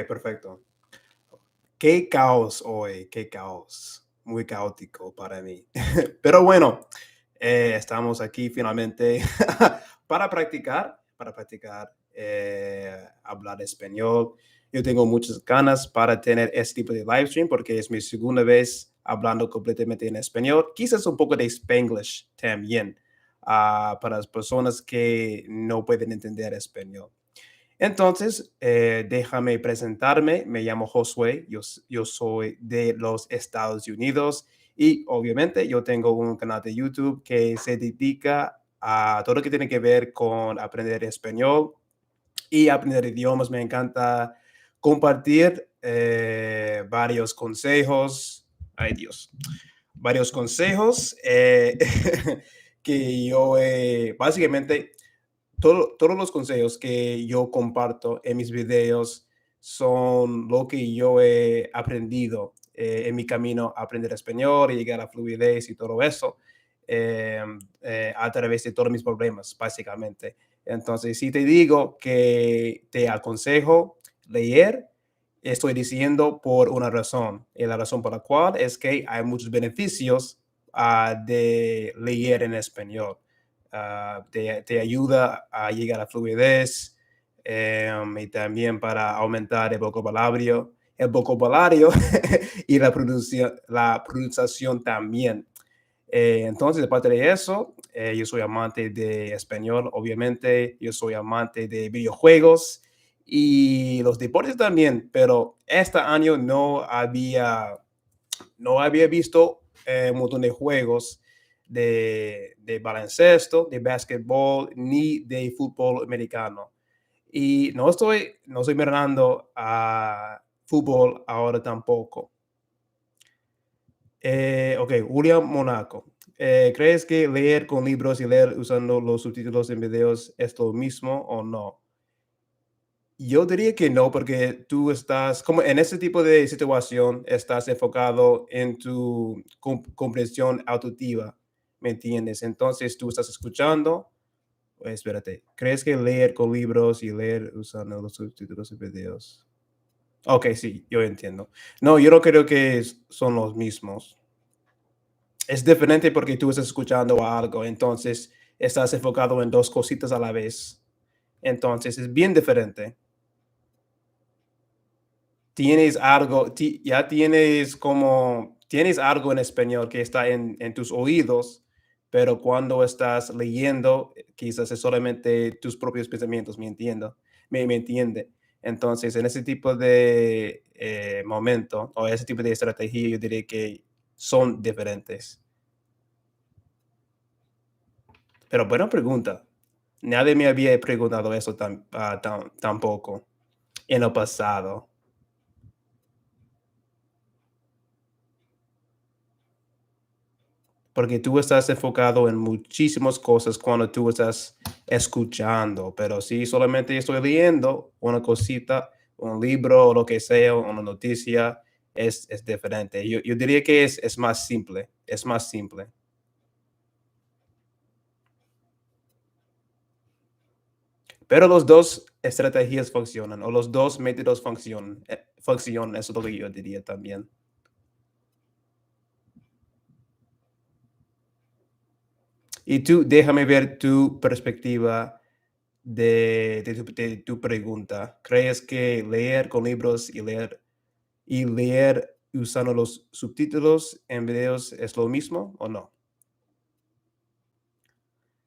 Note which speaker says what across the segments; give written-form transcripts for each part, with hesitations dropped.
Speaker 1: Perfecto. Qué caos hoy, qué caos. Muy caótico para mí. Pero bueno, estamos aquí finalmente para practicar hablar español. Yo tengo muchas ganas para tener este tipo de live stream porque es mi segunda vez hablando completamente en español. Quizás un poco de Spanglish también, para las personas que no pueden entender español. Entonces, déjame presentarme. Me llamo Josué, yo soy de los Estados Unidos y obviamente yo tengo un canal de YouTube que se dedica a todo lo que tiene que ver con aprender español y aprender idiomas. Me encanta compartir varios consejos. Ay Dios, varios consejos que yo básicamente todos los consejos que yo comparto en mis videos son lo que yo he aprendido en mi camino a aprender español y llegar a fluidez y todo eso a través de todos mis problemas, básicamente. Entonces, si te digo que te aconsejo leer, estoy diciendo por una razón. Y la razón por la cual es que hay muchos beneficios de leer en español. Te ayuda a llegar a fluidez y también para aumentar el vocabulario y la pronunciación también. Entonces, aparte de eso, yo soy amante de español, obviamente, yo soy amante de videojuegos y los deportes también, pero este año no había visto un montón de juegos de baloncesto, de básquetbol, ni de fútbol americano. Y no estoy mirando a fútbol ahora tampoco. Ok, William Monaco. ¿Crees que leer con libros y leer usando los subtítulos en videos es lo mismo o no? Yo diría que no, porque tú estás, como en ese tipo de situación, estás enfocado en tu comprensión auditiva, ¿me entiendes? Entonces tú estás escuchando, espérate, ¿crees que leer con libros y leer usando los subtítulos en videos? Ok, sí, yo entiendo. No, yo no creo que son los mismos. Es diferente porque tú estás escuchando algo, entonces estás enfocado en dos cositas a la vez. Entonces es bien diferente. Tienes algo en español que está en tus oídos, pero cuando estás leyendo, quizás es solamente tus propios pensamientos, me entiende. Entonces, en ese tipo de momento o ese tipo de estrategia, yo diría que son diferentes. Pero buena pregunta. Nadie me había preguntado eso tampoco en el pasado. Porque tú estás enfocado en muchísimas cosas cuando tú estás escuchando, pero si solamente estoy leyendo una cosita, un libro o lo que sea, una noticia, es diferente. Yo diría que es más simple, es más simple. Pero los dos estrategias funcionan, o los dos métodos funcionan, eso es lo que yo diría también. Y tú, déjame ver tu perspectiva de tu pregunta. ¿Crees que leer con libros y leer usando los subtítulos en videos es lo mismo o no?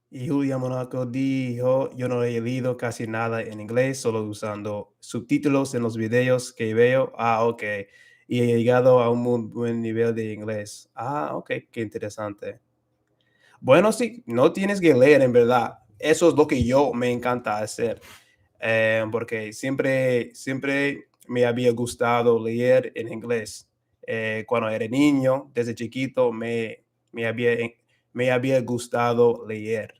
Speaker 1: Y Julia Monaco dijo, yo no he leído casi nada en inglés, solo usando subtítulos en los videos que veo. Ok. Y he llegado a un muy buen nivel de inglés. Ok, qué interesante. Bueno, sí, no tienes que leer en verdad. Eso es lo que yo me encanta hacer, porque siempre me había gustado leer en inglés. Cuando era niño, desde chiquito, me había gustado leer.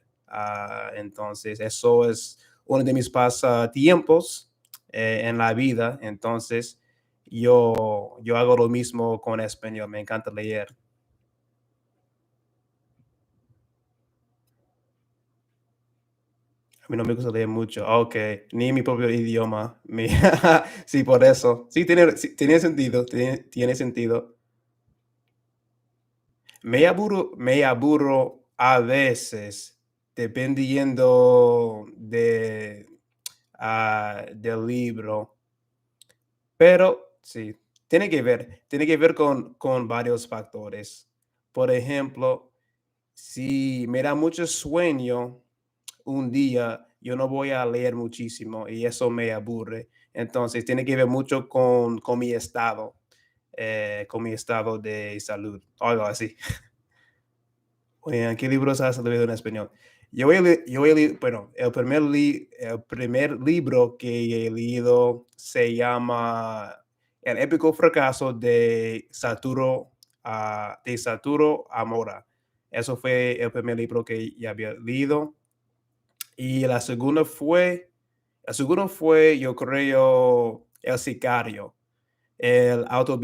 Speaker 1: Entonces, eso es uno de mis pasatiempos en la vida. Entonces, yo hago lo mismo con español. Me encanta leer. A mí no me gusta leer mucho. Ok, ni mi propio idioma. Sí, por eso. Sí, tiene sentido, tiene sentido. Me aburro a veces, dependiendo del libro, pero sí, tiene que ver con varios factores. Por ejemplo, si me da mucho sueño un día, yo no voy a leer muchísimo y eso me aburre. Entonces, tiene que ver mucho con mi estado de salud, algo así. Oigan, ¿qué libros has leído en español? Bueno, el primer libro que he leído se llama El épico fracaso de Saturo Amora. Eso fue el primer libro que ya había leído. Y la segunda fue, yo creo, El Sicario, el auto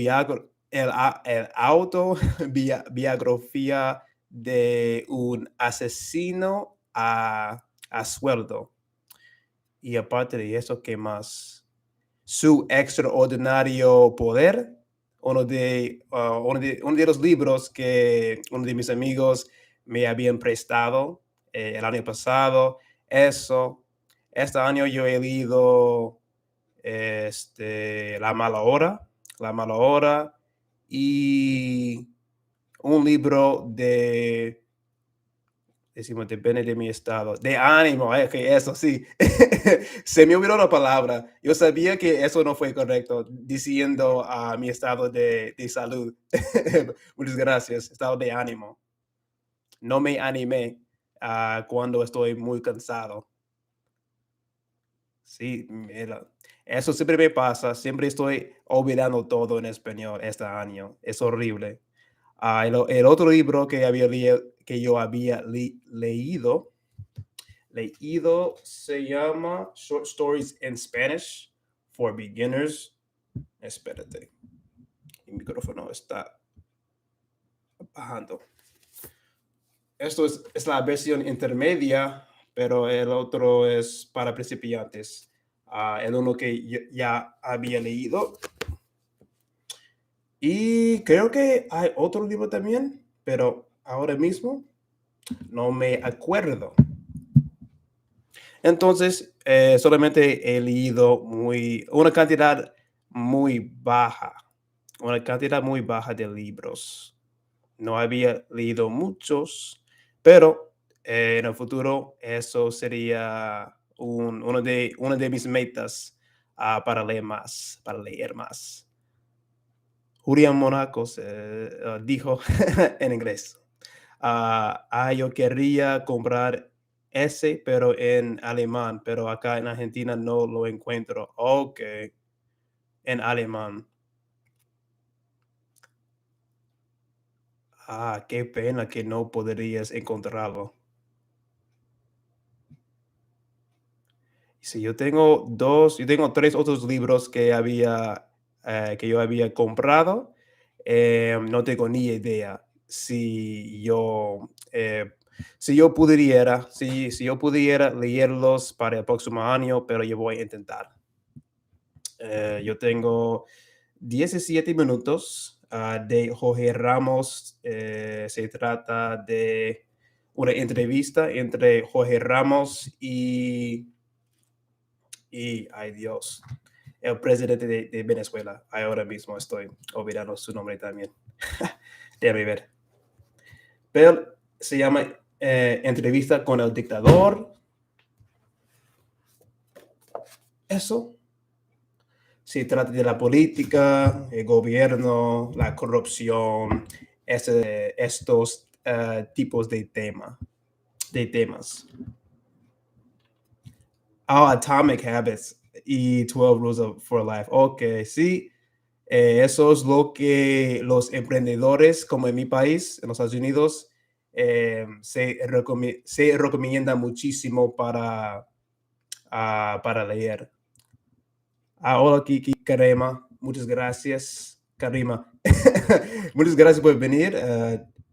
Speaker 1: biografía de un asesino a sueldo. Y aparte de eso, ¿qué más? Su extraordinario poder, uno de los libros que uno de mis amigos me habían prestado el año pasado. Eso, este año yo he leído La Mala Hora y un libro decimos, depende de mi estado, de ánimo, que eso sí, se me olvidó la palabra, yo sabía que eso no fue correcto, diciendo mi estado de salud, muchas gracias, estado de ánimo, no me animé cuando estoy muy cansado. Sí, mira, eso siempre me pasa, siempre estoy olvidando todo en español este año, es horrible. El otro libro que yo había leído se llama Short Stories in Spanish for Beginners. Espérate, el micrófono está bajando. Esto es la versión intermedia, pero el otro es para principiantes. El uno que ya había leído. Y creo que hay otro libro también, pero ahora mismo no me acuerdo. Entonces, solamente he leído una cantidad muy baja de libros. No había leído muchos, pero en el futuro eso sería una de mis metas para leer más. Julián Monacos dijo en inglés. Yo quería comprar ese, pero en alemán, pero acá en Argentina no lo encuentro. Ok, en alemán. Qué pena que no podrías encontrarlo. Sí, yo tengo tres otros libros que yo había comprado. No tengo ni idea si yo pudiera leerlos para el próximo año, pero yo voy a intentar. Yo tengo 17 minutos de Jorge Ramos. Se trata de una entrevista entre Jorge Ramos ay Dios, el presidente de Venezuela. Ahora mismo estoy olvidando su nombre también. Déjame ver. Pero se llama Entrevista con el dictador. Eso. Se trata de la política, el gobierno, la corrupción, estos tipos de temas. Atomic Habits y 12 Rules for Life. Ok, sí. Eso es lo que los emprendedores, como en mi país, en los Estados Unidos, se recomienda muchísimo para leer. Hola, Kiki, Karima, muchas gracias. Karima, muchas gracias por venir.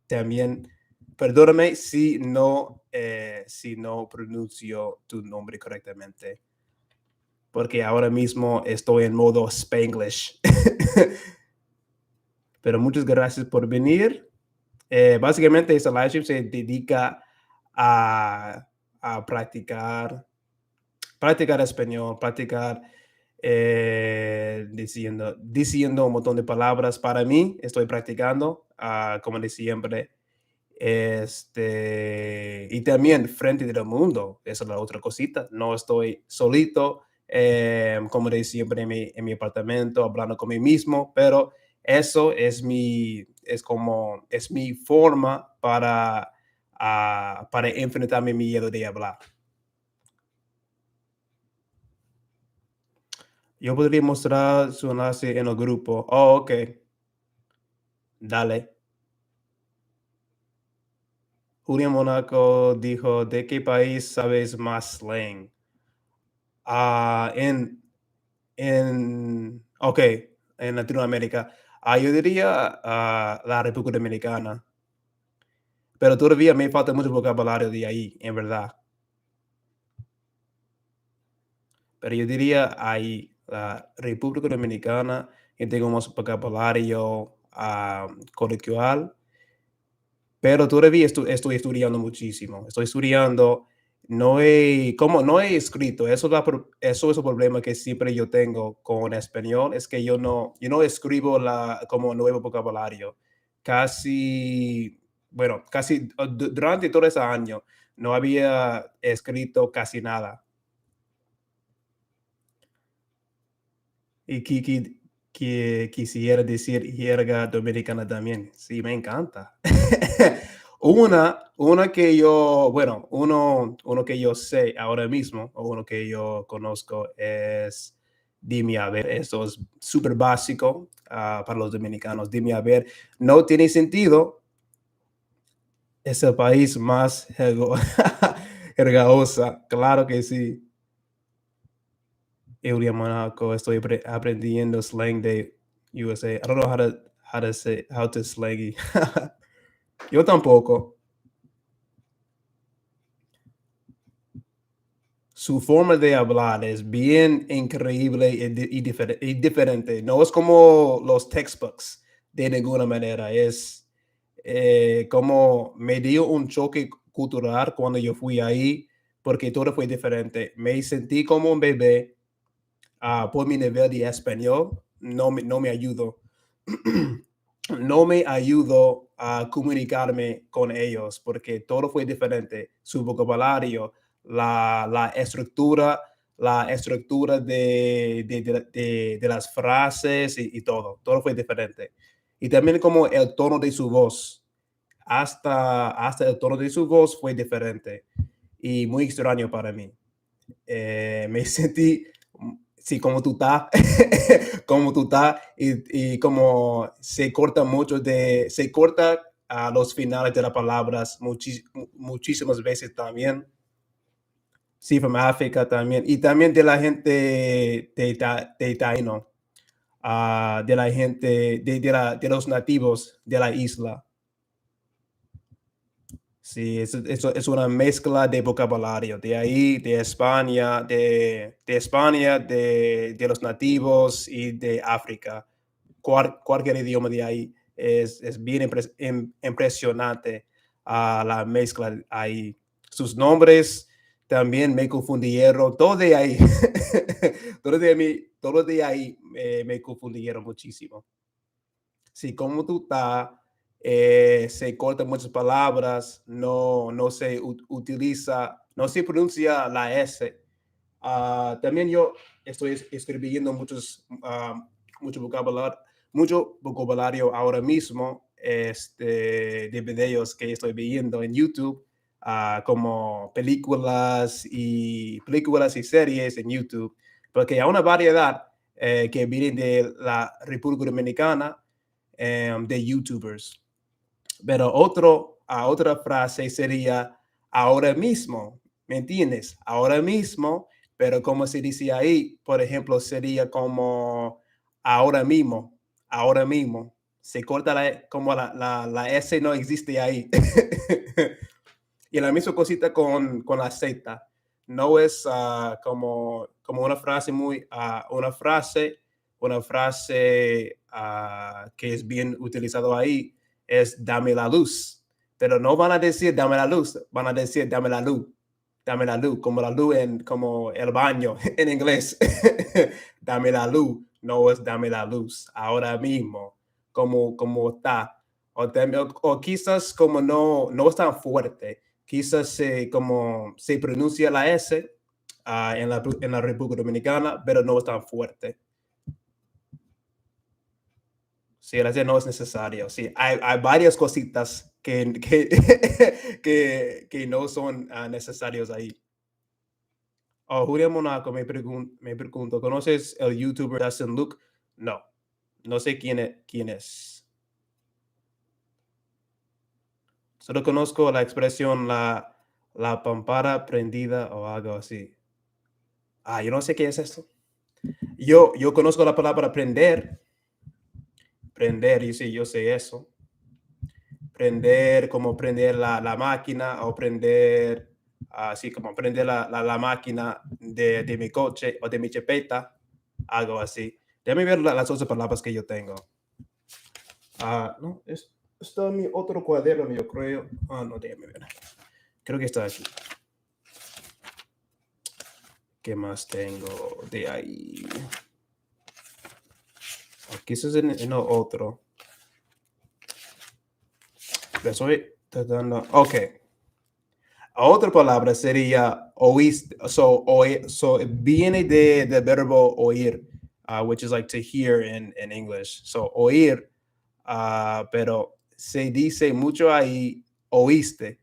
Speaker 1: También perdóname si no pronuncio tu nombre correctamente, porque ahora mismo estoy en modo Spanglish. Pero muchas gracias por venir. Básicamente, esta live stream se dedica a, a practicar español, practicar diciendo un montón de palabras. Para mí, estoy practicando, como de siempre. Y también frente del mundo, esa es la otra cosita. No estoy solito, como de siempre en mi apartamento, hablando con mí mismo, pero eso es es mi forma para enfrentar mi miedo de hablar. Yo podría mostrar su enlace en el grupo. Oh, ok. Dale. Julián Monaco dijo, ¿de qué país sabes más slang? Ah, ok, en Latinoamérica. Yo diría la República Dominicana, pero todavía me falta mucho vocabulario de ahí, en verdad. Pero yo diría ahí, la República Dominicana, que tengo más vocabulario coloquial. Pero todavía estoy estudiando muchísimo. Estoy estudiando, no he escrito. Eso es el problema que siempre yo tengo con español, es que yo no escribo como nuevo vocabulario. Casi, bueno, casi durante todo ese año no había escrito casi nada. Y que quisiera decir jerga dominicana también. Sí, me encanta. Una que yo, bueno, uno que yo sé ahora mismo, o uno que yo conozco es dime a ver. Eso es súper básico para los dominicanos. Dime a ver, no tiene sentido. Es el país más jergaosa, claro que sí. Eulia Monaco, estoy aprendiendo slang de USA. I don't know how to slangy. Yo tampoco. Su forma de hablar es bien increíble y diferente. No es como los textbooks de ninguna manera. Es como me dio un choque cultural cuando yo fui ahí porque todo fue diferente. Me sentí como un bebé por mi nivel de español. No me ayudó. No me ayudó a comunicarme con ellos porque todo fue diferente. Su vocabulario, la estructura de las frases y todo fue diferente. Y también como el tono de su voz, hasta el tono de su voz fue diferente y muy extraño para mí. Me sentí, sí, como tú estás, como tú estás, y como se corta a los finales de las palabras muchísimas veces también. Sí, from África también. Y también de la gente de Taíno, de la gente, de los nativos de la isla. Sí, eso es una mezcla de vocabulario, de ahí, de España, de los nativos y de África. Cualquier idioma de ahí es bien impresionante la mezcla ahí. Sus nombres también me confundieron, todo de ahí, todo de ahí me confundieron muchísimo. Sí, como tú estás, se cortan muchas palabras, no se utiliza, no se pronuncia la S. También yo estoy escribiendo mucho vocabulario ahora mismo de videos que estoy viendo en YouTube, como películas y series en YouTube, porque hay una variedad que vienen de la República Dominicana, de YouTubers. Pero otra frase sería ahora mismo, ¿me entiendes? Ahora mismo, pero como se dice ahí, por ejemplo, sería como ahora mismo, se corta como la S no existe ahí. Y la misma cosita con la Z. No es como una frase que es bien utilizado ahí, es dame la luz. Pero no van a decir dame la luz, van a decir dame la luz, como la luz como el baño en inglés. Dame la luz, no es dame la luz, ahora mismo, como está. O quizás como no es tan fuerte, quizás como se pronuncia la S en la República Dominicana, pero no es tan fuerte. Sí, la S no es necesario. Sí, hay varias cositas que no son necesarios ahí. Oh, Julia Monaco me pregunto, ¿conoces el youtuber Dustin Luke? No, no sé quién es. Solo conozco la expresión la pampara prendida o algo así. Yo no sé qué es eso. Yo conozco la palabra prender, y sí, yo sé eso. Prender, como prender la máquina o prender, así como prender la máquina de mi coche o de mi chepeta, algo así. Déjame ver las otras palabras que yo tengo. No, está en mi otro cuaderno, yo creo. No, déjame ver. Creo que está aquí. ¿Qué más tengo de ahí? Quizás en otro. Estoy tratando. Ok. Otra palabra sería oíste. So viene del verbo oír, which is like to hear in English. So oír, pero se dice mucho ahí oíste.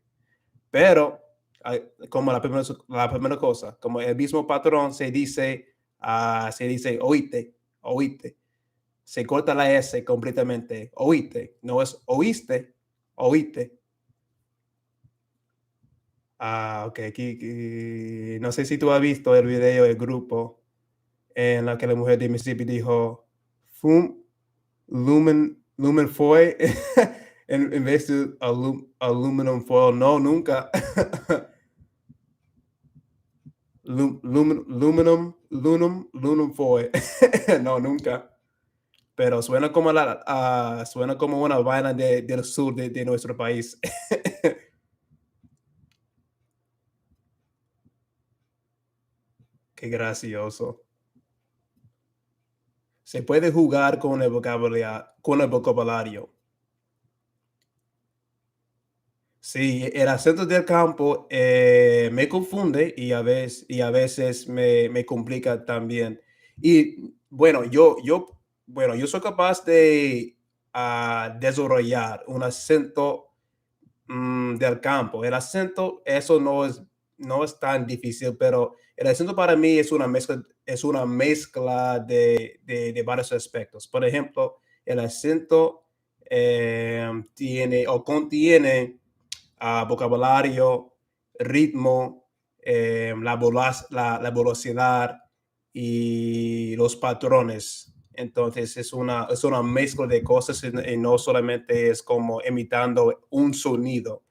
Speaker 1: Pero como la primera cosa, como el mismo patrón se dice oíste. Se corta la S completamente. Oíste. No es oíste, oíste. Ok. Aquí, no sé si tú has visto el video del grupo en la que la mujer de Mississippi dijo, fum, lumen foil, en vez de aluminum foil. No, nunca. Lunum foil. No, nunca. Pero suena como suena como una vaina del sur de nuestro país. Qué gracioso. Se puede jugar con el vocabulario. Sí, el acento del campo me confunde y a veces me complica también. Y bueno, yo soy capaz de desarrollar un acento del campo. El acento, eso no es tan difícil, pero el acento para mí es una mezcla de varios aspectos. Por ejemplo, el acento tiene o contiene vocabulario, ritmo, la velocidad y los patrones. Entonces es una mezcla de cosas y no solamente es como imitando un sonido,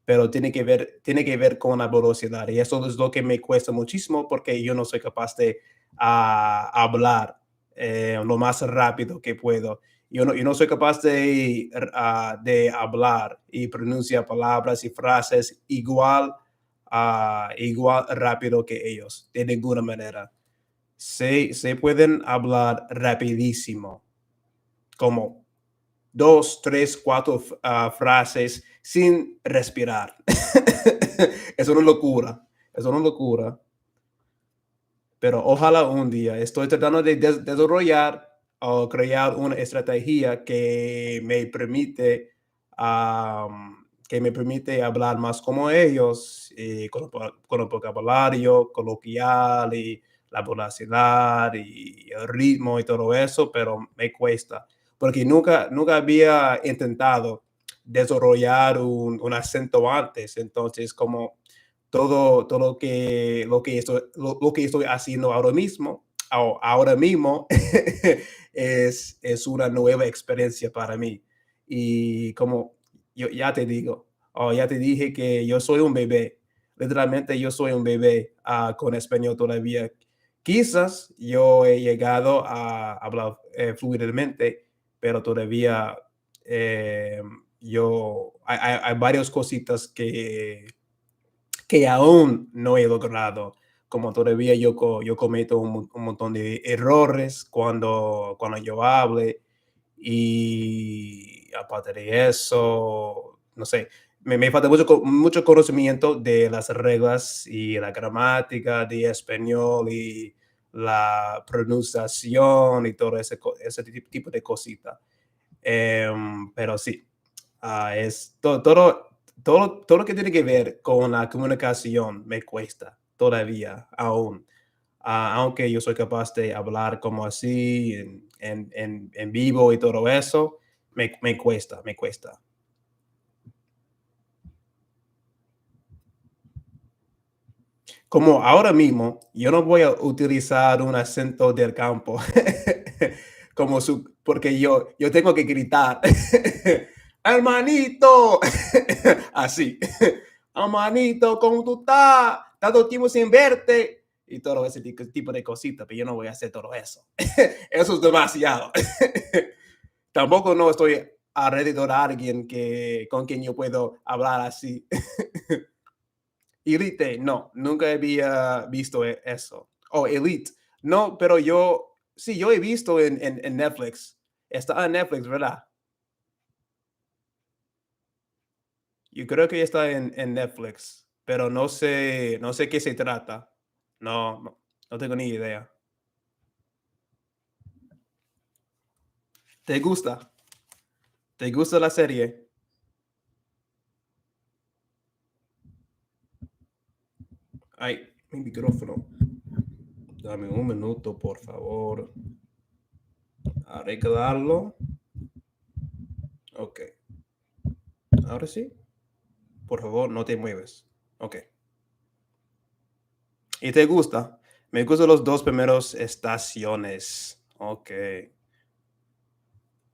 Speaker 1: pero tiene que ver con la velocidad. Y eso es lo que me cuesta muchísimo porque yo no soy capaz de hablar lo más rápido que puedo. Yo no soy capaz de hablar y pronunciar palabras y frases igual rápido que ellos, de ninguna manera. Se pueden hablar rapidísimo, como 2, 3, 4 frases sin respirar. Es una locura, es una locura. Pero ojalá un día estoy tratando de desarrollar o crear una estrategia que me permite hablar más como ellos, con el vocabulario coloquial y la velocidad y el ritmo y todo eso, pero me cuesta, porque nunca había intentado desarrollar un acento antes, entonces como todo lo que estoy haciendo ahora mismo es una nueva experiencia para mí. Y como yo ya te digo, o ya te dije que yo soy un bebé. Literalmente yo soy un bebé con español todavía. Quizás yo he llegado a hablar fluidamente, pero todavía eh, hay varias cositas que aún no he logrado, como todavía yo cometo un montón de errores cuando yo hable y aparte de eso, no sé, me falta mucho conocimiento de las reglas y la gramática de español y la pronunciación y todo ese tipo de cositas. Pero sí, es todo lo que tiene que ver con la comunicación me cuesta todavía aún. Aunque yo soy capaz de hablar como así en vivo y todo eso, me cuesta, me cuesta. Como ahora mismo, yo no voy a utilizar un acento del campo porque yo tengo que gritar, hermanito, así, hermanito, ¿cómo tú estás? Tanto tiempo sin verte y todo ese tipo de cositas, pero yo no voy a hacer todo eso. Eso es demasiado. Tampoco no estoy alrededor de alguien con quien yo puedo hablar así. Elite, no, nunca había visto eso. Oh, Elite. No, pero sí, yo he visto en Netflix. Está en Netflix, ¿verdad? Yo creo que está en Netflix, pero no sé qué se trata. No tengo ni idea. ¿Te gusta? ¿Te gusta la serie? Ay, mi micrófono. Dame un minuto, por favor. Arreglarlo. Ok. Ahora sí. Por favor, no te mueves. Ok. ¿Y te gusta? Me gustan los dos primeros estaciones. Ok.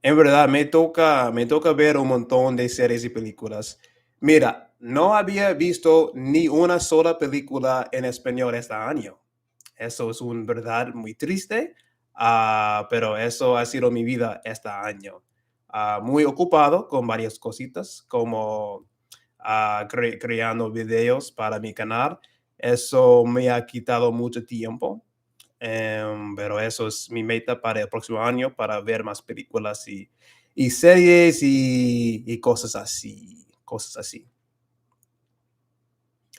Speaker 1: En verdad, me toca ver un montón de series y películas. Mira, no había visto ni una sola película en español este año. Eso es un verdad muy triste, pero eso ha sido mi vida este año. Muy ocupado con varias cositas, como creando videos para mi canal. Eso me ha quitado mucho tiempo, pero eso es mi meta para el próximo año, para ver más películas y series y cosas así, cosas así.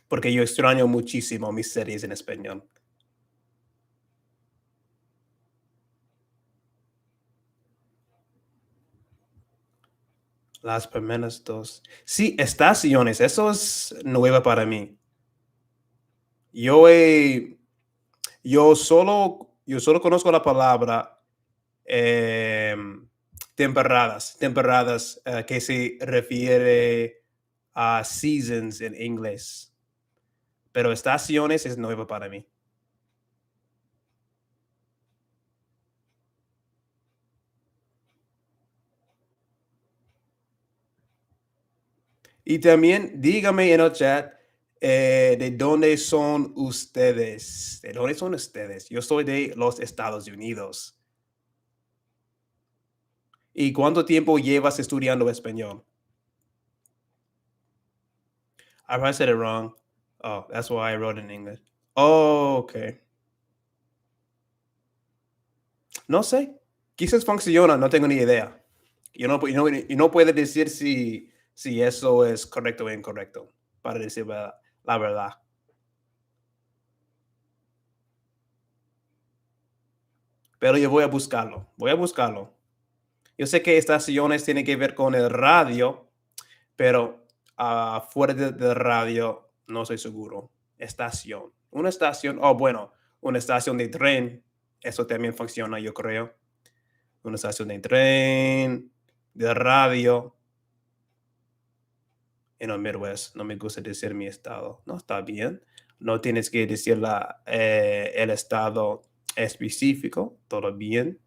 Speaker 1: Porque yo extraño muchísimo mis series en español. Las primeras dos. Sí, estaciones, eso es nueva para mí. Yo, he, yo solo conozco la palabra temporadas, que se refiere a seasons en inglés, pero estaciones es nueva para mí. Y también dígame en el chat de dónde son ustedes. ¿De dónde son ustedes? Yo soy de los Estados Unidos. ¿Y cuánto tiempo llevas estudiando español? I probably said it wrong. Oh, that's why I wrote it in English. Oh, okay. No sé. Quizás funciona, no tengo ni idea. Y no puede decir si eso es correcto o incorrecto, para decir la verdad. Pero yo voy a buscarlo. Voy a buscarlo. Yo sé que estaciones tienen que ver con el radio, pero fuera del radio no estoy seguro. Estación. Una estación, oh, bueno, una estación de tren. Eso también funciona, yo creo. Una estación de tren, de radio en el Midwest. No me gusta decir mi estado. No está bien. No tienes que decir el estado específico. Todo bien.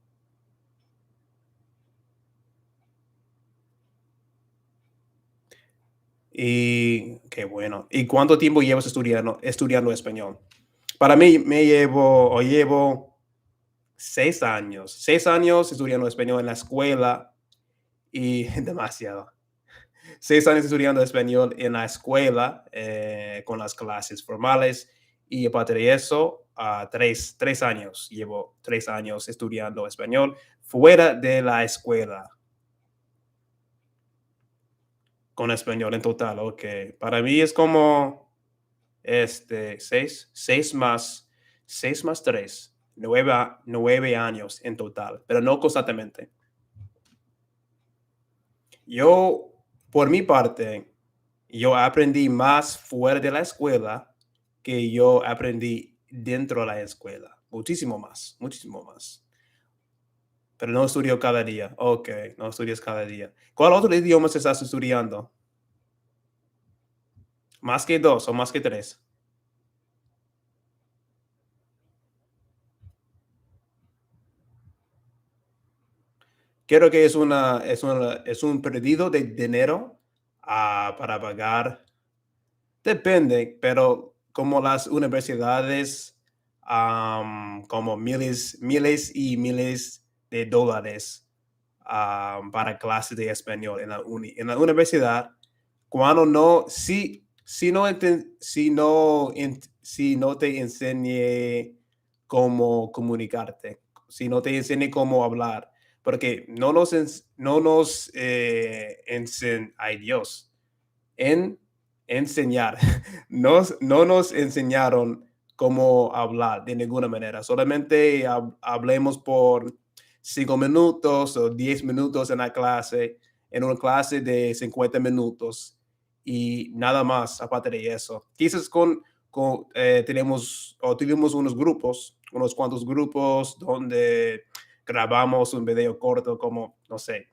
Speaker 1: Y qué bueno. ¿Y cuánto tiempo llevas estudiando español? Para mí, llevo 6 años. 6 años estudiando español en la escuela y demasiado. 6 años estudiando español en la escuela con las clases formales y aparte de eso, 3 años. Llevo 3 años estudiando español fuera de la escuela con español en total. Ok, para mí es como 6 más 3, 9 años en total, pero no constantemente. Yo, por mi parte, yo aprendí más fuera de la escuela que yo aprendí dentro de la escuela. Muchísimo más, muchísimo más. Pero no estudio cada día. Ok, no estudias cada día. ¿Cuál otro idioma estás estudiando? ¿Más que dos o más que tres? Creo que es un perdido de dinero para pagar. Depende, pero como las universidades, como miles y miles de dólares para clases de español en la universidad, cuando no, si no te enseñe cómo comunicarte, si no te enseñe cómo hablar, porque no nos ay Dios, en enseñar. No nos enseñaron cómo hablar de ninguna manera. Solamente hablemos por 5 minutos o 10 minutos en una clase de 50 minutos y nada más aparte de eso. Quizás tuvimos unos cuantos grupos donde grabamos un video corto como, no sé,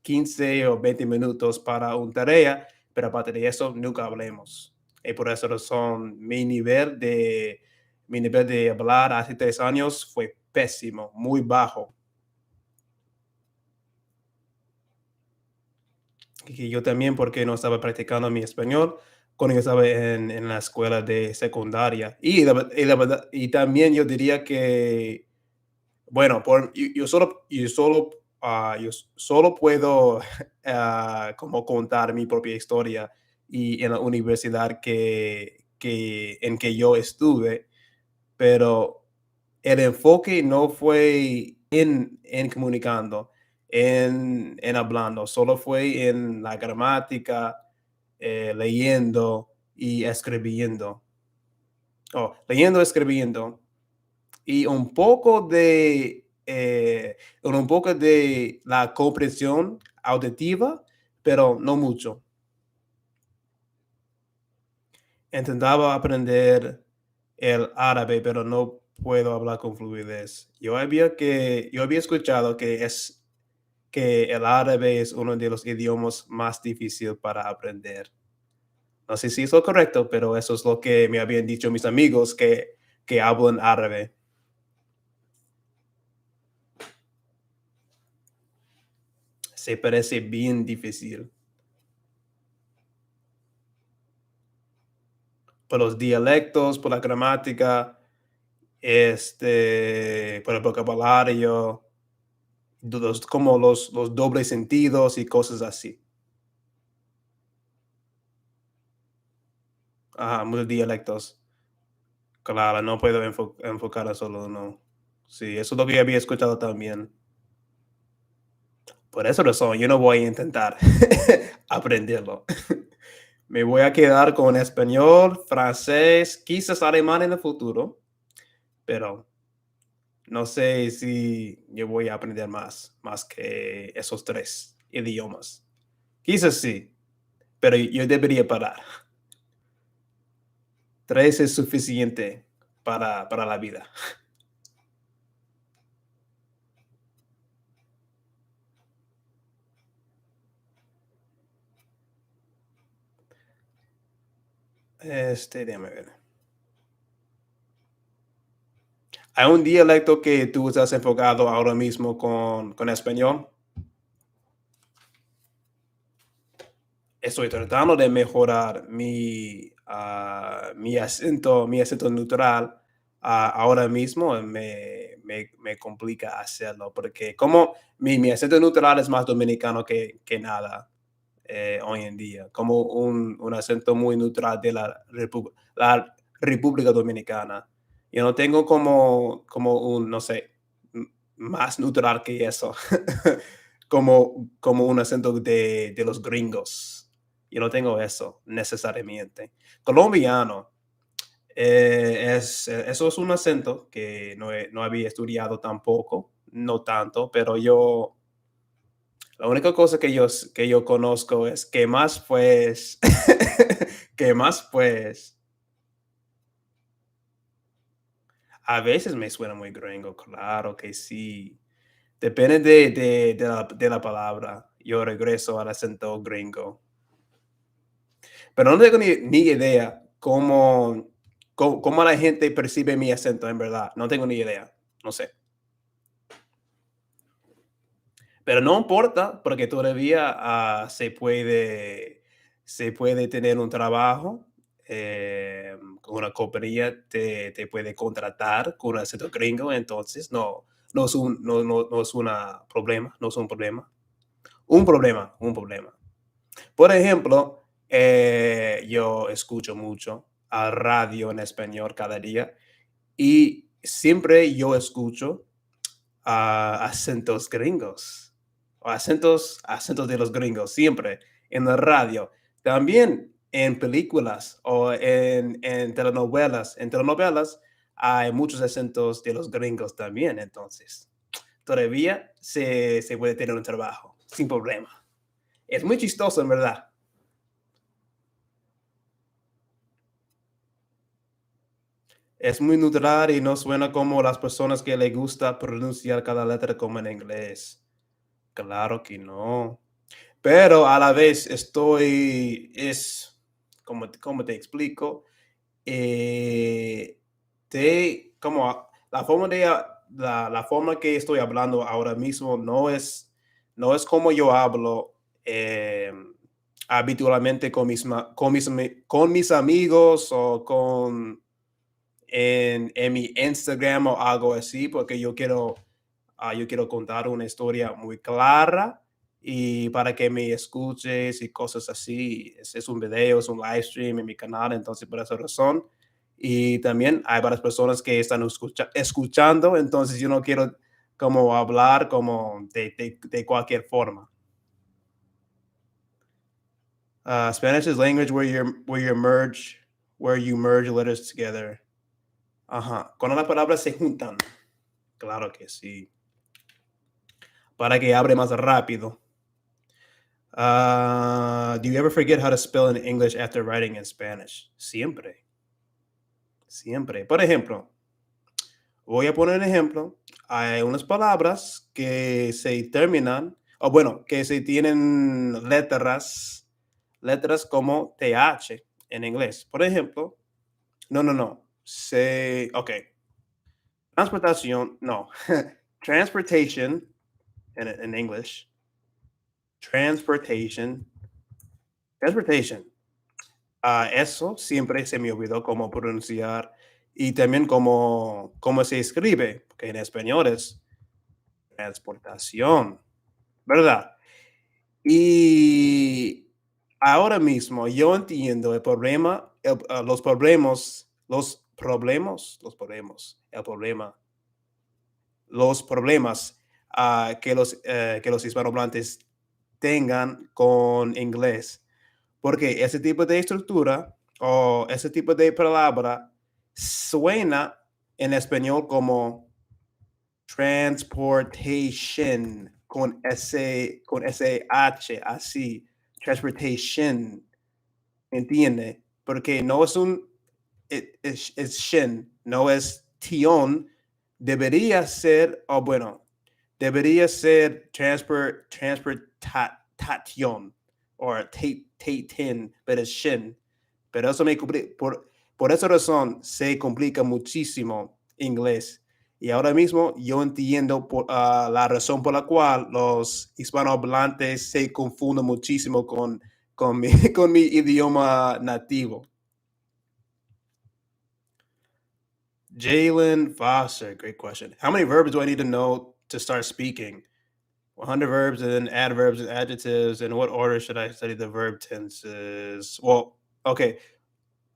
Speaker 1: 15 o 20 minutos para una tarea, pero aparte de eso, nunca hablemos. Y por esa razón, mi nivel de hablar hace 3 años fue pésimo, muy bajo. Y yo también, porque no estaba practicando mi español cuando yo estaba en la escuela de secundaria. La verdad, y también yo diría que bueno, yo solo puedo como contar mi propia historia y en la universidad en que yo estuve, pero el enfoque no fue en comunicando, en hablando, solo fue en la gramática, leyendo y escribiendo. Oh, leyendo, escribiendo y un poco de la comprensión auditiva, pero no mucho. Intentaba aprender el árabe, pero no puedo hablar con fluidez. Yo había escuchado que el árabe es uno de los idiomas más difíciles para aprender. No sé si es lo correcto, pero eso es lo que me habían dicho mis amigos que hablan árabe. Se parece bien difícil. Por los dialectos, por la gramática, por el vocabulario, como los dobles sentidos y cosas así. Ajá, muchos dialectos. Claro, no puedo enfocar a solo uno. Sí, eso es lo que yo había escuchado también. Por esa razón, yo no voy a intentar aprenderlo. Me voy a quedar con español, francés, quizás alemán en el futuro, pero no sé si yo voy a aprender más que esos 3 idiomas. Quizás sí, pero yo debería parar. 3 es suficiente para la vida. Déjame ver. ¿Hay un dialecto que tú estás enfocado ahora mismo con español? Estoy tratando de mejorar mi acento neutral. Ahora mismo me complica hacerlo porque como mi acento neutral es más dominicano que nada hoy en día, como un acento muy neutral de la República Dominicana. Yo no tengo como un, no sé, más neutral que eso, como un acento de los gringos. Yo no tengo eso necesariamente. Colombiano, eso es un acento que no había estudiado tampoco, no tanto, pero la única cosa que yo conozco es que más pues, que más pues, a veces me suena muy gringo, claro que sí. Depende de la palabra. Yo regreso al acento gringo. Pero no tengo ni idea cómo la gente percibe mi acento en verdad. No tengo ni idea. No sé. Pero no importa, porque todavía se puede tener un trabajo. Con una compañía te puede contratar con un acento gringo, entonces no es no es una problema, no es un problema. Un problema. Por ejemplo, yo escucho mucho a radio en español cada día y siempre yo escucho acentos gringos, o acentos de los gringos, siempre en la radio. También en películas o en telenovelas. En telenovelas hay muchos acentos de los gringos también, entonces todavía se puede tener un trabajo sin problema. Es muy chistoso, en verdad. Es muy neutral y no suena como las personas que le gusta pronunciar cada letra como en inglés. Claro que no. Pero a la vez como te explico, eh, la forma que estoy hablando ahora mismo no es como yo hablo habitualmente con mis amigos o en mi Instagram o algo así, porque yo quiero contar una historia muy clara y para que me escuches y cosas así. Es un video, es un live stream en mi canal, entonces por esa razón. Y también hay varias personas que están escuchando, entonces yo no quiero como hablar como de cualquier forma. Spanish is language where you merge letters together. Ajá. Cuando las palabras se juntan. Claro que sí. Para que abre más rápido. Do you ever forget how to spell in English after writing in Spanish? Siempre, siempre. Por ejemplo, voy a poner un ejemplo. Hay unas palabras que se terminan, o bueno, que se tienen letras como TH en inglés. Por ejemplo, no. Ok. Transportación, no. Transportation in English. Transportation. Transportation. Eso siempre se me olvidó cómo pronunciar y también cómo se escribe, porque en español es transportación, ¿verdad? Y ahora mismo yo entiendo el problema, los problemas que los hispanohablantes tengan con inglés. Porque ese tipo de estructura o ese tipo de palabra suena en español como transportation con ese H así, transportation, ¿entiende? Porque no es es shin, no es tion, debería ser, o bueno, debería ser transportation o tatin, pero es shin. Pero eso por esa razón se complica muchísimo inglés. Y ahora mismo yo entiendo la razón por la cual los hispanohablantes se confunden muchísimo con mi, con mi idioma nativo. Jalen Foster, great question. How many verbs do I need to know to start speaking? 100 verbs and then adverbs and adjectives. In what order should I study the verb tenses? Well, okay.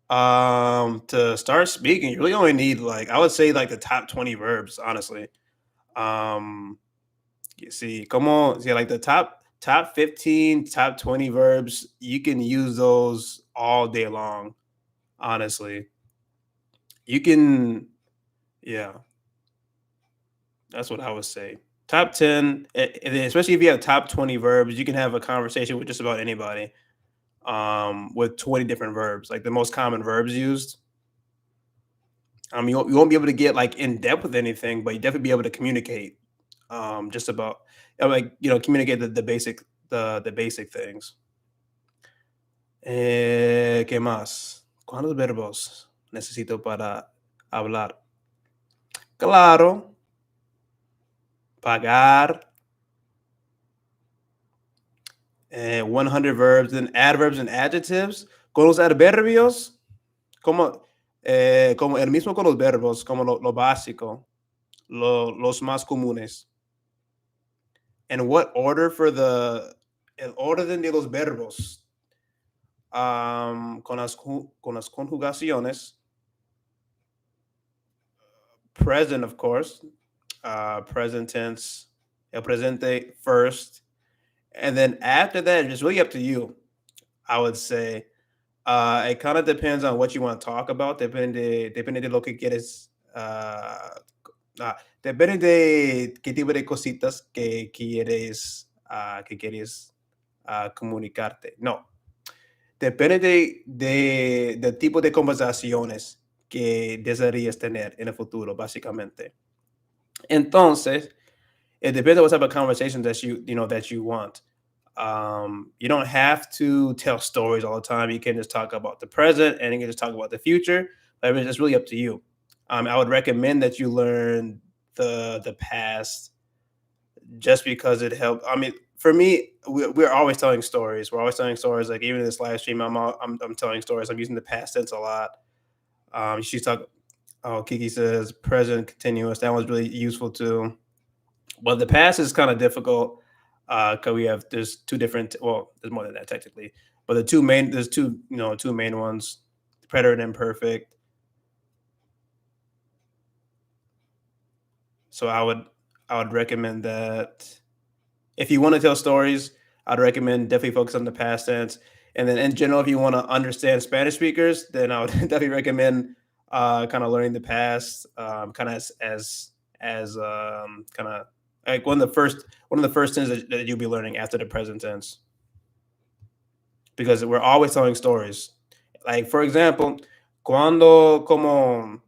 Speaker 1: To start speaking, you really only need like I would say like the top 20 verbs, honestly. Um, you see, come on, see like the top 15, top 20 verbs, you can use those all day long, honestly. You can, yeah, that's what I would say. Top 10, and then especially if you have top 20 verbs, you can have a conversation with just about anybody with 20 different verbs, like the most common verbs used. You won't be able to get like in depth with anything, but you definitely be able to communicate just about like communicate the basic things. ¿Qué más? ¿Cuántos verbos necesito para hablar? Claro, pagar, 100 verbs, then adverbs and adjectives. Con los adverbios, como el mismo con los verbos, como lo básico, los más comunes. And what order for el orden de los verbos? Con las conjugaciones, present, of course, present tense, el presente first, and then after that, it's really up to you. I would say it kind of depends on what you want to talk about. Depende de lo que quieres. Depende de qué tipo de cositas que quieres comunicarte. No, depende del tipo de conversaciones que desearías tener en el futuro, básicamente. Entonces, it depends on what type of conversations that you want. You don't have to tell stories all the time. You can just talk about the present and you can just talk about the future. But it's really up to you. I would recommend that you learn the past just because it helped. I mean, for me, we're always telling stories. We're always telling stories. Like even in this live stream, I'm telling stories. I'm using the past tense a lot. She's talking. Oh, Kiki says present continuous. That one's really useful too. But the past is kind of difficult because there's two different. Well, there's more than that technically, but there's two main ones: preterite and imperfect. So I would recommend that if you want to tell stories, I'd recommend definitely focus on the past tense. And then in general, if you want to understand Spanish speakers, then I would definitely recommend kind of learning the past, kind of as kind of like one of the first things that you'll be learning after the present tense, because we're always telling stories. Like for example, cuando como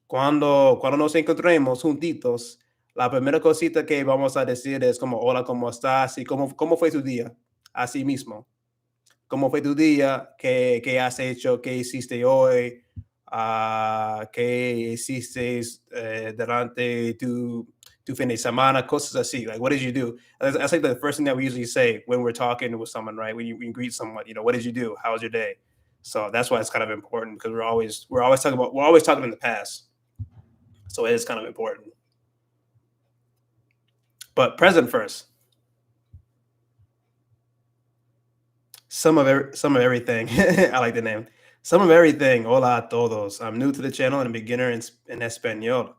Speaker 1: cuando nos encontremos juntitos, la primera cosita que vamos a decir es como, hola, ¿cómo estás? Y cómo fue tu día? Así mismo. ¿Cómo fue tu día? ¿Qué has hecho? ¿Qué hiciste hoy? ¿Qué hiciste durante tu fin de semana? Cosas así. Like, what did you do? That's like the first thing that we usually say when we're talking with someone, right? When you greet someone, what did you do? How was your day? So that's why it's kind of important, because we're always talking in the past. So it is kind of important. But present first. Some of everything. I like the name. Some of everything. Hola a todos. I'm new to the channel and a beginner in español.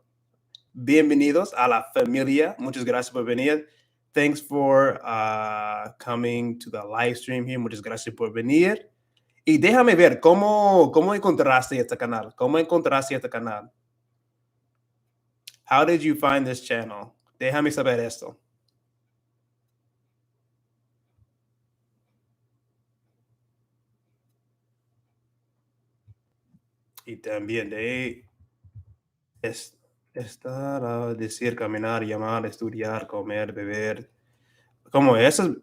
Speaker 1: Bienvenidos a la familia. Muchas gracias por venir. Thanks for coming to the live stream here. Muchas gracias por venir. Y déjame ver cómo encontraste este canal. ¿Cómo encontraste este canal? How did you find this channel? Déjame saber esto. Y también de estar, decir, caminar, llamar, estudiar, comer, beber. Como esos,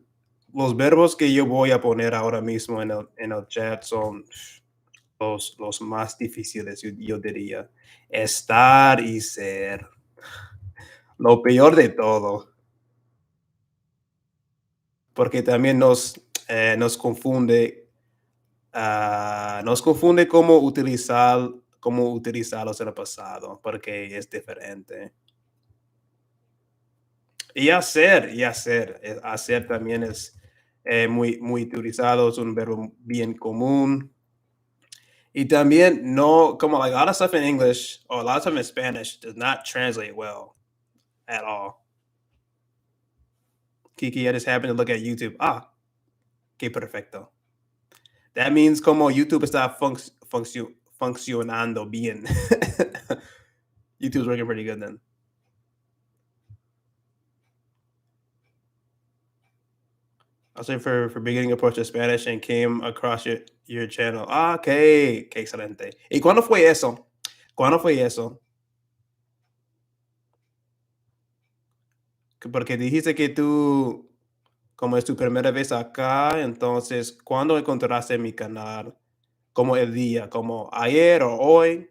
Speaker 1: los verbos que yo voy a poner ahora mismo en el chat son los más difíciles, yo diría. Estar y ser. Lo peor de todo. Porque también nos confunde, nos confunde cómo utilizarlos en el pasado, porque es diferente. Hacer también es muy utilizado, es un verbo bien común. Y también no, como like a lot of stuff in English or a lot of stuff in Spanish does not translate well at all. Kiki, I just happened to look at YouTube. Ah, qué perfecto. That means como YouTube está funcionando bien. YouTube's working pretty good then. I was saying for beginning approach to Spanish and came across your channel. Ah, qué excelente. ¿Y cuándo fue eso? ¿Cuándo fue eso? Porque dijiste que tú, como es tu primera vez acá, entonces, ¿cuándo encontraste mi canal? Como el día, como ayer o hoy,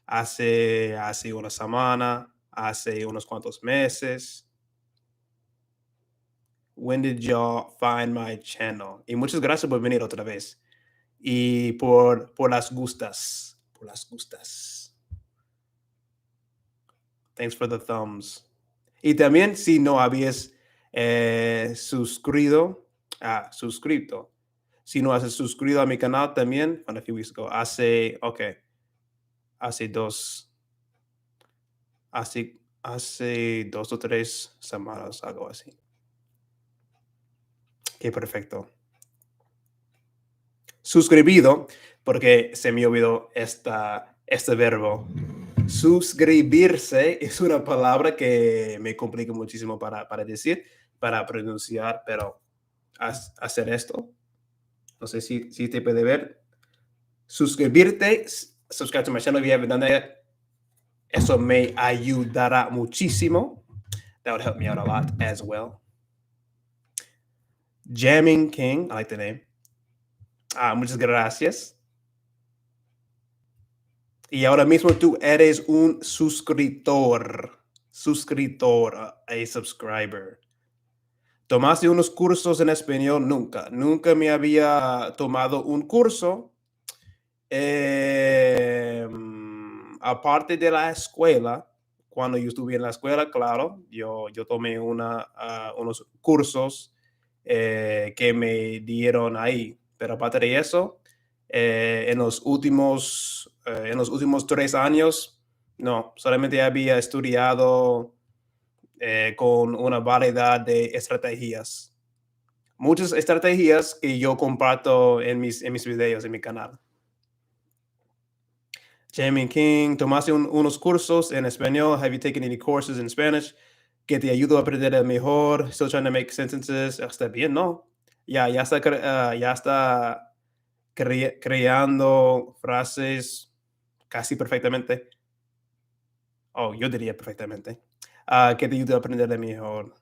Speaker 1: hace una semana, hace unos cuantos meses. When did y'all find my channel? Y muchas gracias por venir otra vez. Y por las gustas. Por las gustas. Thanks for the thumbs. Y también si no habías suscrito. Si no has suscrito a mi canal también, a few weeks ago, hace dos o tres semanas, algo así. Qué perfecto. Suscribido, porque se me olvidó este verbo. Suscribirse es una palabra que me complica muchísimo para decir, para pronunciar, pero hacer esto, no sé si te puede ver. Suscribirte, subscribe to my channel if you haven't done that yet. Eso me ayudará muchísimo. That would help me out a lot as well. Jamming King, I like the name. Muchas gracias. Y ahora mismo tú eres un suscriptor, a subscriber. ¿Tomaste unos cursos en español? Nunca me había tomado un curso. Aparte de la escuela, cuando yo estuve en la escuela, claro, yo tomé unos cursos que me dieron ahí. Pero aparte de eso, en los últimos 3 años, no, solamente había estudiado con una variedad de estrategias. Muchas estrategias que yo comparto en mis videos, en mi canal. Jamie King, ¿tomaste unos cursos en español? Have you taken any courses in Spanish que te ayudó a aprender mejor? Still trying to make sentences. Está bien, ¿no? Ya está creando frases casi perfectamente. Oh, yo diría perfectamente. ¿Qué te ayudó a aprender mejor?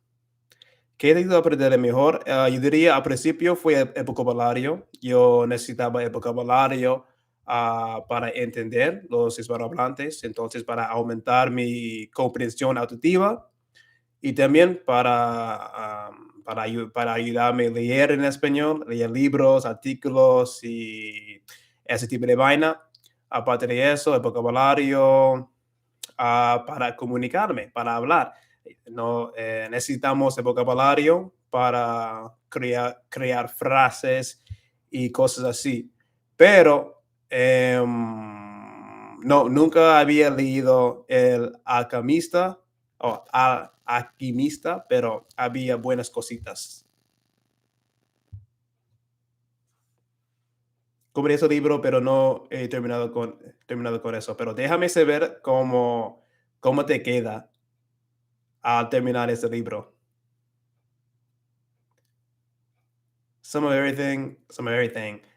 Speaker 1: ¿Qué te ayudó a aprender mejor? Yo diría al principio fue el vocabulario. Yo necesitaba el vocabulario para entender los hispanohablantes, entonces para aumentar mi comprensión auditiva y también para ayudarme a leer en español, leer libros, artículos y ese tipo de vaina. Aparte de eso, el vocabulario para comunicarme, para hablar. No, necesitamos el vocabulario para crear frases y cosas así. Pero no, nunca había leído El Alquimista o Alquimista, pero había buenas cositas. Compré ese libro, pero no he terminado con eso. Pero déjame saber cómo te queda al terminar ese libro. Some of everything.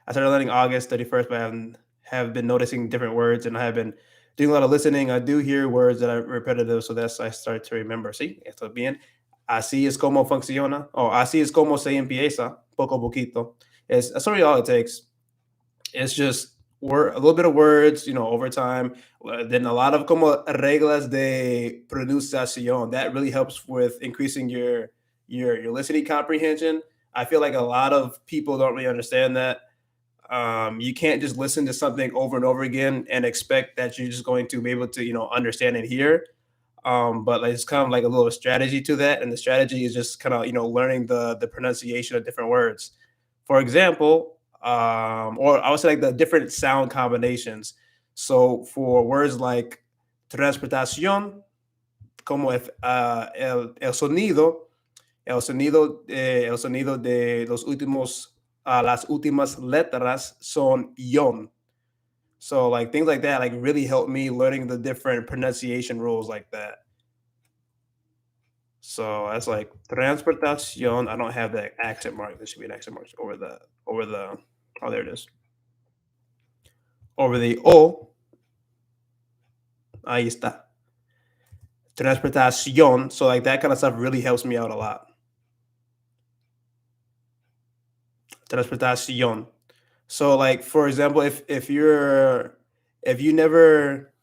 Speaker 1: I started learning August 31st, but I have been noticing different words, and I have been doing a lot of listening. I do hear words that are repetitive, so that's I start to remember. Sí, esto bien. Así es como funciona, o así es como se empieza, poco a poquito. That's really all it takes. It's just a little bit of words, over time. Then a lot of como reglas de pronunciación. That really helps with increasing your listening comprehension. I feel like a lot of people don't really understand that. You can't just listen to something over and over again and expect that you're just going to be able to, understand and hear. But like, it's kind of like a little strategy to that, and the strategy is just kind of learning the pronunciation of different words. For example, or I would say like the different sound combinations. So for words like transportación, como el sonido de los últimos, las últimas letras son ion. So like things like that, like really helped me learning the different pronunciation rules like that. So that's like transportación. I don't have that accent mark. There should be an accent mark over the. Oh, there it is. Over the o. Ahí está. Transportación. So like that kind of stuff really helps me out a lot. Transportación. So like for example, if you never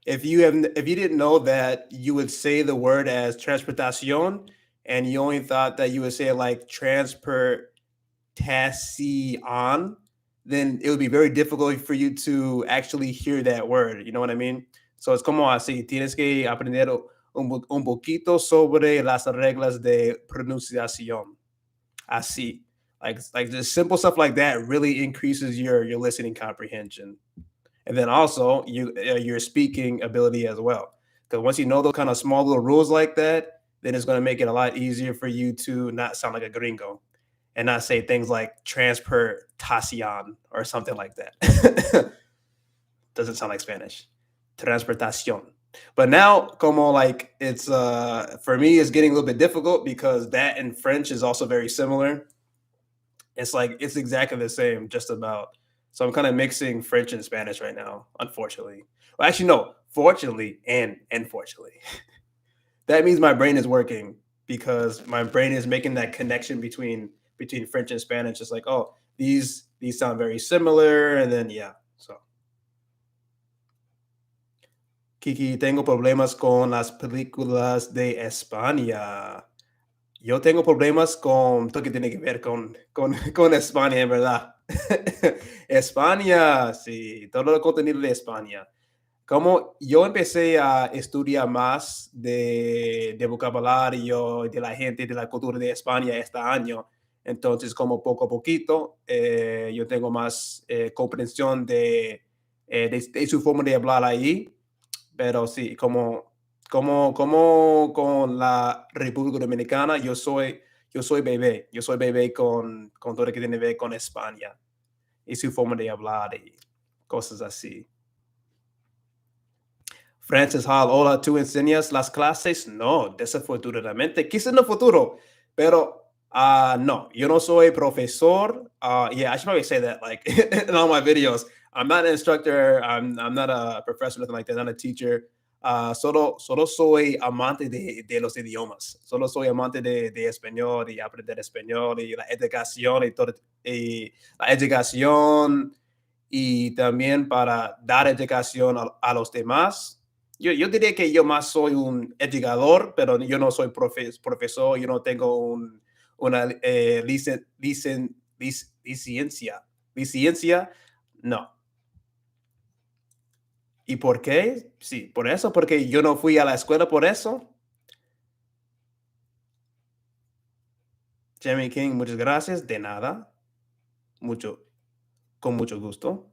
Speaker 1: if you didn't know that you would say the word as transportación and you only thought that you would say it like transportación, then it would be very difficult for you to actually hear that word. You know what I mean? So it's como así, tienes que aprender un poquito sobre las reglas de pronunciación. Así. Like just simple stuff like that really increases your listening comprehension. And then also your speaking ability as well. Because once you know those kind of small little rules like that, then it's going to make it a lot easier for you to not sound like a gringo and not say things like transportación or something like that. Doesn't sound like Spanish. Transportación. But now, como like it's for me, it's getting a little bit difficult because that in French is also very similar. It's like it's exactly the same, just about. So I'm kind of mixing French and Spanish right now, unfortunately. Well, actually, no, fortunately and unfortunately. That means my brain is working because my brain is making that connection between French and Spanish. It's like, oh, these sound very similar, and then yeah. So Kiki, tengo problemas con las películas de España. Yo tengo problemas con todo lo que tiene que ver con España, en verdad. España, sí, todo el contenido de España. Como yo empecé a estudiar más de vocabulario, de la gente, de la cultura de España este año, entonces como poco a poquito yo tengo más comprensión de su forma de hablar ahí, pero sí, como con la República Dominicana, yo soy bebé con todo lo que tiene que ver con España y su forma de hablar y cosas así. Francis Hall, hola, ¿tú enseñas las clases? No, desafortunadamente, quizás en el futuro, pero no, yo no soy profesor. Yeah, I should probably say that like in all my videos. I'm not an instructor, I'm not a professor, nothing like that, not a teacher. Solo soy amante de los idiomas. Solo soy amante de español y aprender español y la educación y todo, y la educación y también para dar educación a los demás. Yo diría que yo más soy un educador, pero yo no soy profesor, yo no tengo una licencia. Licencia, no. ¿Y por qué? Sí, por eso, porque yo no fui a la escuela por eso. Jamie King, muchas gracias. De nada. Mucho, con mucho gusto.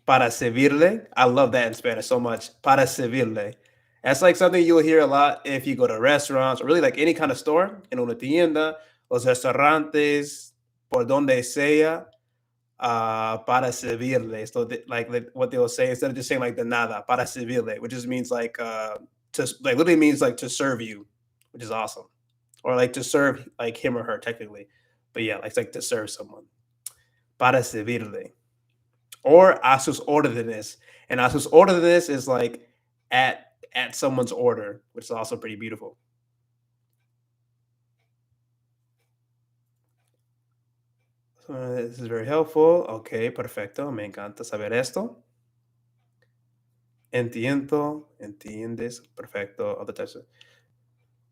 Speaker 1: Para servirle. I love that in Spanish so much. Para servirle. That's like something you'll hear a lot if you go to restaurants or really like any kind of store, en una tienda, los restaurantes, por donde sea, para servirle. So like what they'll say instead of just saying like de nada, para servirle, which just means like to like literally means like to serve you, which is awesome. Or like to serve like him or her technically. But yeah, like it's like to serve someone. Para servirle. Or a sus órdenes. And a sus órdenes is like at someone's order, which is also pretty beautiful. This is very helpful. Okay, perfecto. Me encanta saber esto. Entiendo, entiendes. Perfecto. Other types of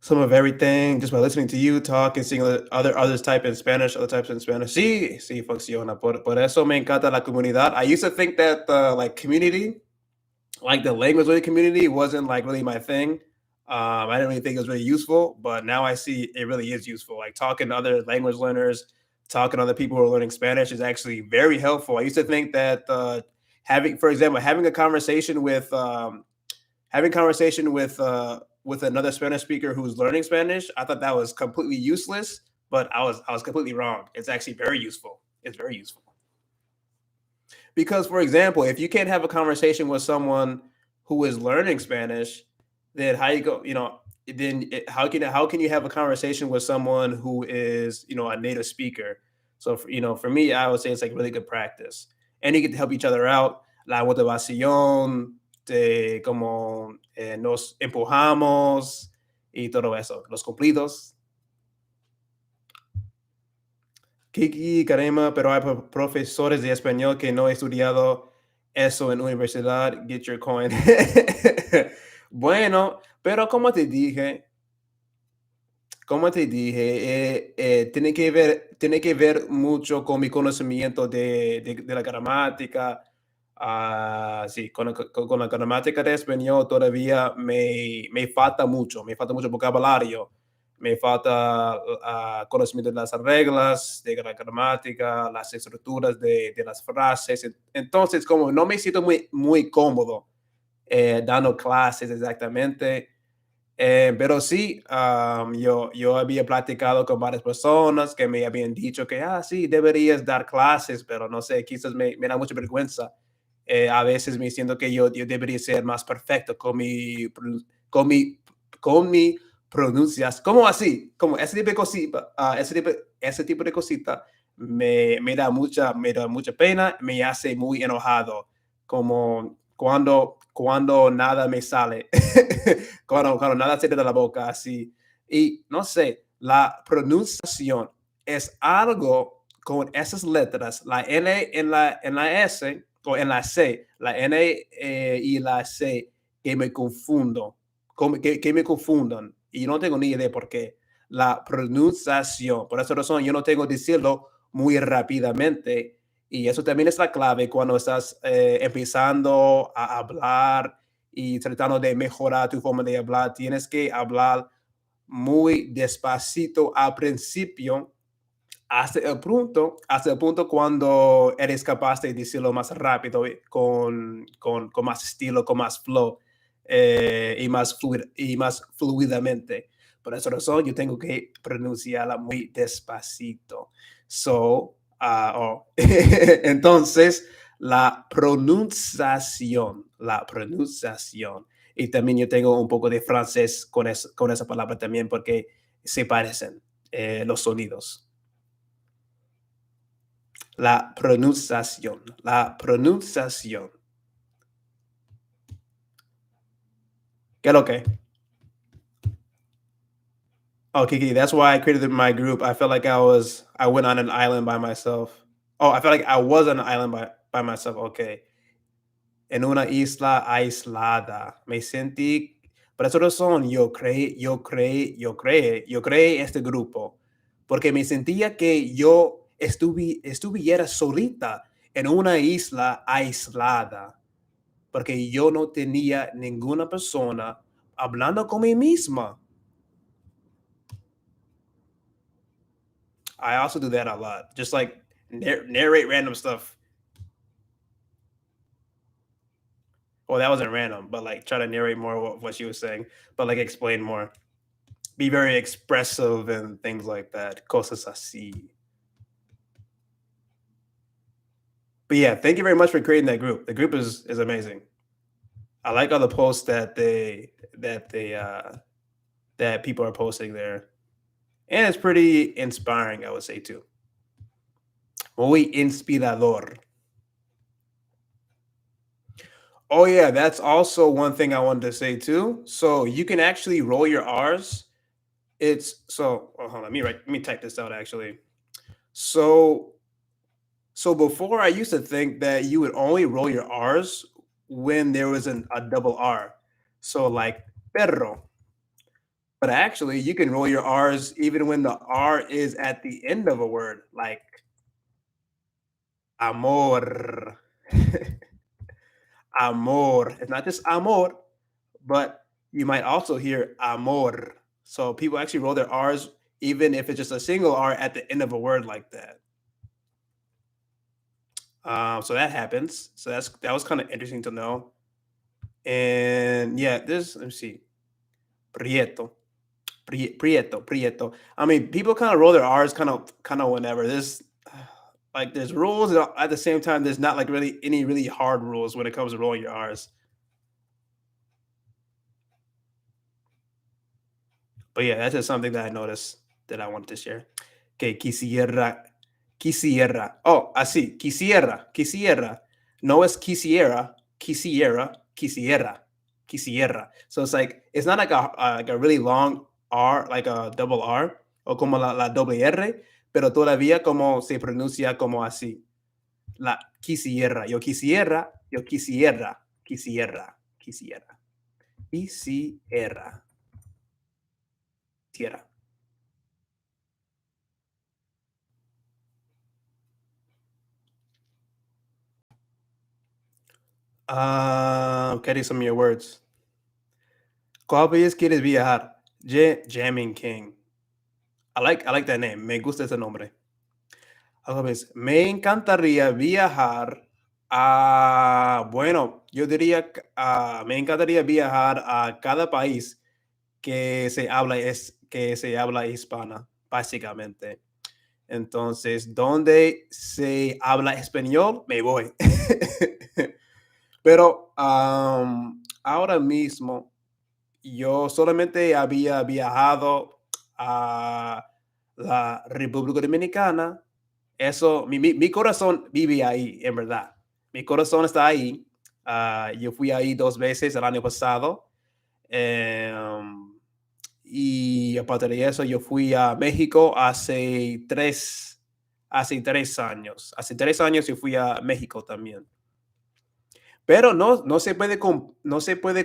Speaker 1: some of everything just by listening to you talk and seeing others type in Spanish, other types in Spanish. Sí, sí funciona. Por eso me encanta la comunidad. I used to think that the like community, like the language learning community, wasn't like really my thing. I didn't really think it was really useful, but now I see it really is useful. Like talking to other language learners, talking to other people who are learning Spanish is actually very helpful. I used to think that having, for example, having conversation with another Spanish speaker who's learning Spanish, I thought that was completely useless, but I was completely wrong. It's actually very useful. It's very useful. Because, for example, if you can't have a conversation with someone who is learning Spanish, then how you go, how can you have a conversation with someone who is, a native speaker? So, for me, I would say it's like really good practice, and you get to help each other out. La motivación, de como nos empujamos y todo eso, los cumplidos. Kiki, caramba, pero hay profesores de español que no he estudiado eso en universidad. Get your coin. Bueno, pero como te dije, tiene que ver mucho con mi conocimiento de la gramática. Sí, con la gramática de español todavía me falta mucho vocabulario, me falta conocimiento de las reglas, de la gramática, las estructuras de las frases. Entonces, como no me siento muy, muy cómodo dando clases exactamente, pero sí, yo había platicado con varias personas que me habían dicho que, sí, deberías dar clases, pero no sé, quizás me da mucha vergüenza. A veces me siento que yo debería ser más perfecto con mi, con mi pronunciación. ¿Cómo así? Como ese tipo de cosita, ese tipo de cosita me da mucha pena, me hace muy enojado, como cuando nada me sale. Cuando nada se te da la boca así. Y no sé, la pronunciación es algo con esas letras, la N en la S o en la C, la N y la C, que me confundo, que me confundan. Y no tengo ni idea por qué. La pronunciación, por esa razón, yo no tengo que decirlo muy rápidamente. Y eso también es la clave cuando estás empezando a hablar y tratando de mejorar tu forma de hablar. Tienes que hablar muy despacito al principio hasta el punto cuando eres capaz de decirlo más rápido, con más estilo, con más flow y más fluidamente. Por esa razón, yo tengo que pronunciarla muy despacito. Entonces, la pronunciación. Y también yo tengo un poco de francés con esa palabra también porque se parecen los sonidos. La pronunciación. ¿Qué es lo que? Oh, Kiki, that's why I created my group. I felt like I went on an island by myself. Oh, I felt like I was on an island by myself. Okay. En una isla aislada. Me sentí, por esa razón, yo creé este grupo, porque me sentía que yo estuviera solita en una isla aislada, porque yo no tenía ninguna persona hablando con mí misma. I also do that a lot, just like narrate random stuff. Well, that wasn't random, but like try to narrate more what she was saying, but like explain more. Be very expressive and things like that. Cosas así. But yeah, thank you very much for creating that group. The group is amazing. I like all the posts that people are posting there, and it's pretty inspiring. I would say too. Muy inspirador. Oh yeah, that's also one thing I wanted to say too. So you can actually roll your R's. Hold on, let me type this out actually. So So before I used to think that you would only roll your R's when there was a double R. So like perro, But actually, you can roll your R's even when the R is at the end of a word, like amor. Amor. It's not just amor, but you might also hear amor. So people actually roll their R's even if it's just a single R at the end of a word like that. So that happens. So that was kind of interesting to know. And yeah, this let me see. Prieto. Prieto. I mean, people kind of roll their R's kind of whenever. There's like there's rules and at the same time there's not like really any really hard rules when it comes to rolling your R's. But yeah, that's just something that I noticed that I wanted to share. Que quisiera. Oh, así, quisiera. No es quisiera. So it's like it's not like a really long R, like a double R, o como la doble R, pero todavía como se pronuncia como así. La quisiera, quisiera. Quisiera. Getting some of your words. ¿Cuál país quieres viajar? Jamming King. I like that name. Me gusta ese nombre. Otra vez, me encantaría viajar a, bueno, yo diría, me encantaría viajar a cada país que se habla hispana, básicamente. Entonces, donde se habla español, me voy. Pero ahora mismo yo solamente había viajado a la República Dominicana. Eso, mi corazón vive ahí, en verdad. Mi corazón está ahí. Yo fui ahí 2 veces el año pasado. Em, y aparte de eso, yo fui a México hace 3 años. Hace 3 años yo fui a México también. Pero no se puede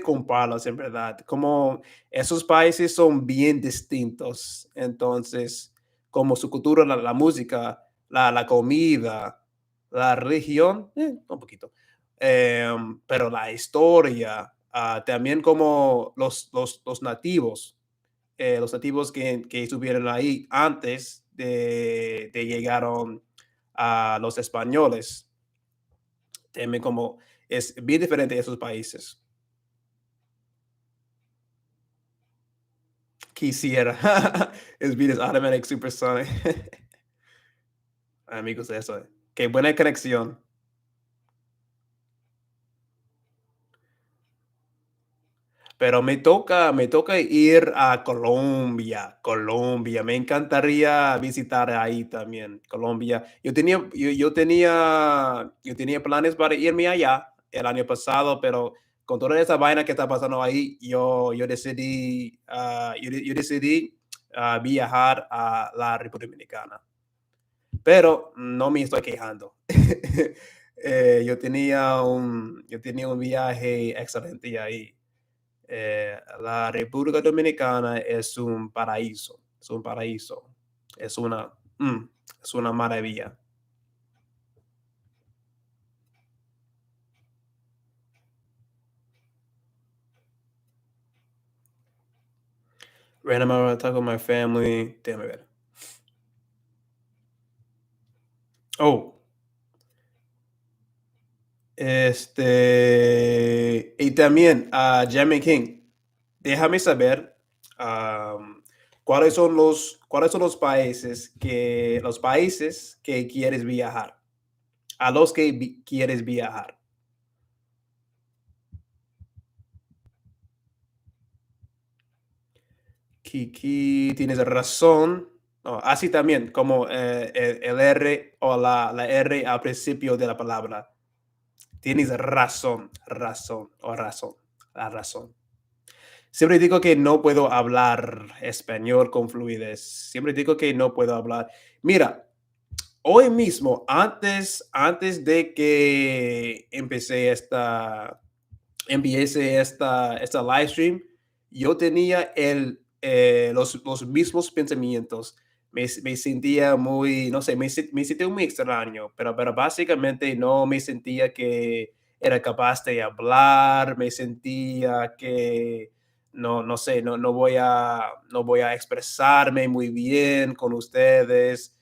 Speaker 1: compararlos en verdad, como esos países son bien distintos. Entonces, como su cultura, la música, la comida, la religión, un poquito, pero la historia, también como los nativos que estuvieron ahí antes de llegaron a los españoles, también como es bien diferente de esos países. Quisiera. Es bien, es automatic supersonic. Amigos, eso. Qué buena conexión. Pero me toca ir a Colombia. Me encantaría visitar ahí también, Colombia. Yo tenía planes para irme allá el año pasado, pero con toda esa vaina que está pasando ahí, yo decidí viajar a la República Dominicana. Pero no me estoy quejando. Yo tenía un viaje excelente ahí. La República Dominicana es un paraíso, es un paraíso, es una, mm, es una maravilla. Random hour talk with my family. Déjame ver. Oh, y también Jamie King, déjame saber am, cuáles son los países que quieres viajar, a los que quieres viajar. Kiki, tienes razón. Oh, así también, como el R o la R al principio de la palabra. Tienes razón, la razón. Siempre digo que no puedo hablar español con fluidez. Siempre digo que no puedo hablar. Mira, hoy mismo, antes de que empiece esta live stream, yo tenía los mismos pensamientos. Me sentía muy, no sé, me sentía muy extraño, pero básicamente no me sentía que era capaz de hablar, me sentía que no sé, no voy a expresarme muy bien con ustedes.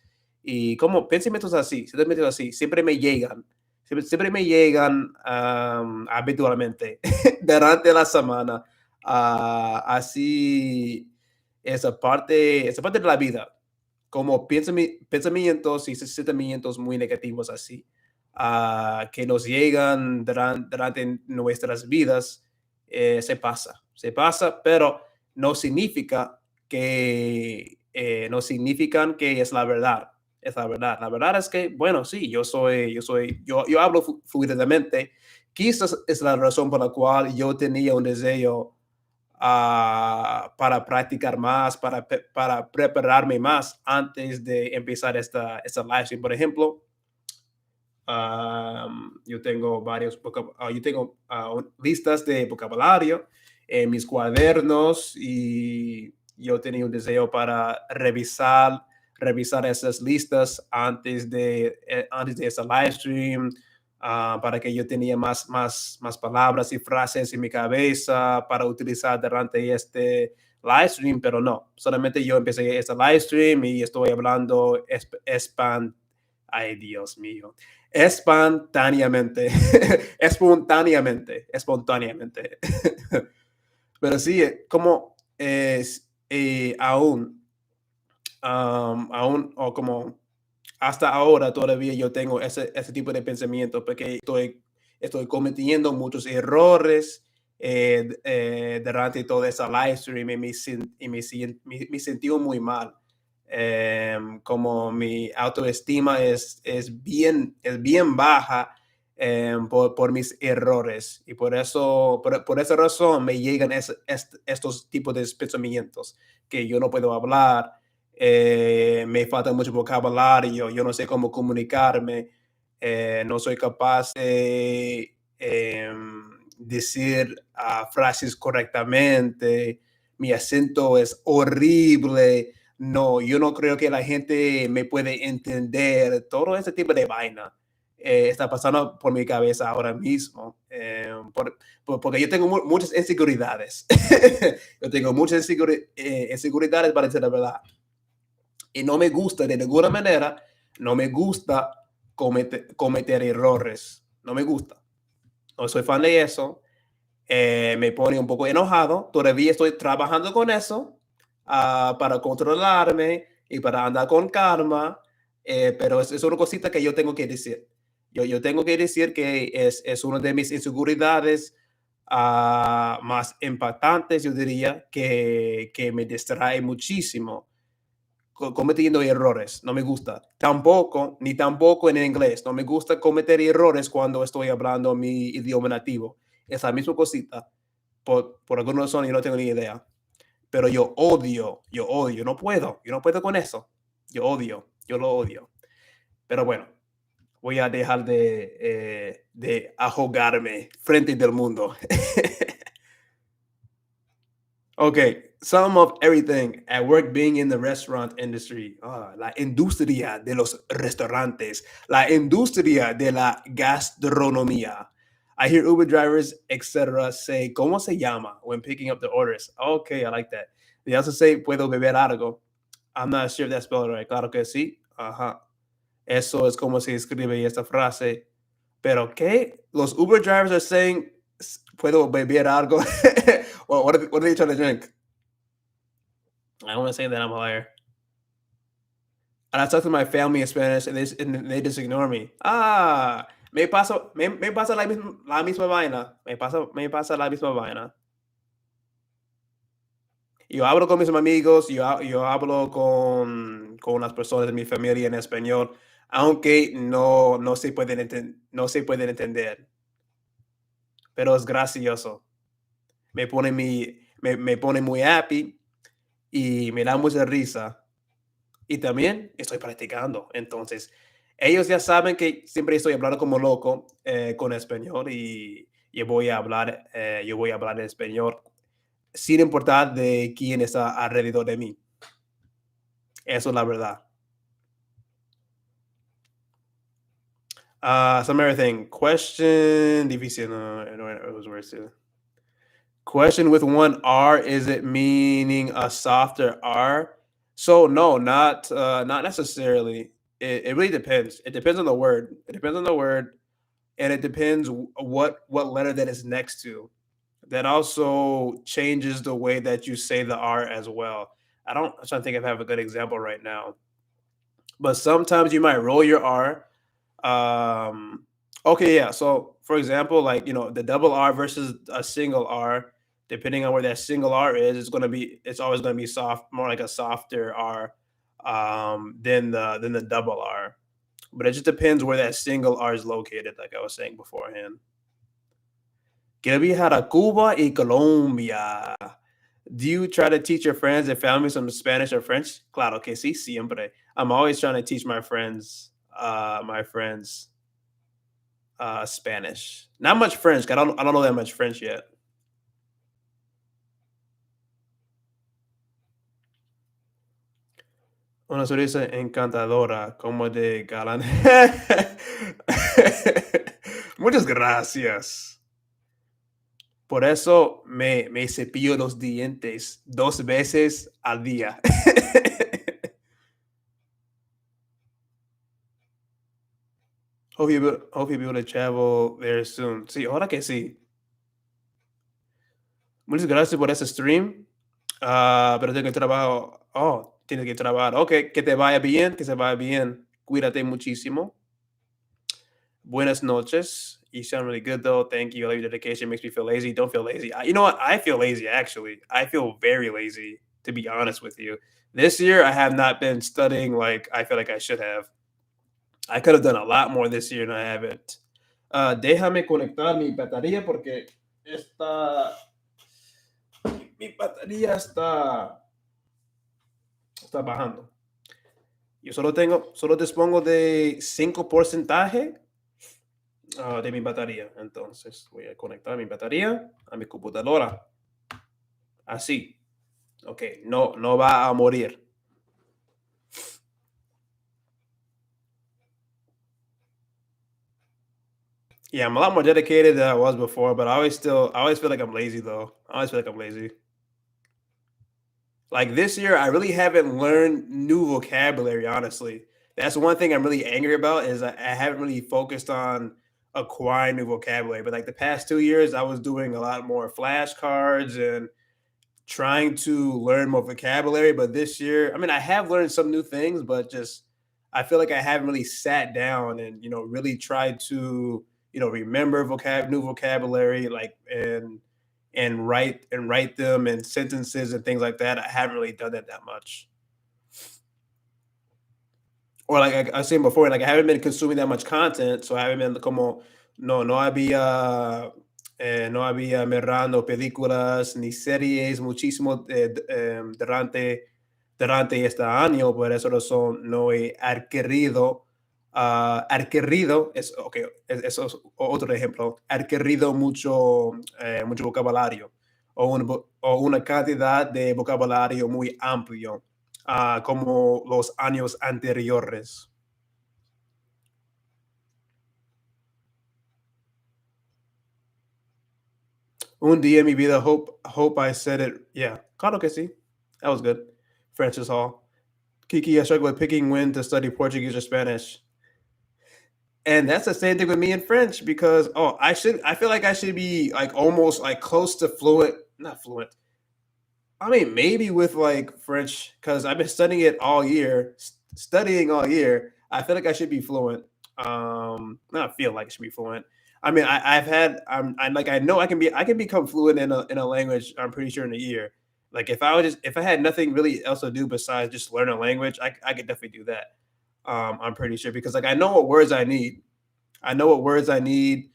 Speaker 1: Y como sentimientos así, siempre me llegan habitualmente durante la semana. Así esa parte de la vida, como pensamientos y sentimientos muy negativos así, que nos llegan durante nuestras vidas, se pasa, pero no significa no significan que es la verdad. Es la verdad. La verdad es que, bueno, sí, yo hablo fluidamente. Quizás es la razón por la cual yo tenía un deseo para practicar más, para prepararme más antes de empezar esta live stream. Por ejemplo, yo tengo yo tengo listas de vocabulario en mis cuadernos y yo tenía un deseo para revisar esas listas antes de esta live stream, para que yo tenía más palabras y frases en mi cabeza para utilizar durante este live stream, pero no, solamente yo empecé esta live stream y estoy hablando ay, Dios mío, espontáneamente, espontáneamente. Pero sí, como es aún, o como hasta ahora todavía yo tengo ese tipo de pensamiento porque estoy cometiendo muchos errores durante toda esa live stream y me sentí muy mal. Como mi autoestima es bien baja por mis errores y por esa razón me llegan estos tipos de pensamientos que yo no puedo hablar, me falta mucho vocabulario, yo no sé cómo comunicarme, no soy capaz de decir frases correctamente, mi acento es horrible, no, yo no creo que la gente me puede entender, todo ese tipo de vaina. Está pasando por mi cabeza ahora mismo, porque yo tengo muchas inseguridades. Yo tengo muchas inseguridades, para decir la verdad. Y no me gusta, de ninguna manera, no me gusta cometer errores. No me gusta. No soy fan de eso. Me pone un poco enojado. Todavía estoy trabajando con eso para controlarme y para andar con calma. Pero es una cosita que yo tengo que decir. Yo tengo que decir que es una de mis inseguridades más impactantes, yo diría, que me distrae muchísimo cometiendo errores. No me gusta. Ni tampoco en inglés. No me gusta cometer errores cuando estoy hablando mi idioma nativo. Es la misma cosita. Por alguna razón yo no tengo ni idea. Pero yo no puedo con eso. Yo lo odio. Pero bueno, voy a dejar de ahogarme frente del mundo. Okay, some of everything at work being in the restaurant industry. La industria de los restaurantes, la industria de la gastronomía. I hear Uber drivers, etc., say, ¿cómo se llama when picking up the orders? Okay, I like that. They also say, ¿puedo beber algo? I'm not sure if that's spelled right. Claro que sí. Ajá. Eso es como se escribe esta frase. Pero, ¿qué? Los Uber drivers are saying, ¿puedo beber algo? What are they trying to drink? I want to say that I'm a liar. And I talk to my family in Spanish and they just ignore me. Me pasa la misma vaina. Me pasa la misma vaina. Yo hablo con mis amigos, yo hablo con las personas de mi familia en español, aunque no se pueden entender. Pero es gracioso. Me pone muy happy y me da mucha risa. Y también estoy practicando. Entonces, ellos ya saben que siempre estoy hablando como loco con español y yo voy a hablar en español sin importar de quién está alrededor de mí. Eso es la verdad. Some everything. Question difícil. No, it was worse too. Question with one R, is it meaning a softer R? So no, not necessarily. It really depends. It depends on the word. It depends on the word, and it depends what letter that is next to. That also changes the way that you say the R as well. I'm trying to think if I have a good example right now. But sometimes you might roll your R. Um, okay, yeah. So for example, like the double R versus a single R, depending on where that single R is, it's always gonna be soft, more like a softer R than the double R. But it just depends where that single R is located, like I was saying beforehand. Quiero viajar a Cuba y Colombia. Do you try to teach your friends and family some Spanish or French? Claro que sí, siempre. I'm always trying to teach my friends Spanish. Not much French. I don't know that much French yet. Una sonrisa encantadora, como de galán. Muchas gracias. Por eso me cepillo los dientes 2 veces al día. Hope you'll be able to travel there soon. Sí, ahora que sí. Muchas gracias por ese stream. Pero tengo que trabajar. Oh, tienes que trabajar. Ok, que te vaya bien, que se vaya bien. Cuídate muchísimo. Buenas noches. You sound really good though. Thank you. I love your dedication. Makes me feel lazy. Don't feel lazy. You know what? I feel lazy actually. I feel very lazy, to be honest with you. This year, I have not been studying like I feel like I should have. I could have done a lot more this year and I haven't. Déjame conectar mi batería porque mi batería está bajando. Yo solo dispongo de 5% de mi batería. Entonces voy a conectar mi batería a mi computadora. Así. Ok, no va a morir. Yeah, I'm a lot more dedicated than I was before, but I always feel like I'm lazy though. I always feel like I'm lazy. Like this year, I really haven't learned new vocabulary, honestly. That's one thing I'm really angry about is I haven't really focused on acquiring new vocabulary. But like the past 2 years, I was doing a lot more flashcards and trying to learn more vocabulary. But this year, I mean, I have learned some new things, but just I feel like I haven't really sat down and really tried to remember new vocabulary, like and write them in sentences and things like that. I haven't really done that much. Or like I was saying before, like I haven't been consuming that much content, so I haven't been como no había mirando películas ni series muchísimo durante este año, por eso razón no he adquirido, eso es otro ejemplo, adquirido mucho vocabulario o una cantidad de vocabulario muy amplio, como los años anteriores. Un día en mi vida, hope I said it. Yeah, claro que sí. That was good. Francis Hall. Kiki, I struggle with picking when to study Portuguese or Spanish. And that's the same thing with me in French because I feel like I should be like almost like close to fluent, not fluent. I mean, maybe with like French because I've been studying all year. I feel like I should be fluent. Not feel like I should be fluent. I mean, I'm like I know I can become fluent in a language. I'm pretty sure in a year. Like if I had nothing really else to do besides just learn a language, I could definitely do that. I'm pretty sure because like I know what words I need. I know what words I need.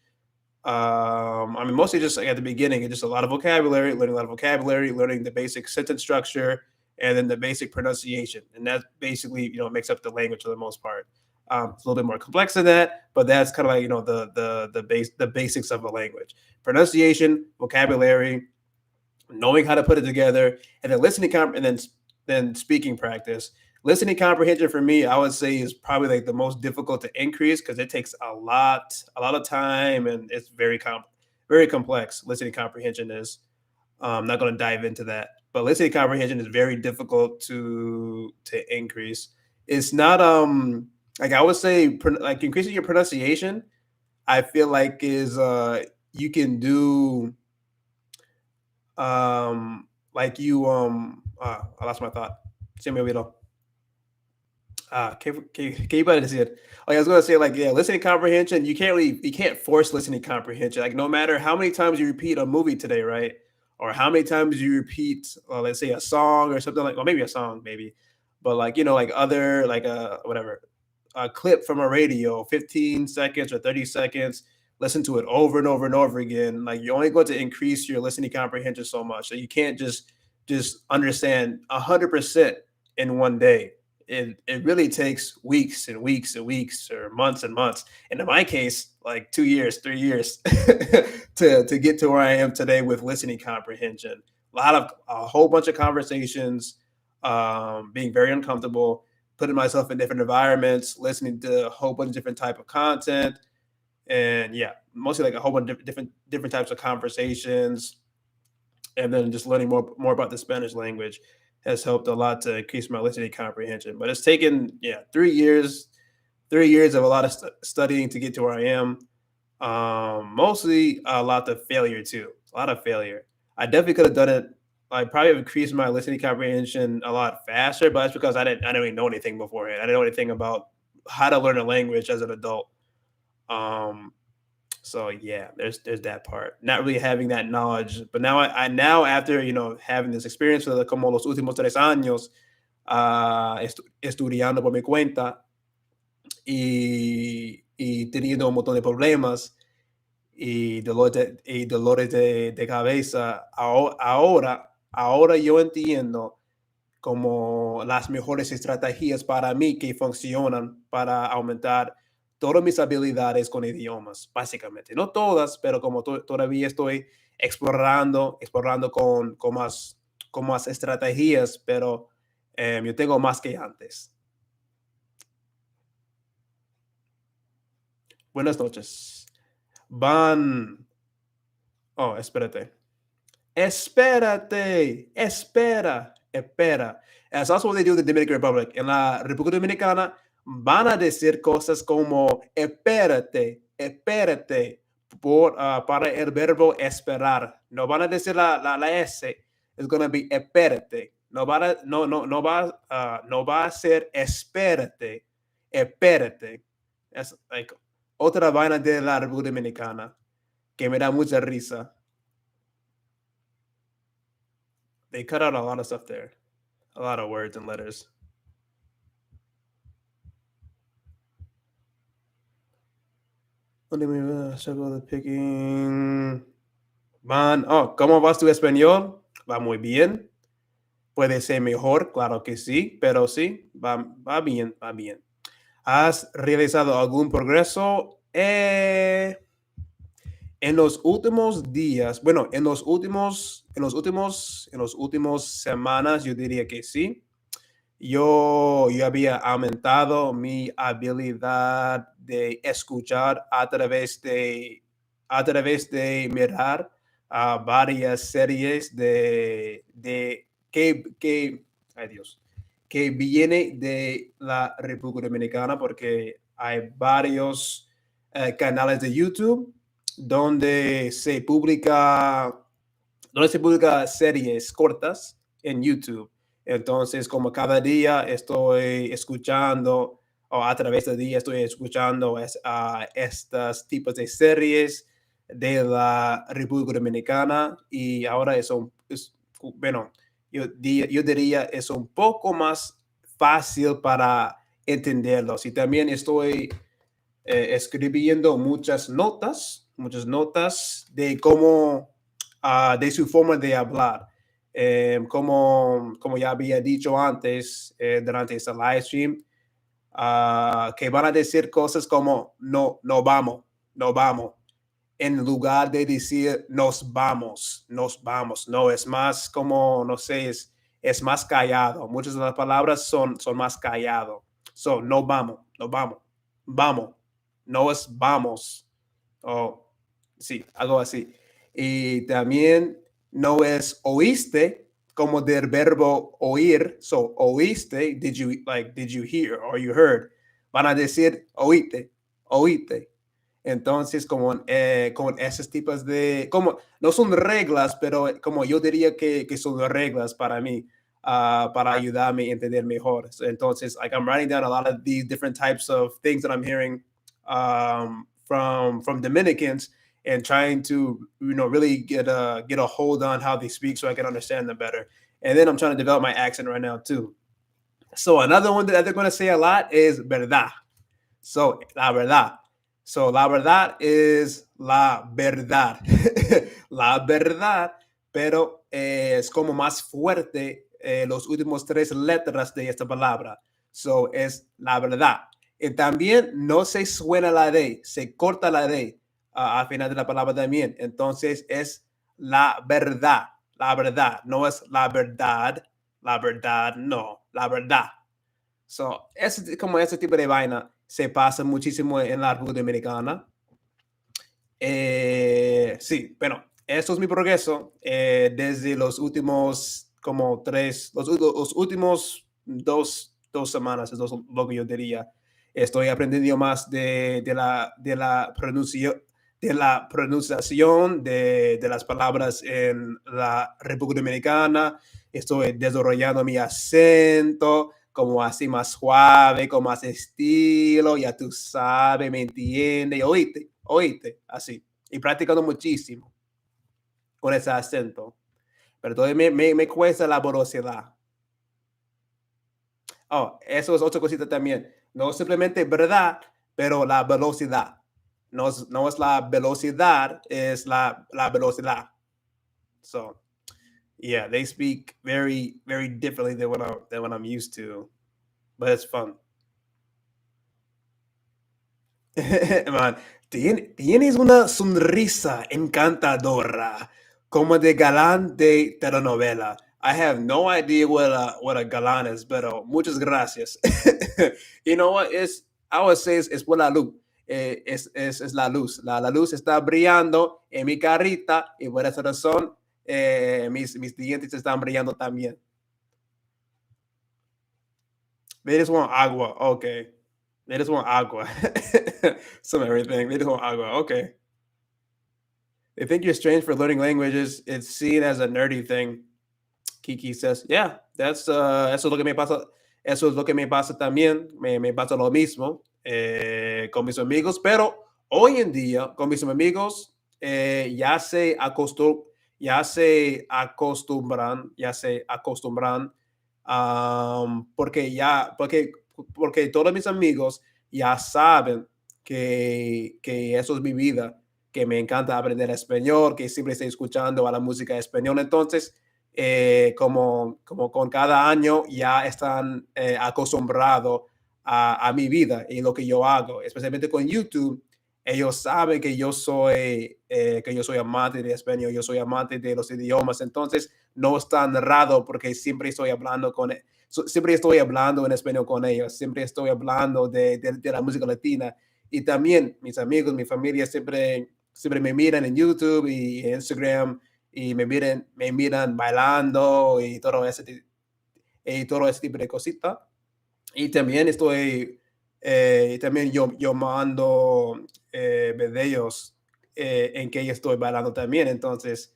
Speaker 1: I mean, mostly just like at the beginning, it's just a lot of vocabulary, learning a lot of vocabulary, learning the basic sentence structure, and then the basic pronunciation, and that basically makes up the language for the most part. It's a little bit more complex than that, but that's kind of like the basics of a language: pronunciation, vocabulary, knowing how to put it together, and then then speaking practice. Listening comprehension for me, I would say, is probably like the most difficult to increase because it takes a lot of time, and it's very complex. Listening comprehension is. I'm not going to dive into that, but listening comprehension is very difficult to increase. It's not like I would say like increasing your pronunciation. I feel like is you can do like you I lost my thought. Se me olvidó. Que iba a decir? Oh, yeah, I was gonna say like yeah, listening comprehension. You can't force listening comprehension. Like no matter how many times you repeat a movie today, right? Or how many times you repeat, let's say a song or something like, or maybe a song, maybe, but like like other like whatever a clip from a radio, 15 seconds or 30 seconds. Listen to it over and over and over again. Like you're only going to increase your listening comprehension so much. So you can't just understand 100% in one day. It really takes weeks and weeks and weeks or months and months. And in my case, like 2 years, 3 years to get to where I am today with listening comprehension. A whole bunch of conversations, being very uncomfortable, putting myself in different environments, listening to a whole bunch of different type of content, and yeah, mostly like a whole bunch of different types of conversations, and then just learning more about the Spanish language has helped a lot to increase my listening comprehension. But it's taken 3 years, 3 years of a lot of studying to get to where I am. Mostly a lot of failure too, a lot of failure. I definitely could have done it. I probably have increased my listening comprehension a lot faster, but that's because I didn't really know anything beforehand. I didn't know anything about how to learn a language as an adult. Um, so yeah, there's that part. Not really having that knowledge, but I now after having this experience for como los últimos 3 años, estudiando por mi cuenta y teniendo un montón de problemas y dolores de cabeza. Ahora yo entiendo como las mejores estrategias para mí que funcionan para aumentar todas mis habilidades con idiomas, básicamente. No todas, pero como todavía estoy explorando con más estrategias, pero yo tengo más que antes. Buenas noches. Oh, espérate. Espera. That's also what they do in the Dominican Republic. En la República Dominicana van a decir cosas como espérate, para el verbo esperar. No van a decir la S. It's going to be espérate. No va a ser espérate. Es like otra vaina de la República Dominicana que me da mucha risa. They cut out a lot of stuff there, a lot of words and letters. Circle the picking. ¿Cómo vas tu español? Va muy bien. Puede ser mejor, claro que sí, pero sí, va bien, va bien. ¿Has realizado algún progreso? En los últimos días, bueno, en los últimos semanas, yo diría que sí. Yo había aumentado mi habilidad de escuchar a través de mirar varias series ay Dios, que viene de la República Dominicana, porque hay varios canales de YouTube donde se publica series cortas en YouTube. Entonces, como cada día estoy escuchando, o a través del día estoy escuchando estos tipos de series de la República Dominicana, y ahora bueno, yo diría es un poco más fácil para entenderlos. Y también estoy escribiendo muchas notas de cómo, de su forma de hablar. Como ya había dicho antes durante este live stream, que van a decir cosas como no vamos. en lugar de decir nos vamos, no, es más como, no sé, es más callado. Muchas de las palabras son más callado. So, no vamos, vamos, no es vamos. O sí, algo así. Y también no es oíste como del verbo oír. So, oíste, did you hear or you heard? Van a decir oíste, oíste. Entonces, con esos tipos de, como, no son reglas, pero como yo diría que son reglas para mí, para ayudarme a entender mejor. So, entonces, like I'm writing down a lot of these different types of things that I'm hearing from Dominicans and trying to, really get a hold on how they speak so I can understand them better. And then I'm trying to develop my accent right now too. So another one that they're going to say a lot is verdad. So, la verdad. So, la verdad is la verdad. La verdad, pero es como más fuerte los últimos tres letras de esta palabra. So, es la verdad. Y también no se suena la D, se corta la D al final de la palabra también. Entonces, es la verdad. La verdad. No es la verdad. La verdad, no. La verdad. So, como ese tipo de vaina se pasa muchísimo en la República Dominicana. Sí, bueno, eso es mi progreso desde los últimos como los últimos dos semanas, es lo que yo diría. Estoy aprendiendo más de la pronunciación de las palabras en la República Dominicana. Estoy desarrollando mi acento, como así más suave, con más estilo, ya tú sabes, me entiendes, oíste, así. Y practicando muchísimo con ese acento. Pero todavía me cuesta la velocidad. Oh, eso es otra cosita también. No simplemente verdad, pero la velocidad. No es la velocidad, es la velocidad. So, yeah, they speak very, very differently than what I'm used to. But it's fun. Man, tienes una sonrisa encantadora, como de galán de telenovela. I have no idea what a galán is, pero muchas gracias. You know what? I would say es por la luz. Es la luz. La luz está brillando en mi carita y por esa razón mis dientes están brillando también. They just want agua. Okay. They just want agua. Some everything. They just want agua. Okay. They think you're strange for learning languages. It's seen as a nerdy thing. Kiki says, yeah, eso es lo que me pasa. Eso es lo que me pasa también. Me pasa lo mismo con mis amigos. Pero hoy en día, con mis amigos, ya se acostumbran porque todos mis amigos ya saben que eso es mi vida, que me encanta aprender español, que siempre estoy escuchando a la música española. Entonces, como con cada año ya están acostumbrados a mi vida y lo que yo hago, especialmente con YouTube. Ellos saben que yo soy amante de español, yo soy amante de los idiomas. Entonces, no es tan raro porque siempre estoy hablando en español con ellos, siempre estoy hablando de la música latina. Y también mis amigos, mi familia siempre me miran en YouTube y en Instagram y me miran bailando y todo ese tipo de cositas. Y también yo mando videos en que yo estoy bailando también. Entonces,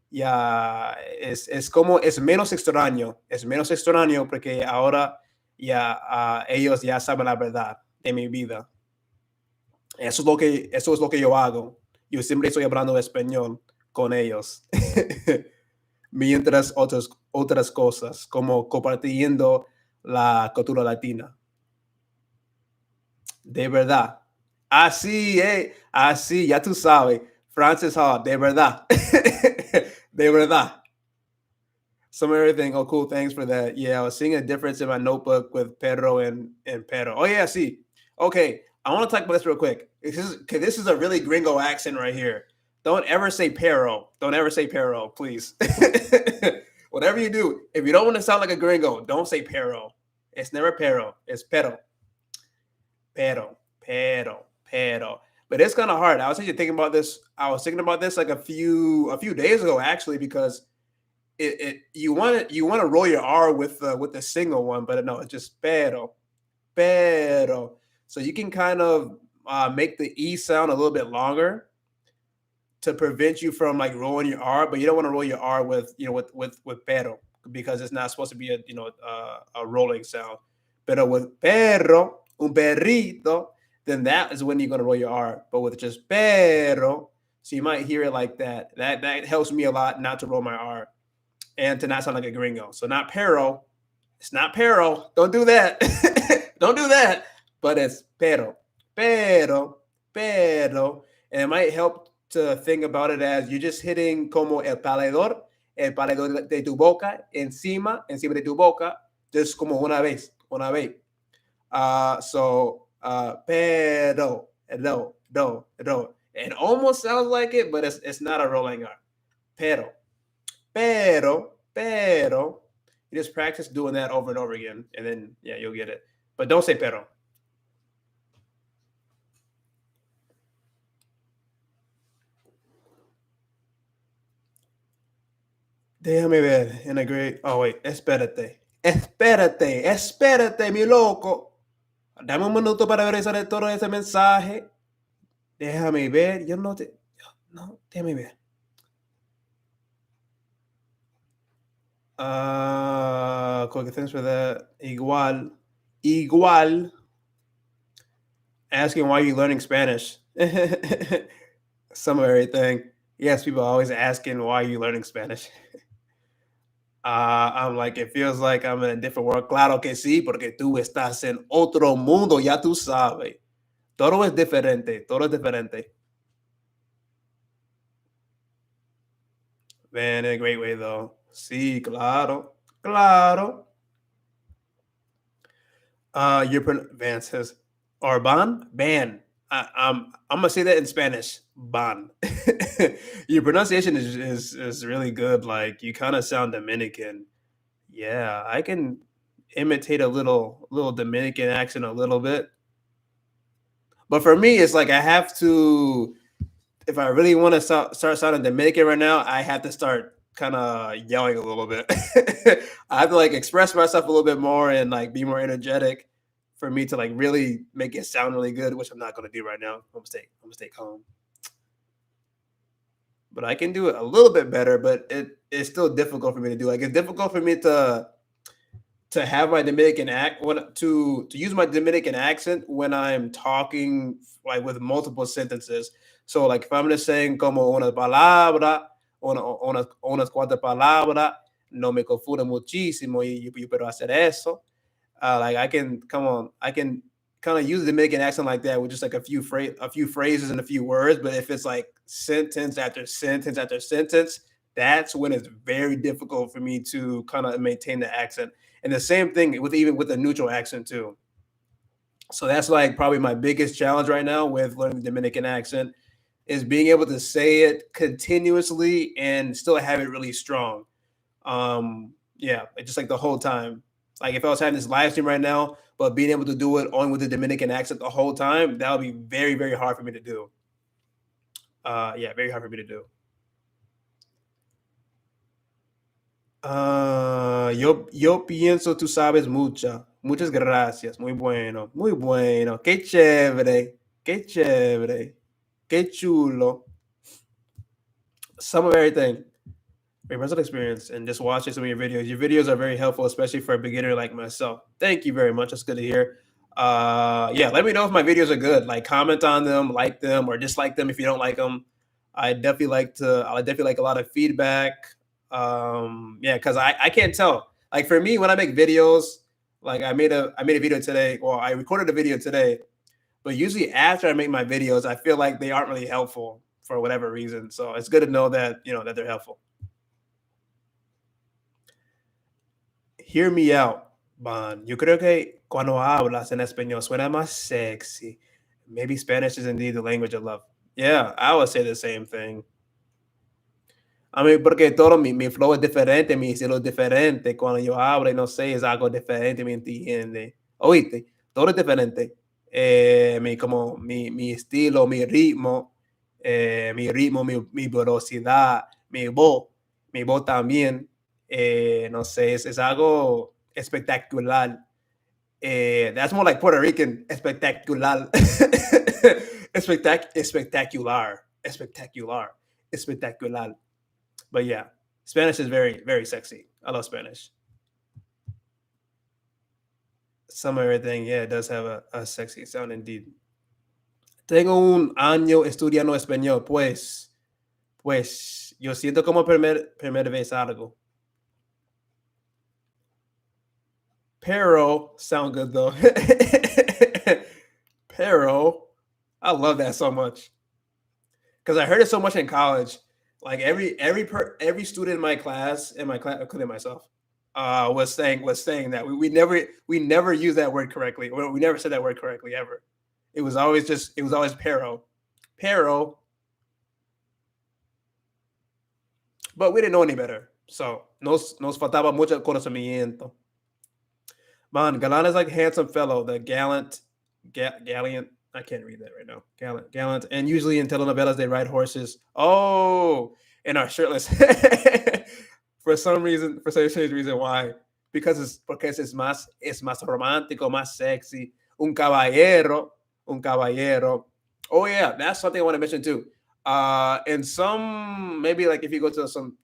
Speaker 1: ya es menos extraño porque ahora ya ellos ya saben la verdad de mi vida. Eso es lo que yo hago. Yo siempre estoy hablando español con ellos. Mientras otras cosas, como compartiendo la cultura latina. De verdad. Así, ya tú sabes. Francis Hall, de verdad. De verdad. Some everything. Oh, cool. Thanks for that. Yeah, I was seeing a difference in my notebook with Pedro and Pedro. Oh, yeah, see. Okay, I want to talk about this real quick. This is a really gringo accent right here. Don't ever say pero. Don't ever say pero, please. Whatever you do, if you don't want to sound like a gringo, don't say pero. It's never pero. It's pero. Pero. Pero. Pero. But it's kind of hard. I was actually thinking about this. I was thinking about this like a few days ago, actually, because you want to roll your R with the single one, but no, it's just pero. Pero. So you can kind of make the E sound a little bit longer to prevent you from like rolling your R, but you don't want to roll your R with with pero, because it's not supposed to be a rolling sound. Pero with perro, un perrito, then that is when you're gonna roll your R. But with just pero, so you might hear it like that. That helps me a lot not to roll my R and to not sound like a gringo. So not pero, it's not pero. Don't do that. Don't do that. But it's pero, pero, and it might help to think about it as you're just hitting como el palador de tu boca, encima de tu boca, just como una vez. Pero, do. It almost sounds like it, but it's not a rolling R. Pero. You just practice doing that over and over again, and then, yeah, you'll get it. But don't say pero. Déjame ver. In a great. Oh, wait. Espérate, mi loco. Dame un minuto para revisar todo ese mensaje. Déjame ver. Yo no te. No, déjame ver. Quick, thanks for that. Igual. Asking why you're learning Spanish. Some of everything. Yes, people are always asking why you're learning Spanish. I'm like, it feels like I'm in a different world. Claro que sí, porque tú estás en otro mundo, ya tú sabes. Todo es diferente, Man, in a great way, though. Sí, claro. Van says, or ban? Ban. I'm gonna say that in Spanish. Ban. Your pronunciation is really good. Like, you kind of sound Dominican. Yeah, I can imitate a little Dominican accent a little bit. But for me, it's like I have to, if I really want to start sounding Dominican right now, I have to start kind of yelling a little bit. I have to like express myself a little bit more and like be more energetic for me to like really make it sound really good, which I'm not going to do right now. I'm gonna stay calm. But I can do it a little bit better, but it's still difficult for me to do. Like, it's difficult for me to have my Dominican to use my Dominican accent when I'm talking like with multiple sentences. So like if I'm just saying como una palabra, unas cuantas palabras, no me confunde muchísimo y yo puedo hacer eso. Like I can kind of use the Dominican accent like that with just like a few phrases and a few words. But if it's like sentence after sentence after sentence, that's when it's very difficult for me to kind of maintain the accent. And the same thing with even with a neutral accent too. So that's like probably my biggest challenge right now with learning the Dominican accent is being able to say it continuously and still have it really strong. Yeah, just like the whole time. Like if I was having this live stream right now, but being able to do it only with the Dominican accent the whole time, that would be very, very hard for me to do. Yeah, very hard for me to do. Yo pienso tú sabes mucho. Muchas gracias. Muy bueno. Muy bueno. Qué chévere. Qué chévere. Qué chulo. Some of everything. Your personal experience and just watching some of your videos. Your videos are very helpful, especially for a beginner like myself. Thank you very much. That's good to hear. Yeah, let me know if my videos are good. Like, comment on them, like them, or dislike them if you don't like them. I definitely like a lot of feedback. Yeah, because I can't tell. Like for me, when I make videos, like I made a video today. Well, I recorded a video today, but usually after I make my videos, I feel like they aren't really helpful for whatever reason. So it's good to know that that they're helpful. Hear me out, Bon. Yo creo que cuando hablas en español suena más sexy. Maybe Spanish is indeed the language of love. Yeah, I would say the same thing. A mí, porque todo mi flow es diferente, mi estilo es diferente. Cuando yo hablo y no sé, es algo diferente, ¿me entiendes? ¿Oíste? Todo es diferente. Como mi estilo, mi velocidad, mi voz también. No sé, es algo espectacular. That's more like Puerto Rican, espectacular. Espectacular. Espectacular. But yeah, Spanish is very, very sexy. I love Spanish. Some of everything, yeah, it does have a sexy sound indeed. Tengo un año estudiando español, pues yo siento como primer vez algo. Pero sound good though. Pero, I love that so much because I heard it so much in college. Like every student in my class, including myself, was saying that we never use that word correctly. We never said that word correctly ever. It was always pero, but we didn't know any better. So nos faltaba mucho conocimiento. Man, Galan is like handsome fellow, the gallant. I can't read that right now. Gallant, and usually in telenovelas they ride horses. Oh, and are shirtless. For some strange reason, why? Because it's más romántico, más sexy. Un caballero. Oh yeah, that's something I want to mention too. In some maybe like if you go to some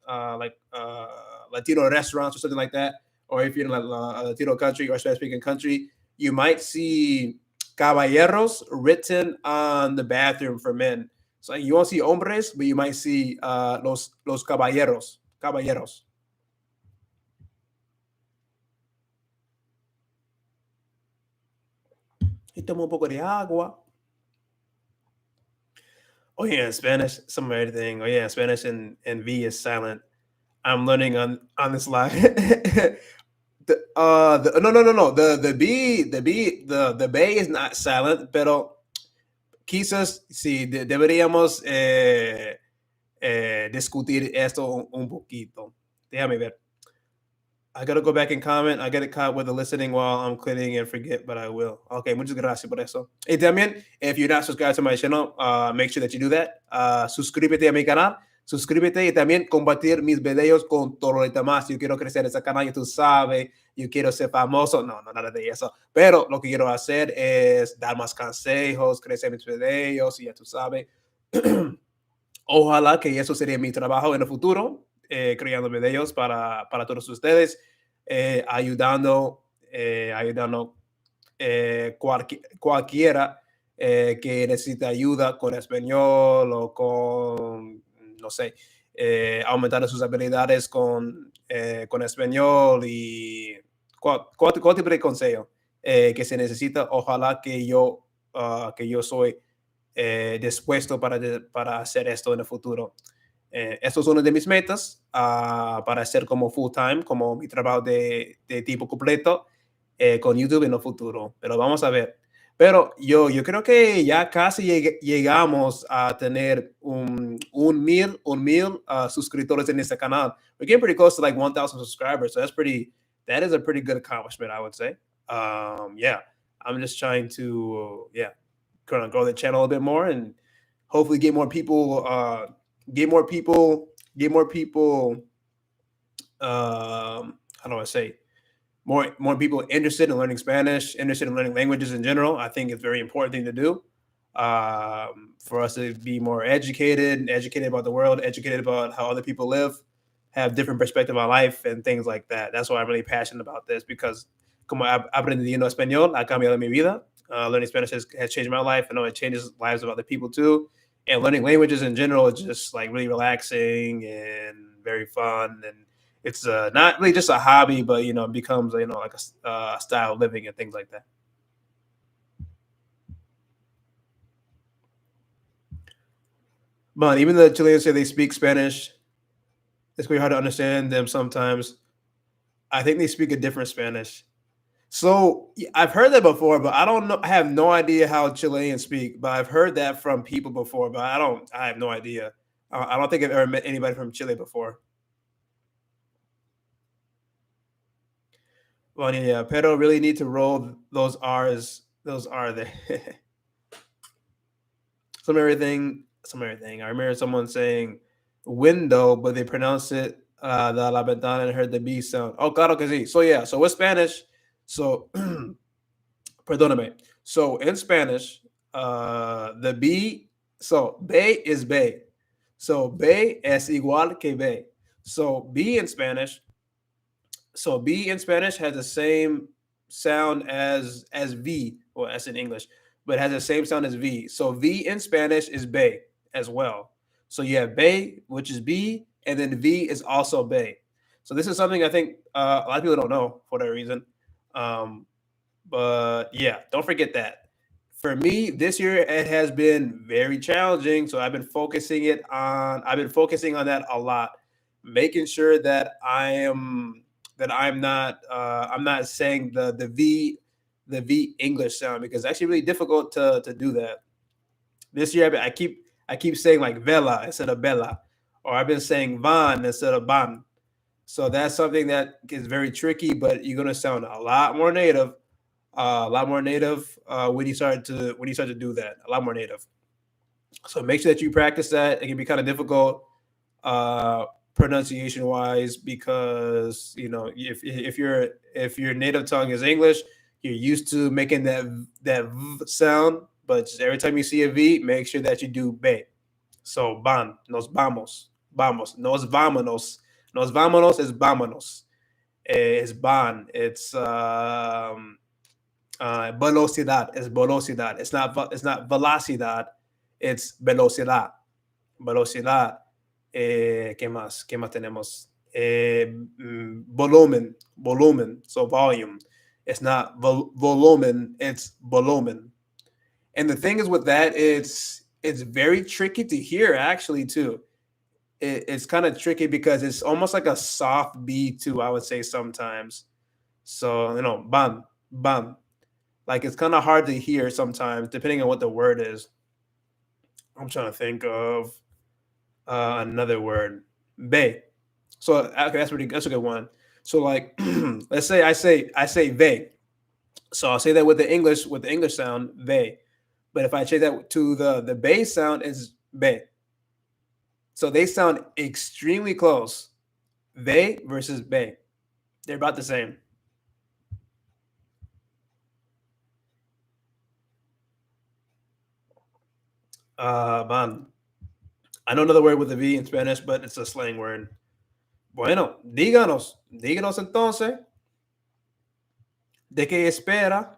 Speaker 1: Latino restaurants or something like that, or if you're in a Latino country or Spanish speaking country, you might see caballeros written on the bathroom for men. So you won't see hombres, but you might see los caballeros. Caballeros. Y tomo un poco de agua. Oh yeah, Spanish, some of everything. Oh yeah, Spanish and V is silent. I'm learning on this live. No. The B is not silent, pero quizás sí deberíamos discutir esto un poquito. Déjame ver. I gotta go back and comment. I get it caught with the listening while I'm cleaning and forget, but I will. Okay, muchas gracias por eso. Y también, if you're not subscribed to my channel, make sure that you do that. Suscríbete a mi canal. Suscríbete y también compartir mis videos con todo lo demás. Yo quiero crecer ese canal, y tú sabes, yo quiero ser famoso. No, nada de eso. Pero lo que quiero hacer es dar más consejos, crecer mis videos, y ya tú sabes. Ojalá que eso sería mi trabajo en el futuro, creando videos para todos ustedes, ayudando cualquiera que necesite ayuda con español o con, no sé, aumentar sus habilidades con español y cuál tipo de consejo que se necesita. Ojalá que yo soy dispuesto para hacer esto en el futuro. Esto es una de mis metas para hacer como full time, como mi trabajo de tipo completo con YouTube en el futuro. Pero vamos a ver. Pero yo creo que ya casi llegamos a tener un mil suscriptores en este canal. We're getting pretty close to like 1,000 subscribers. So that is a pretty good accomplishment, I would say. Yeah, I'm just trying to, kind of grow the channel a bit more and hopefully get more people how do I say, more people interested in learning Spanish, interested in learning languages in general. I think it's a very important thing to do, for us to be more educated about the world, educated about how other people live, have different perspective on life and things like that. That's why I'm really passionate about this, because como aprendiendo español ha cambiado mi vida. Learning Spanish has changed my life. I know it changes lives of other people too. And learning languages in general is just like really relaxing and very fun. And it's not really just a hobby, but it becomes like a style of living and things like that. But even the Chileans say they speak Spanish. It's very hard to understand them sometimes. I think they speak a different Spanish. So I've heard that before, but I don't know. I have no idea how Chileans speak, but I've heard that from people before, but I don't. I have no idea. I don't think I've ever met anybody from Chile before. Well, yeah, Pedro really need to roll those R's. Those are there. Some everything. I remember someone saying window, but they pronounce it the la ventana and heard the B sound. Oh, claro que sí. So yeah, so with Spanish, so perdóname. So in Spanish, the B, so B is B. So B es igual que B. So B in Spanish has the same sound as V, or as in English, but has the same sound as V. So V in Spanish is be as well. So you have be, which is B, and then V is also be. So this is something I think a lot of people don't know for that reason. Um, but yeah, don't forget that. For me, this year it has been very challenging. So I've been focusing on that a lot, making sure that I'm not saying the V English sound, because it's actually really difficult to do that. This year I keep saying like vela instead of bella, or I've been saying van instead of ban. So that's something that is very tricky, but you're gonna sound a lot more native when you start to do that. A lot more native. So make sure that you practice that. It can be kind of difficult uh, pronunciation wise, because if your native tongue is English, you're used to making that v sound. But just every time you see a V, make sure that you do be. So van, nos vamos, vamos, nos vámonos, nos vámonos is vámonos. It's van. It's velocidad is velocidad. It's not velocidad. It's velocidad. Velocidad. ¿Qué más? ¿Qué más tenemos? Volumen. Volumen. So volume. It's not volumen. It's volumen. And the thing is with that, it's very tricky to hear actually too. It's kind of tricky because it's almost like a soft B too, I would say sometimes. So bam, bam. Like it's kind of hard to hear sometimes, depending on what the word is. I'm trying to think of another word. Be. So okay, that's a good one. So like, let's say I say ve. So I'll say that with the English sound ve. But if I change that to the bay sound, is be. So they sound extremely close. Ve versus be. They're about the same. Man, I know another word with a V in Spanish, but it's a slang word. Bueno, díganos entonces de qué espera.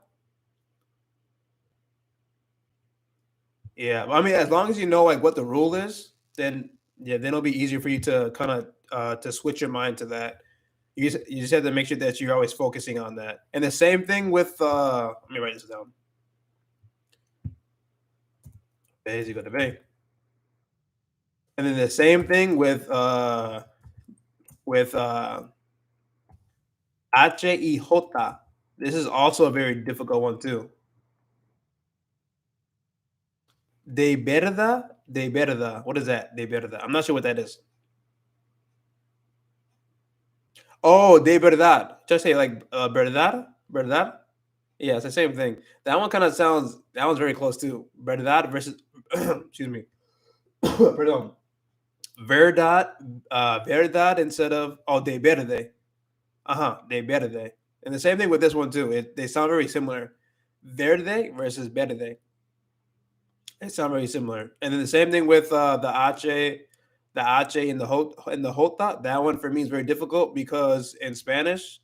Speaker 1: Yeah, I mean, as long as you know like what the rule is, then yeah, then it'll be easier for you to kind of to switch your mind to that. You just have to make sure that you're always focusing on that. And the same thing with let me write this down. As you go to bay. And then the same thing with H y J. This is also a very difficult one too. De verdad. What is that? De verdad. I'm not sure what that is. Oh, de verdad. Just say like verdad, verdad. Yeah, it's the same thing. That one kind of sounds. That one's very close too. Verdad versus. Excuse me. Perdón. Verdad. Verdad instead of de verde. De verde. And the same thing with this one too. They sound very similar. Verde versus verde. They sound very similar. And then the same thing with the H in the Jota. That one for me is very difficult because in Spanish,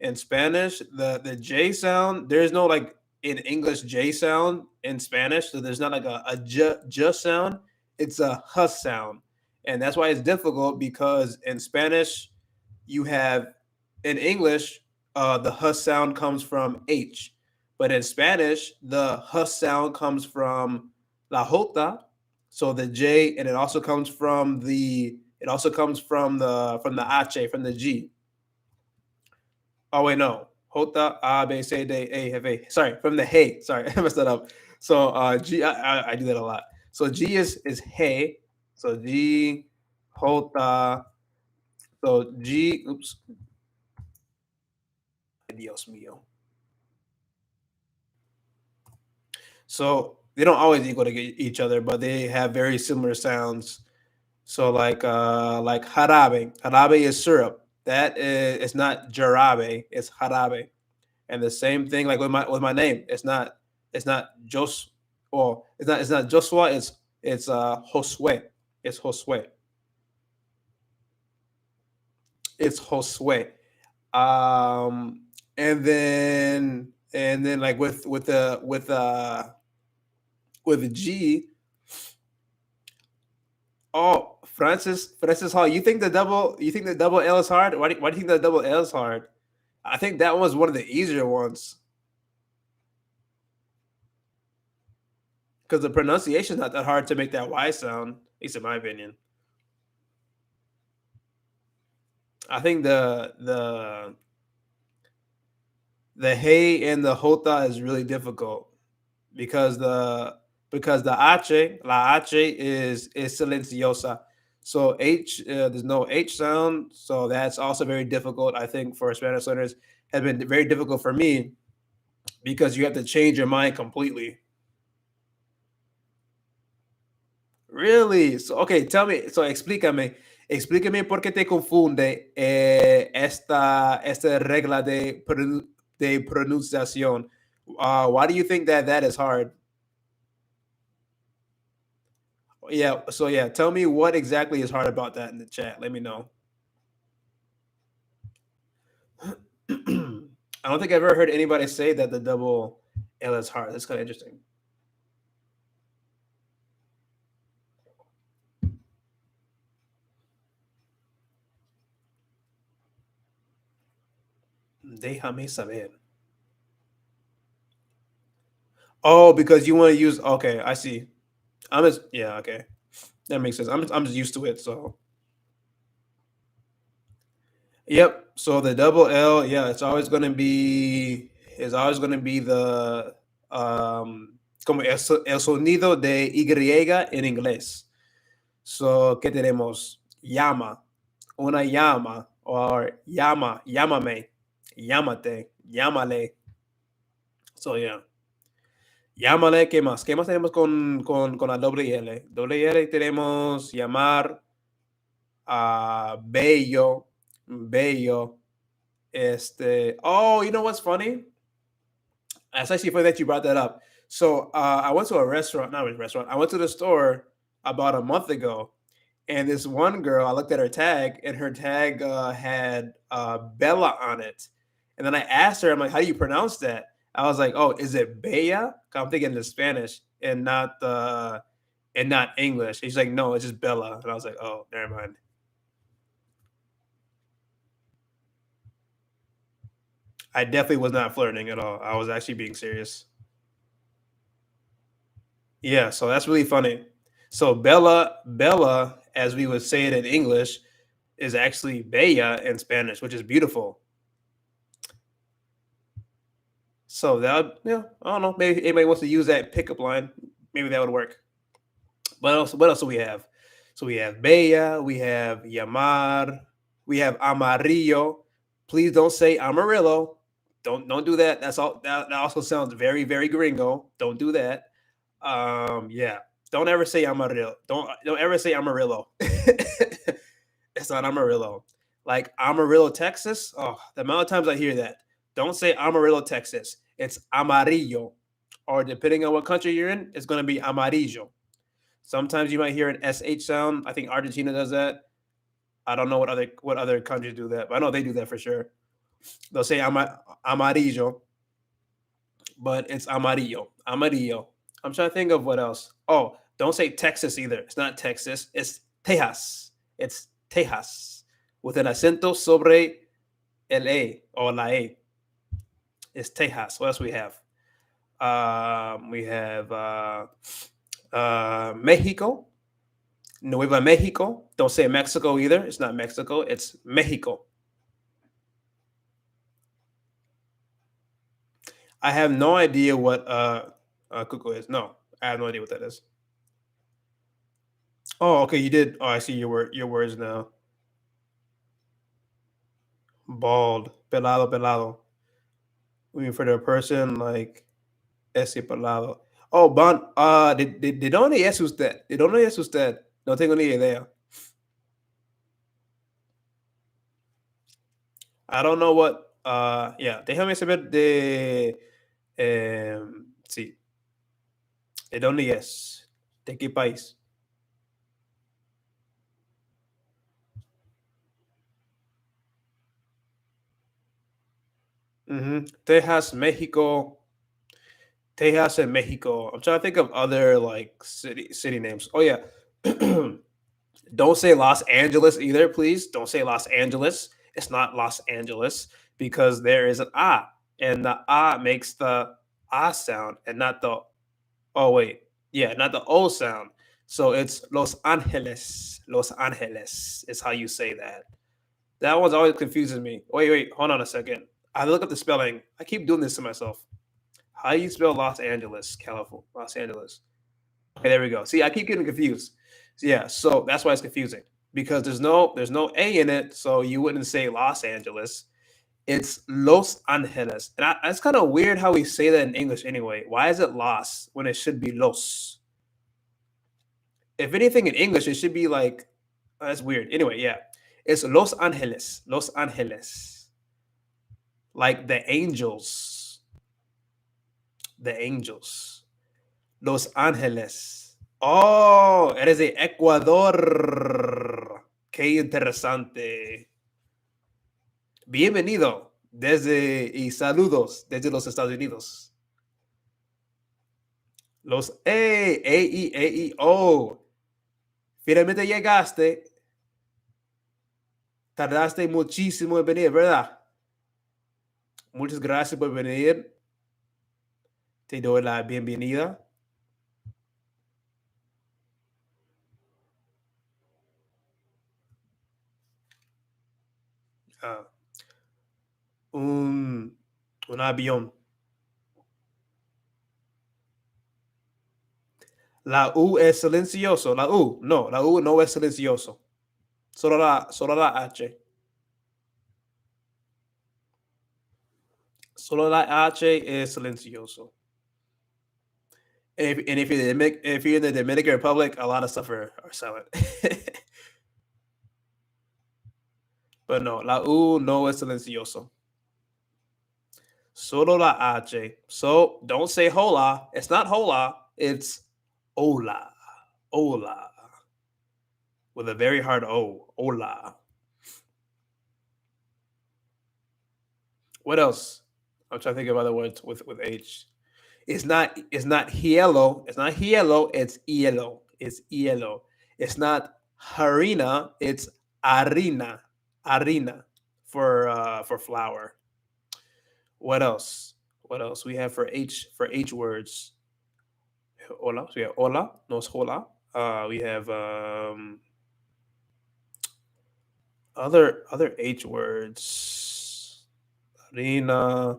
Speaker 1: the J sound, there's no like in English J sound in Spanish, so there's not like a j sound. It's a h sound, and that's why it's difficult because in Spanish, you have in English, the h sound comes from H, but in Spanish, the h sound comes from la jota, so the J, and it also comes from the H from the G. Oh wait, no. Jota, A, B, C, D, E, F, A. Sorry, from the hey. Sorry, I messed that up. So G, I do that a lot. So G is hey. So G, Jota. So G, oops. Dios mío. So they don't always equal to each other, but they have very similar sounds. So like jarabe. Jarabe is syrup. That is it's not jarabe, it's jarabe. And the same thing like with my name. It's not Jos or it's not Joshua, it's Josue. It's Josue. It's Josue. Um and then like with the G, oh, Francis Hall. You think the double L is hard? Why do you think the double L is hard? I think that was one of the easier ones because the pronunciation is not that hard to make that Y sound, at least in my opinion. I think the hey and the jota is really difficult because the h la h is silenciosa. So there's no h sound, so that's also very difficult. I think for Spanish learners has been very difficult for me because you have to change your mind completely. Really? So, okay, tell me. So, explícame por qué te confunde esta regla de pronunciación. Why do you think that is hard? Yeah. So, yeah, tell me what exactly is hard about that in the chat. Let me know. I don't think I've ever heard anybody say that the double L is hard. That's kind of interesting. Déjame saber. Oh, because you want to use. Okay, I see. Yeah. Okay, that makes sense. I'm just used to it. So yep. So the double L, yeah, it's always gonna be the como el sonido de Y en inglés. So ¿qué tenemos? Llama, una llama, or llámame, llámate, llámale. So yeah. Llámale, ¿qué más? ¿Qué más tenemos con la doble L? Doble L tenemos llamar a bello, bello. Oh, you know what's funny? It's actually funny that you brought that up. So I went to a restaurant, not a restaurant. I went to the store about a month ago, and this one girl, I looked at her tag, and her tag had Bella on it. And then I asked her, I'm like, how do you pronounce that? I was like, oh, is it Bella? 'Cause I'm thinking in Spanish and not English. She's like, no, it's just Bella. And I was like, oh, never mind. I definitely was not flirting at all. I was actually being serious. Yeah, so that's really funny. So Bella, as we would say it in English, is actually Bella in Spanish, which is beautiful. So yeah, I don't know. Maybe anybody wants to use that pickup line. Maybe that would work. What else do we have? So we have Bella, we have Llamar, we have Amarillo. Please don't say Amarillo. Don't do that. That's all. That also sounds very very gringo. Don't do that. Yeah. Don't ever say Amarillo. Don't ever say Amarillo. It's not Amarillo. Like Amarillo, Texas. Oh, the amount of times I hear that. Don't say Amarillo, Texas. It's Amarillo. Or depending on what country you're in, it's going to be Amarillo. Sometimes you might hear an SH sound. I think Argentina does that. I don't know what other countries do that, but I know they do that for sure. They'll say Amarillo, but it's Amarillo. Amarillo. I'm trying to think of what else. Oh, don't say Texas either. It's not Texas. It's Tejas. It's Tejas with an acento sobre el A or la A. It's Tejas. What else we have? We have Mexico, Nueva Mexico. Don't say Mexico either. It's not Mexico. It's Mexico. I have no idea what cuckoo is. No, I have no idea what that is. Oh, okay, you did. Oh, I see your words now. Bald, pelado, pelado. I mean, for the person like ese pelado. Oh, ¿de dónde es usted? ¿De dónde es usted? No tengo ni idea. I don't know what. Yeah, déjame saber sí, ¿de dónde es? ¿De qué país? Texas, Mexico. Texas and Mexico. I'm trying to think of other like city names. Oh yeah. Don't say Los Angeles either, please. Don't say Los Angeles. It's not Los Angeles because there is an ah, and the ah makes the ah sound and not the oh wait, yeah, not the o sound. So it's Los Angeles. Los Angeles is how you say that. That one's always confuses me. Wait, hold on a second. I look up the spelling. I keep doing this to myself. How do you spell Los Angeles, California? Los Angeles. Okay, there we go. See, I keep getting confused. So, yeah, so that's why it's confusing because there's no a in it, so you wouldn't say Los Angeles. It's Los Angeles, and it's kind of weird how we say that in English anyway. Why is it Los when it should be Los? If anything in English, it should be like that's weird. Anyway, yeah, it's Los Angeles, Los Angeles, like the angels, the angels, Los Angeles. Oh, eres de Ecuador. Qué interesante. Bienvenido desde y saludos desde los Estados Unidos. Los oh. Finalmente llegaste. Tardaste muchísimo en venir, ¿verdad? Muchas gracias por venir. Te doy la bienvenida. Ah, un avión. La U es silencioso. La U no es silencioso. Solo la H. Solo la H es silencioso. And if you're in the Dominican Republic, a lot of stuff are silent. But no, la U no es silencioso. Solo la H. So don't say hola. It's not hola. It's hola. Hola. With a very hard O. Hola. What else? I'm trying to think of other words with H. It's not hielo. It's not hielo. It's hielo. It's hielo. It's not harina. It's harina. Harina for flour. What else? What else we have for H words? Hola. So we have hola. No es hola. We have other H words. Harina,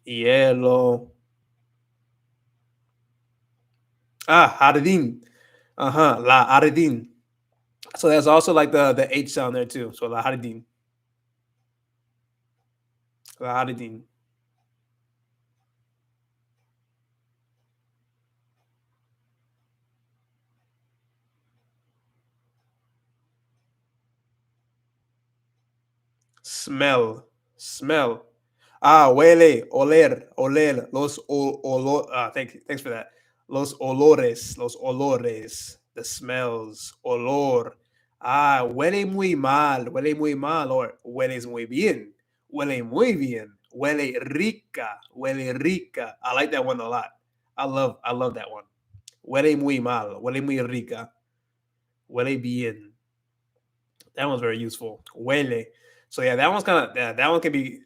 Speaker 1: hielo. Jardín. La jardín. So there's also like the H sound there too. So la jardín. La jardín. Smell. Huele, oler. Thanks for that. Los olores, the smells, olor. Huele muy mal, or hueles muy bien, huele rica. I like that one a lot. I love that one. Huele muy mal, huele muy rica, huele bien. That one's very useful. Huele. So yeah, that one's kind of that one can be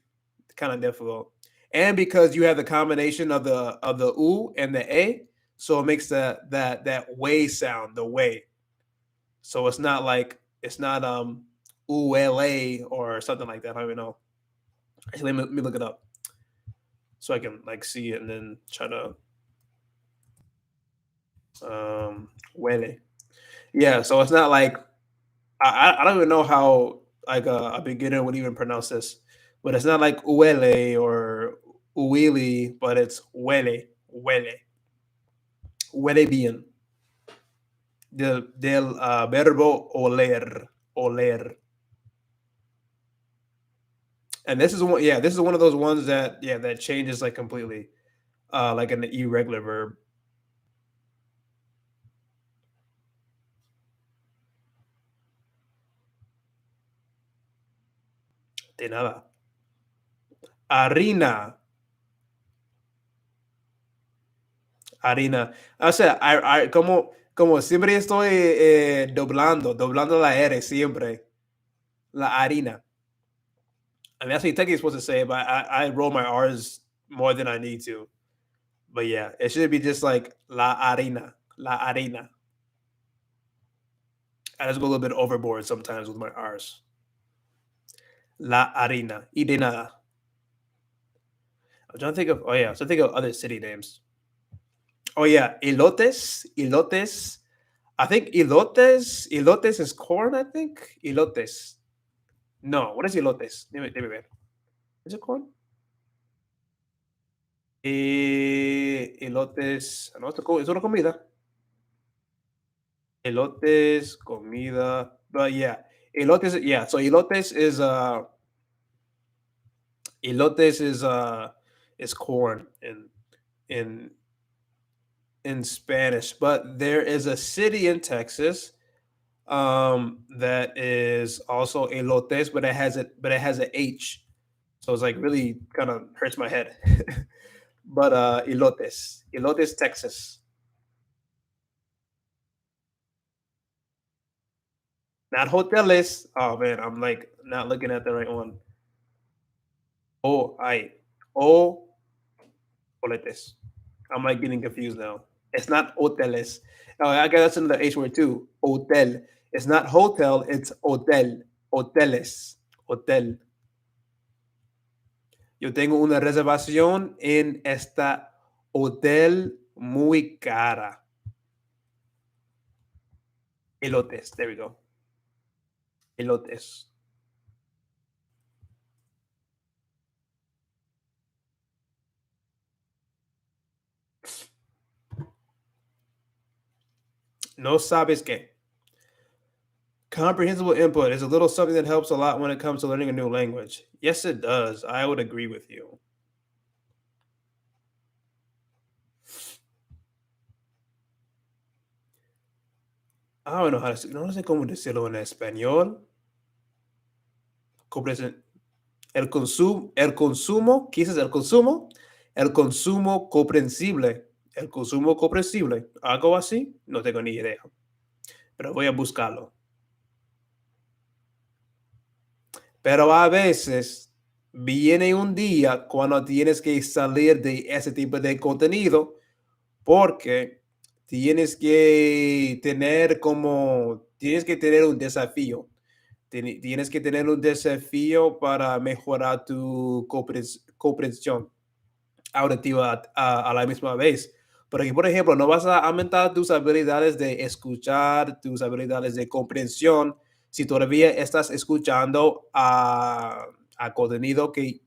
Speaker 1: kind of difficult. And because you have the combination of the oo and the a, so it makes that way sound the way. So it's not ula or something like that. I don't even know. Actually, let me look it up. so I can like see it and then try to huele. Yeah, so it's not like I don't even know how like a beginner would even pronounce this, but it's not like huele or huili, but it's huele, huele bien. Del verbo oler, oler. And this is one, yeah, this is one of those ones that, yeah, that changes like completely, like an irregular verb. De nada. Harina, harina. O sea, como siempre estoy doblando la R siempre. La harina. I mean, that's what technically supposed to say, but I roll my R's more than I need to. But yeah, it should be just like la harina, la harina. I just go a little bit overboard sometimes with my R's. La harina. Y de nada. I'm trying to think of, oh yeah, so think of other city names. Oh yeah, elotes, elotes. I think elotes is corn, I think. Elotes. No, what is elotes? Let me ver. Is it corn? Elotes. No, es una comida. Elotes, comida. But yeah, elotes. Yeah, so elotes is corn in in Spanish. But there is a city in Texas that is also elotes, but it has a H. So it's like really kind of hurts my head. But elotes, Texas. Not hoteles. Oh man, I'm like not looking at the right one. Oh, I. Oh, holetes. I'm like getting confused now. It's not hoteles. Oh, I guess that's another H word too. Hotel. It's not hotel. It's hotel. Hoteles. Hotel. Yo tengo una reservación en esta hotel muy cara. Elotes. There we go. Elotes. No sabes qué. Comprehensible input is a little something that helps a lot when it comes to learning a new language. Yes, it does. I would agree with you. I don't know how to say, no sé cómo decirlo en español. El consumo, quizás el consumo comprensible, el consumo comprensible, algo así, no tengo ni idea, pero voy a buscarlo. Pero a veces viene un día cuando tienes que salir de ese tipo de contenido porque tienes que tener un desafío. Tienes que tener un desafío para mejorar tu comprensión auditiva a la misma vez. Porque, por ejemplo, no vas a aumentar tus habilidades de escuchar, tus habilidades de comprensión, si todavía estás escuchando a contenido que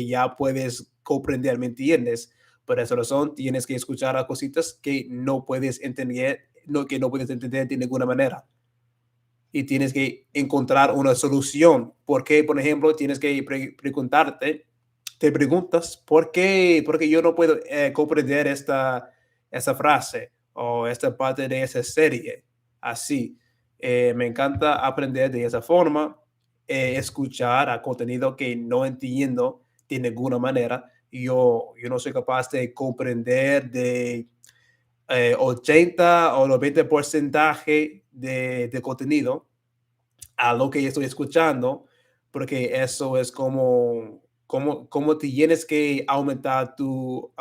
Speaker 1: ya puedes comprender, ¿me entiendes? Por esa razón, tienes que escuchar a cositas que no puedes entender, que no puedes entender de ninguna manera y tienes que encontrar una solución. Porque, por ejemplo, tienes que preguntarte, te preguntas, por qué yo no puedo comprender esta frase o esta parte de esa serie? Así, me encanta aprender de esa forma, escuchar a contenido que no entiendo de ninguna manera. Yo no soy capaz de comprender de 80 o 90% de contenido a lo que estoy escuchando, porque eso es como tienes que aumentar tu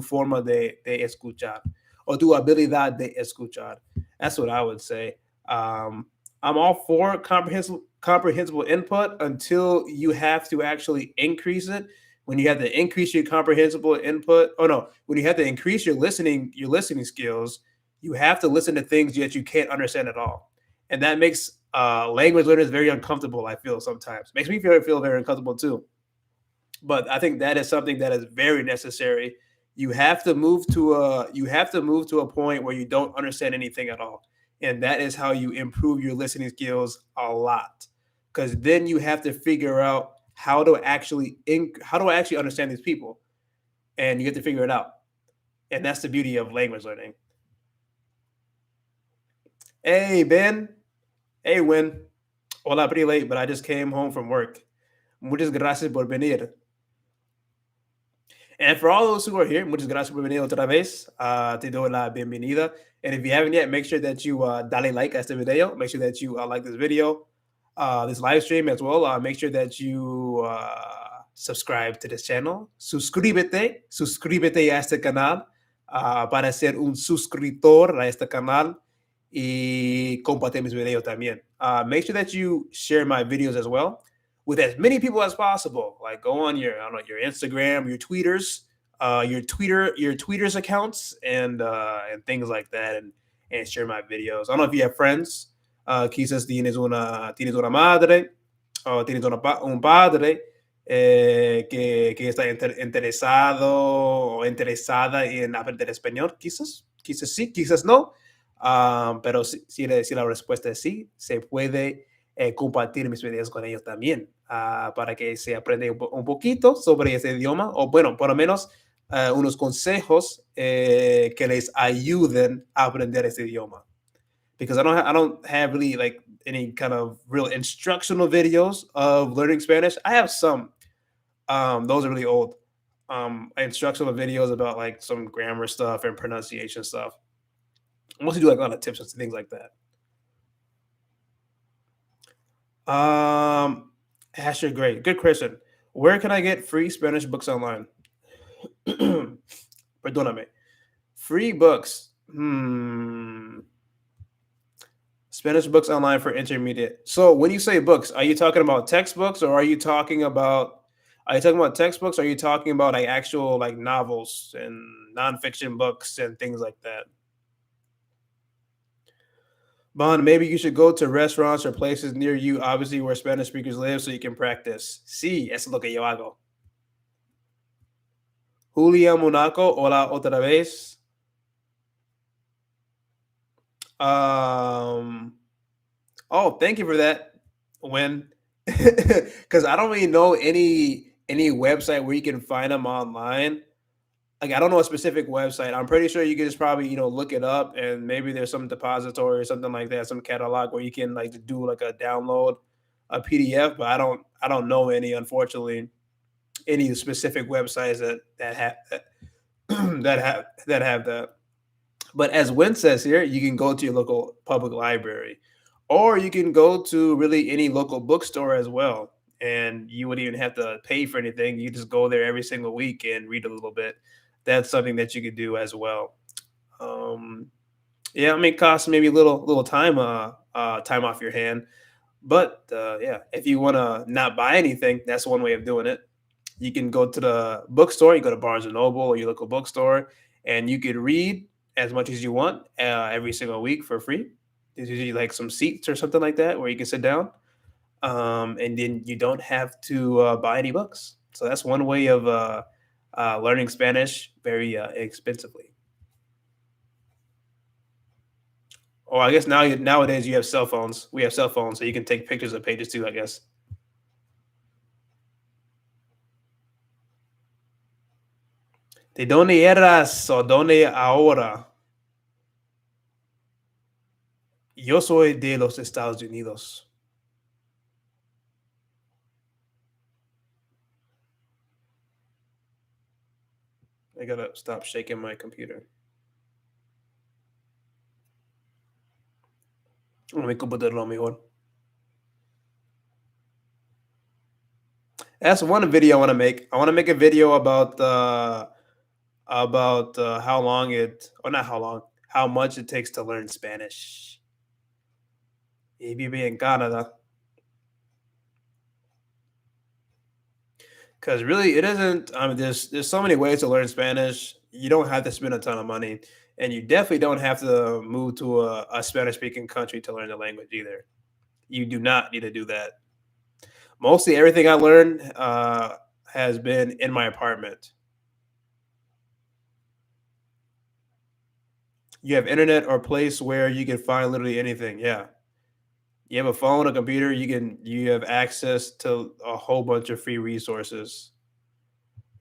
Speaker 1: forma de escuchar o tu habilidad de escuchar. That's what I would say. I'm all for comprehensible input until you have to actually increase it When you have to increase your comprehensible input, oh no, when you have to increase your listening skills, you have to listen to things that you can't understand at all, and that makes language learners very uncomfortable. I feel sometimes makes me feel very uncomfortable too. But I think that is something that is very necessary. You have to move to a point where you don't understand anything at all, and that is how you improve your listening skills a lot. Because then you have to figure out how do I actually understand these people, and you have to figure it out. And that's the beauty of language learning. Hey Ben, hey Win. Hola, pretty late, but I just came home from work. Muchas gracias por venir. And for all those who are here, muchas gracias por venir otra vez. Te doy la bienvenida. And if you haven't yet, make sure that you dale like a este video. Make sure that you like this video, this live stream as well. Make sure that you subscribe to this channel. Suscríbete a este canal para ser un suscriptor a este canal y compartir mis videos también. Make sure that you share my videos as well with as many people as possible. Like go on your, I don't know, your Instagram, your tweeters, your tweeters accounts, and things like that, and share my videos. I don't know if you have friends. Quizás tienes una madre o tienes un padre que está interesado o interesada en aprender español. Quizás sí, quizás no. Pero si la respuesta es sí, se puede compartir mis videos con ellos también para que se aprenda un poquito sobre ese idioma, o bueno, por lo menos unos consejos que les ayuden a aprender ese idioma. Because I don't have really like any kind of real instructional videos of learning Spanish. I have some. Those are really old. Instructional videos about like some grammar stuff and pronunciation stuff. I mostly do like a lot of tips and things like that. Asher, great. Good question. Where can I get free Spanish books online? Perdóname. Free books. Spanish books online for intermediate. So when you say books, are you talking about textbooks, or are you talking about textbooks? Or are you talking about like actual like novels and nonfiction books and things like that? Bond, maybe you should go to restaurants or places near you, obviously where Spanish speakers live, so you can practice. Sí, eso es lo que yo hago. Julia Monaco, hola otra vez. Oh, thank you for that. When, because I don't really know any website where you can find them online. Like I don't know a specific website. I'm pretty sure you can just probably look it up, and maybe there's some depository or something like that, some catalog where you can like do like a download a PDF. But I don't know any, unfortunately, any specific websites that have that have that. But as Win says here, you can go to your local public library, or you can go to really any local bookstore as well. And you wouldn't even have to pay for anything. You just go there every single week and read a little bit. That's something that you could do as well. Yeah, I mean, it costs maybe a little time time off your hand. But yeah, if you want to not buy anything, that's one way of doing it. You can go to the bookstore. You go to Barnes and Noble or your local bookstore, and you could read as much as you want every single week for free. There's usually like some seats or something like that where you can sit down, and then you don't have to buy any books. So that's one way of learning Spanish very inexpensively. Or I guess nowadays you have cell phones. We have cell phones, so you can take pictures of pages too, I guess. ¿De dónde eras o dónde ahora? Yo soy de los Estados Unidos. I gotta stop shaking my computer. Mi computador mejor. That's one video I want to make. I want to make a video about how long it, or not how long, how much it takes to learn Spanish. Y vive en Canada. Because really, it isn't. I mean, there's so many ways to learn Spanish. You don't have to spend a ton of money, and you definitely don't have to move to a Spanish speaking country to learn the language either. You do not need to do that. Mostly everything I learned has been in my apartment. You have internet or place where you can find literally anything. Yeah, you have a phone, a computer. You have access to a whole bunch of free resources.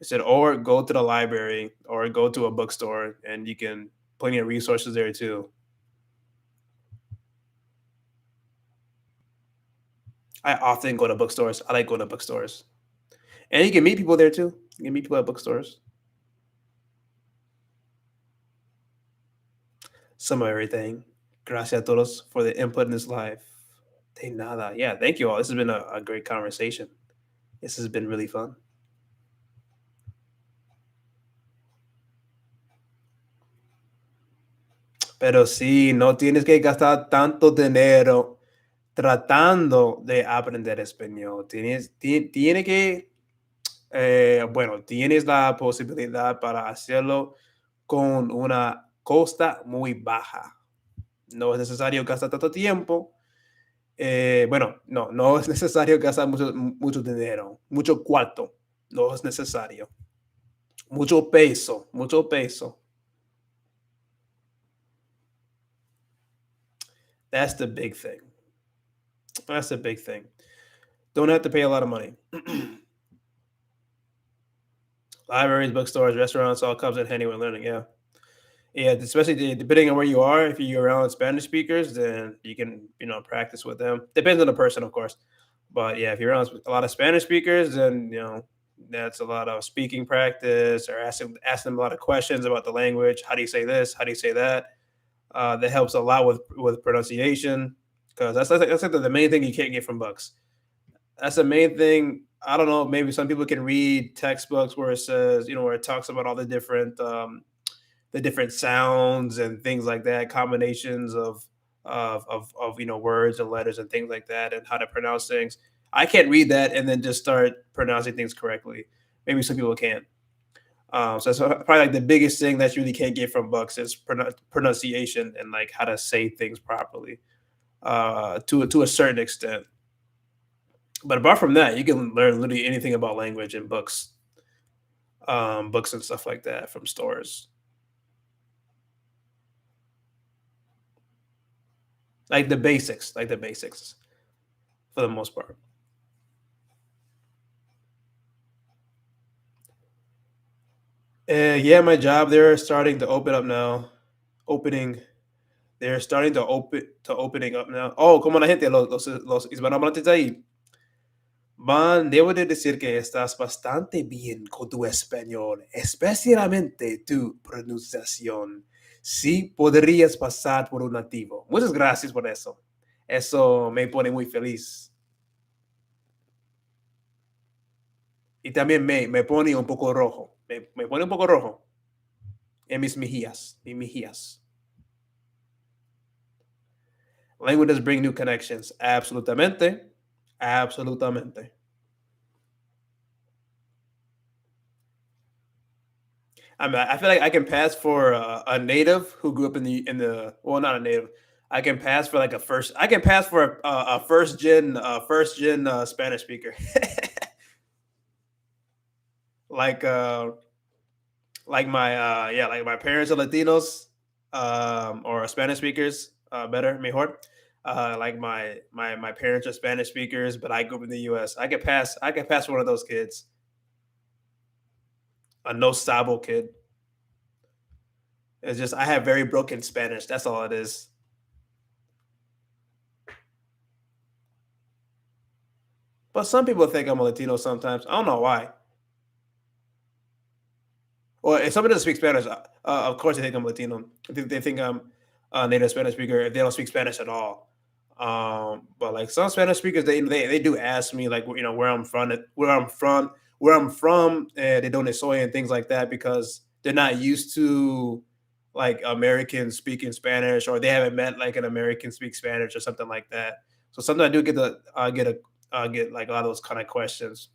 Speaker 1: I said, or go to the library or go to a bookstore, and you can plenty of resources there too. I often go to bookstores. I like going to bookstores, and you can meet people there too. You can meet people at bookstores. Some of everything. Gracias a todos for the input in this live. De nada. Yeah, thank you all. This has been a great conversation. This has been really fun. Pero sí, no tienes que gastar tanto dinero tratando de aprender español. Tiene que, bueno, tienes la posibilidad para hacerlo con una costa muy baja. No es necesario gastar tanto tiempo. Bueno, no es necesario gastar mucho dinero, mucho cuarto. No es necesario. Mucho peso, mucho peso. That's the big thing. That's the big thing. Don't have to pay a lot of money. Libraries, bookstores, restaurants, all comes in handy when learning. Yeah, yeah. Especially depending on where you are. If you're around Spanish speakers, then you can practice with them. Depends on the person, of course. But yeah, if you're around a lot of Spanish speakers, then that's a lot of speaking practice or asking them a lot of questions about the language. How do you say this? How do you say that? That helps a lot with pronunciation because that's like the main thing you can't get from books. That's the main thing. I don't know. Maybe some people can read textbooks where it says, where it talks about all the different sounds and things like that, combinations of words and letters and things like that, and how to pronounce things. I can't read that and then just start pronouncing things correctly. Maybe some people can. So that's probably like the biggest thing that you really can't get from books is pronunciation and like how to say things properly to a certain extent. But apart from that, you can learn literally anything about language in books and stuff like that from stores. Like the basics for the most part. Yeah, my job, they're starting to open up now. Opening, they're starting to opening up now. Oh, como la gente, los hispanohablantes ahí. Man, debo de decir que estás bastante bien con tu español, especialmente tu pronunciación. Sí, podrías pasar por un nativo. Muchas gracias por eso. Eso me pone muy feliz. Y también me pone un poco rojo. Me pone un poco rojo en mis mejillas. Languages bring new connections. Absolutamente. Absolutamente. I feel like I can pass for a native who grew up in the well, not a native. I can pass for like a first. I can pass for a first gen Spanish speaker. like uh like my parents are Latinos or Spanish speakers better mejor. Like my parents are Spanish speakers, but I grew up in the U.S. I could pass for one of those kids, a no sabo kid. It's just I have very broken Spanish. That's all it is. But some people think I'm a Latino sometimes. I don't know why. Well, if somebody doesn't speak Spanish, of course they think I'm Latino. They think I'm a native Spanish speaker if they don't speak Spanish at all. But like some Spanish speakers, they do ask me like where I'm from, de donde soy, and things like that because they're not used to like Americans speaking Spanish or they haven't met like an American speak Spanish or something like that. So sometimes I do get like a lot of those kind of questions.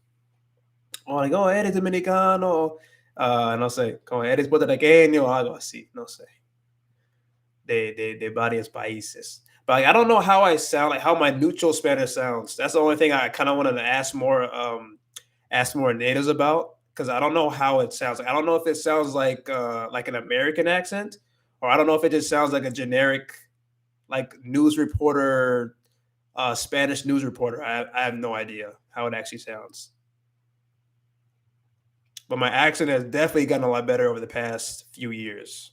Speaker 1: O like, oh, eres dominicano, no sé, como eres puertorriqueño o algo así, no sé, de varios países. But like, I don't know how I sound, like how my neutral Spanish sounds. That's the only thing I kind of wanted to ask more natives about because I don't know how it sounds. Like, I don't know if it sounds like an American accent, or I don't know if it just sounds like a generic like news reporter, Spanish news reporter. I have no idea how it actually sounds. But my accent has definitely gotten a lot better over the past few years.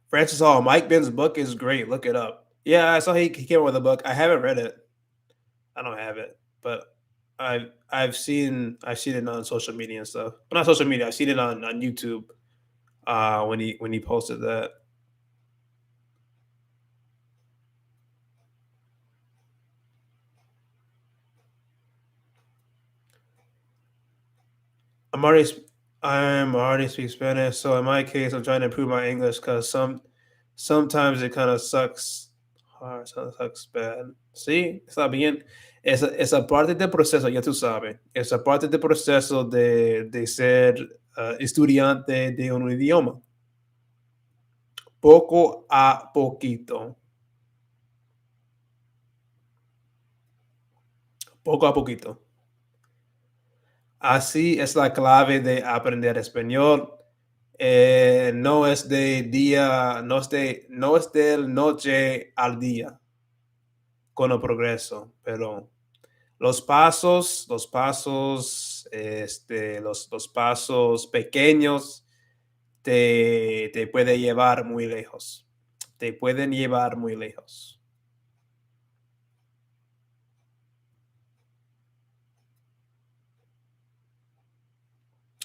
Speaker 1: Francis Hall, Mike Ben's book is great. Look it up. Yeah, I saw he came out with a book. I haven't read it. I don't have it, but I've seen it on social media and stuff. But not social media. I've seen it on YouTube. When he posted that. I'm already sp- I'm already speak Spanish, so in my case, I'm trying to improve my English because sometimes it kind of sucks hard, sucks bad. Sí, está bien. Esa parte del proceso, ya tú sabes, esa parte del proceso de ser estudiante de un idioma, poco a poquito, poco a poquito. Así es la clave de aprender español. No es de día, no es del noche al día con el progreso, pero los pasos pequeños te puede llevar muy lejos. Te pueden llevar muy lejos.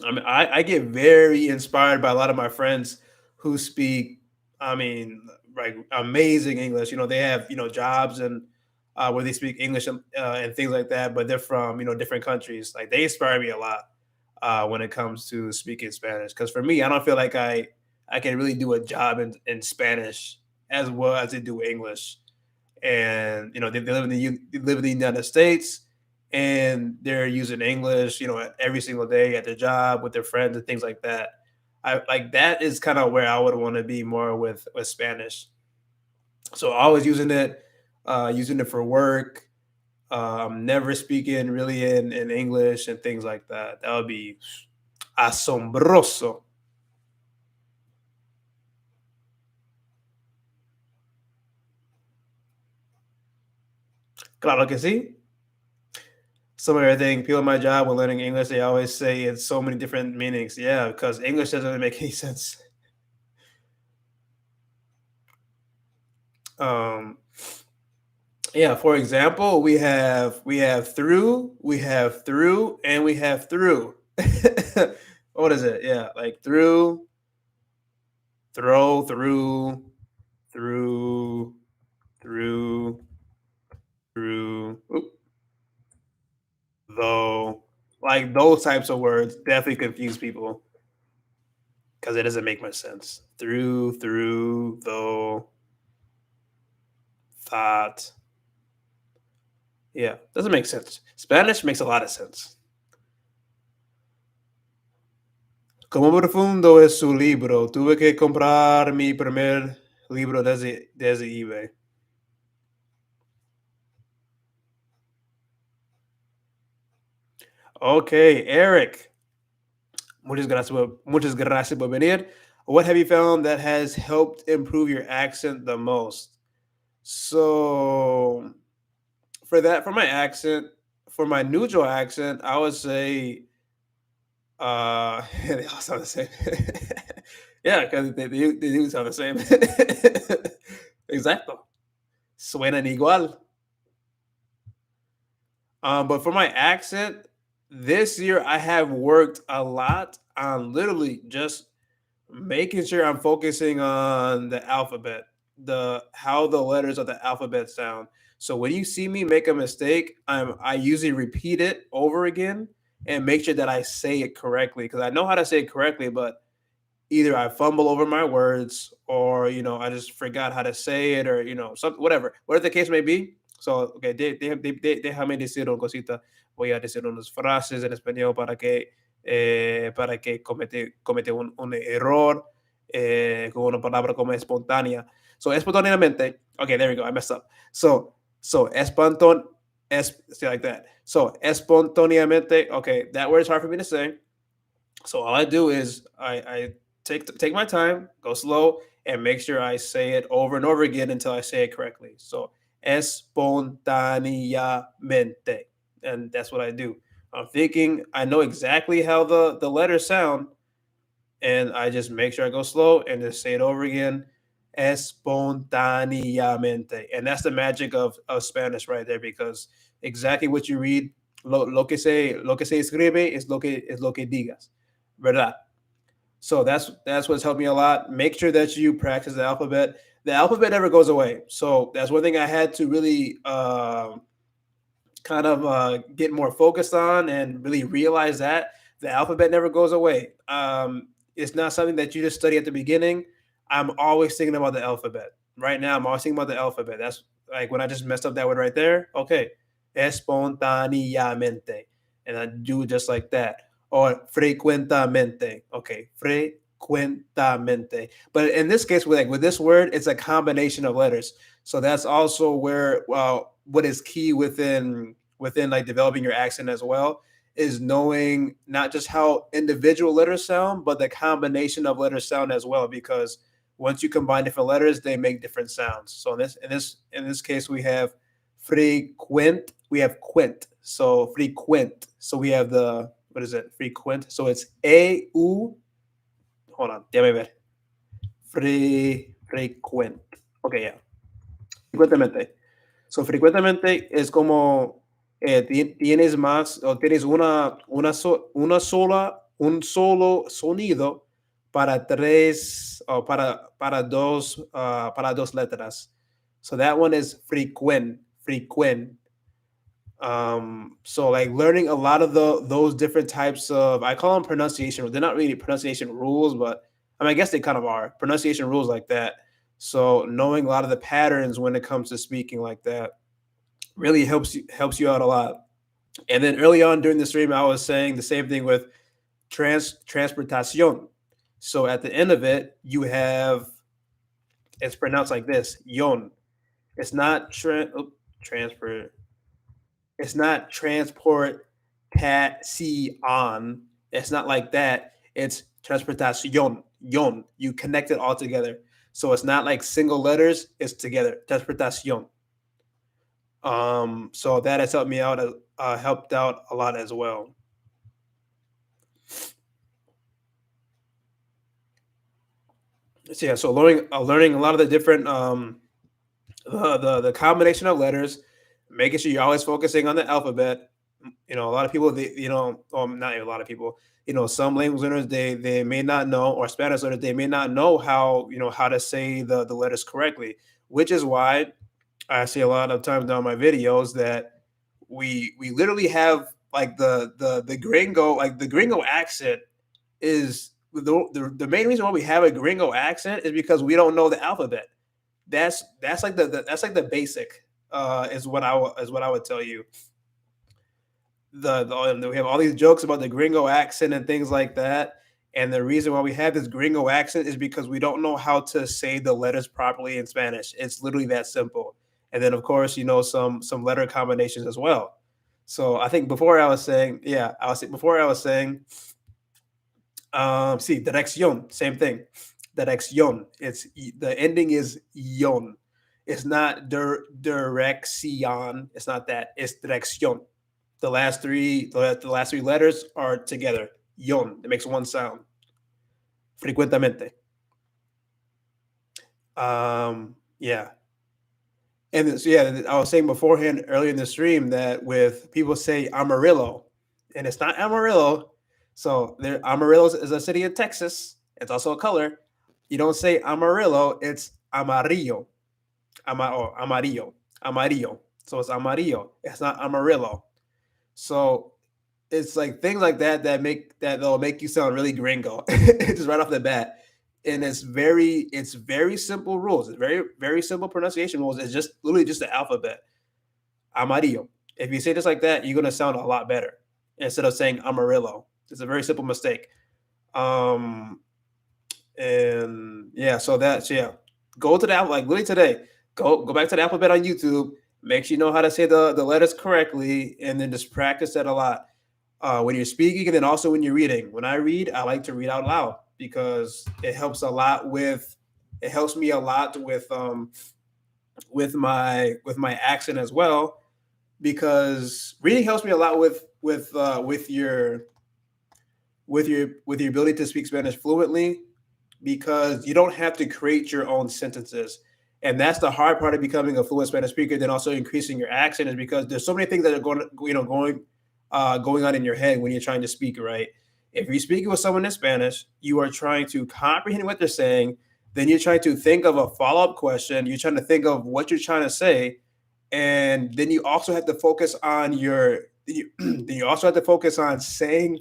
Speaker 1: I mean, I get very inspired by a lot of my friends who speak, I mean, like amazing English. They have jobs and where they speak English and things like that, but they're from different countries. Like they inspire me a lot when it comes to speaking Spanish. Because for me, I don't feel like I can really do a job in Spanish as well as I do English. And they live in they live in the United States, and they're using English, every single day at their job with their friends and things like that. I like that is kind of where I would want to be more with Spanish. So always using it for work, never speaking really in English and things like that. That would be asombroso. Claro que sí. Some of everything, people in my job when learning English, they always say it's so many different meanings. Yeah, because English doesn't really make any sense. Um, yeah, for example, we have through, and we have through. What is it? Yeah, like through, throw, through, through, oop, though. Like those types of words definitely confuse people because it doesn't make much sense. Through, though, thought. Yeah, doesn't make sense. Spanish makes a lot of sense. Como profundo es su libro? Tuve que comprar mi primer libro desde eBay. Okay, Eric. Muchas gracias por venir. What have you found that has helped improve your accent the most? So, for my accent, for my neutral accent, I would say they all sound the same. Yeah, because they do sound the same. Exacto. Suenan igual. But for my accent, this year I have worked a lot on literally just making sure I'm focusing on the alphabet, the how the letters of the alphabet sound. So when you see me make a mistake, I usually repeat it over again and make sure that I say it correctly because I know how to say it correctly, but either I fumble over my words or I just forgot how to say it or something whatever the case may be. So okay, déjame decir una cosita. voy a decir unas frases en español para que comete un error con una palabra como espontánea. So, espontáneamente, okay, there we go, I messed up. So, see, like that. So, espontáneamente, okay, that word is hard for me to say. So all I do is I take my time, go slow, and make sure I say it over and over again until I say it correctly. So espontaneamente, and that's what I do. I'm thinking I know exactly how the letters sound, and I just make sure I go slow and just say it over again, espontaneamente, and that's the magic of Spanish right there because exactly what you read, lo que se escribe es lo que digas, verdad. So that's what's helped me a lot. Make sure that you practice the alphabet. The alphabet never goes away. So that's one thing I had to really kind of get more focused on and really realize that the alphabet never goes away. It's not something that you just study at the beginning. I'm always thinking about the alphabet. Right now, I'm always thinking about the alphabet. That's like when I just messed up that word right there. Okay, espontaneamente, and I do just like that. Or frecuentemente. Okay, frecuentemente. But in this case, with this word, it's a combination of letters. So that's also where what is key within like developing your accent as well is knowing not just how individual letters sound, but the combination of letters sound as well. Because once you combine different letters, they make different sounds. So in this case, we have frequent, we have quint. So frequent. So we have the what is it? Frequent. So it's a u. Hold on, déjame ver. Frequent. Okay, yeah. Frecuentemente. So, frecuentemente es como tienes más o tienes un solo sonido para tres o para dos letras. So that one is frequent. So like learning a lot of those different types of, I call them pronunciation. They're not really pronunciation rules, but I mean I guess they kind of are pronunciation rules like that. So knowing a lot of the patterns when it comes to speaking like that really helps you out a lot. And then early on during the stream, I was saying the same thing with transportación. So at the end of it, you have it's pronounced like this, yon. It's not transfer. It's not transport on. It's not like that. It's transportación. Yon. You connect it all together. So it's not like single letters, it's together. Transportación. So that has helped me out, helped out a lot as well. So yeah, so learning a lot of the different the combination of letters, making sure you're always focusing on the alphabet. A lot of people, not a lot of people, some language learners they may not know, or Spanish learners they may not know how to say the letters correctly, which is why I see a lot of times down my videos that we literally have like the gringo, like the gringo accent is the main reason why we have a gringo accent is because we don't know the alphabet. That's like that's like the basic is what I would tell you. We have all these jokes about the gringo accent and things like that. And the reason why we have this gringo accent is because we don't know how to say the letters properly in Spanish. It's literally that simple. And then of course, some letter combinations as well. So I think before I was saying, see, dirección, same thing. Dirección. It's the ending is yon. It's not dirección. It's not that. It's dirección. The last three letters are together. Yon. It makes one sound. Frecuentemente. Yeah. And so, yeah, I was saying beforehand earlier in the stream that with people say Amarillo, and it's not Amarillo. So there, Amarillo is a city in Texas. It's also a color. You don't say Amarillo, it's Amarillo. Amarillo. Amarillo. So it's Amarillo. It's not Amarillo. So it's like things like that'll make you sound really gringo just right off the bat. And it's very simple rules. It's very, very simple pronunciation rules. It's just literally just the alphabet. Amarillo. If you say this like that, you're going to sound a lot better instead of saying Amarillo. It's a very simple mistake. And yeah, so that's yeah. Go to the like literally today. Go back to the alphabet on YouTube. Make sure you know how to say the letters correctly, and then just practice that a lot when you're speaking, and then also when you're reading. When I read, I like to read out loud because it helps a lot with. It helps me a lot with my accent as well because reading helps me a lot with your ability to speak Spanish fluently because you don't have to create your own sentences. And that's the hard part of becoming a fluent Spanish speaker, then also increasing your accent is because there's so many things that are going on in your head when you're trying to speak, right? If you're speaking with someone in Spanish, you are trying to comprehend what they're saying, then you're trying to think of a follow-up question, you're trying to think of what you're trying to say, and then you also have to focus on then you also have to focus on saying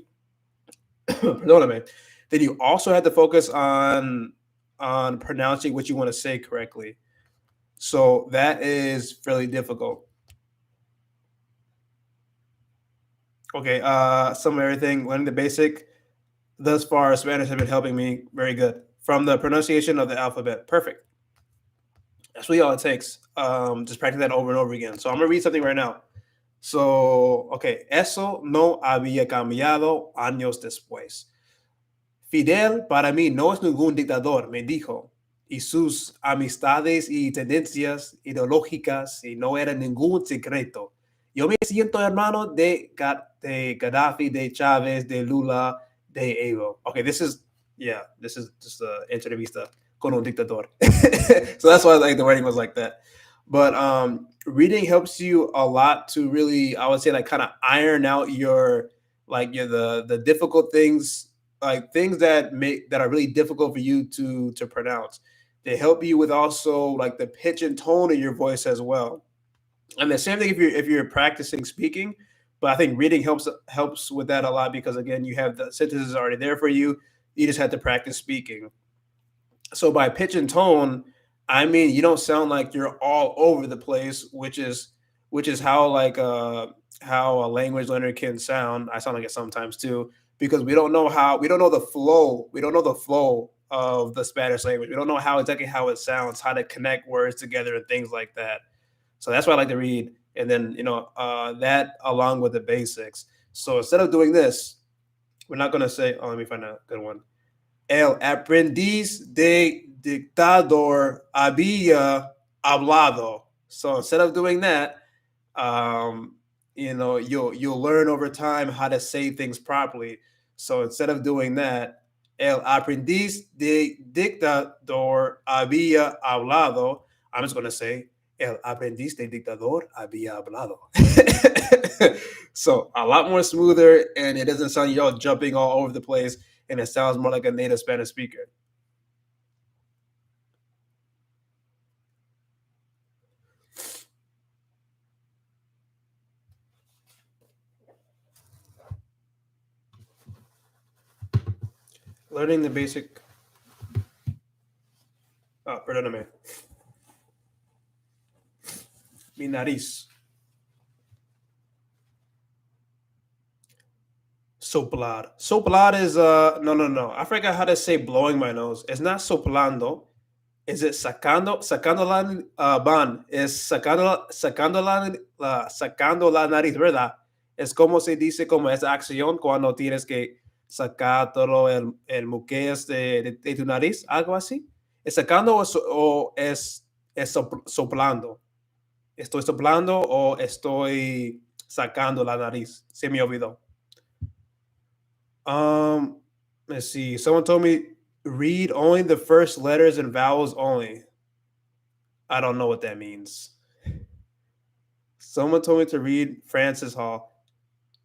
Speaker 1: perdóname. Then you also have to focus on pronouncing what you want to say correctly. So that is fairly difficult. Okay, some of everything, learning the basic. Thus far, Spanish has been helping me very good. From the pronunciation of the alphabet. Perfect. That's really all it takes. Just practice that over and over again. So I'm gonna read something right now. So, okay, eso no había cambiado años después. Fidel para mí no es ningún dictador, me dijo, y sus amistades y tendencias ideológicas y no eran ningún secreto. Yo me siento hermano de Gaddafi, de Chávez, de Lula, de Evo. Okay, this is just an entrevista con un dictador. So that's why like the writing was like that. But reading helps you a lot to really, I would say, like kind of iron out the difficult things, like things that are really difficult for you to pronounce. They help you with also like the pitch and tone of your voice as well. And the same thing if you're practicing speaking, but I think reading helps with that a lot because again you have the sentences already there for you. You just have to practice speaking. So by pitch and tone, I mean you don't sound like you're all over the place, which is how how a language learner can sound. I sound like it sometimes too because we don't know the flow. We don't know the flow of the Spanish language. We don't know exactly how it sounds, how to connect words together and things like that. So that's why I like to read. And then, that along with the basics. So instead of doing this, we're not going to say, oh, let me find a good one. El aprendiz de dictador había hablado. So instead of doing that, you'll learn over time how to say things properly. So instead of doing that, el aprendiz de dictador había hablado. I'm just going to say el aprendiz de dictador había hablado. So a lot more smoother, and it doesn't sound you all jumping all over the place, and it sounds more like a native Spanish speaker. Learning the basic. Oh, perdóname. Mi nariz. Soplar. Soplar is no. I forgot how to say blowing my nose. It's not soplando. Is it sacando la van? Es sacando la nariz, ¿verdad? Es como se dice como esa acción cuando tienes que sacar todo el muqueas de tu nariz, algo así. ¿Es sacando o es soplando? ¿Estoy soplando o estoy sacando la nariz? Se me olvidó. Let's see. Someone told me read only the first letters and vowels only. I don't know what that means. Someone told me to read Francis Hall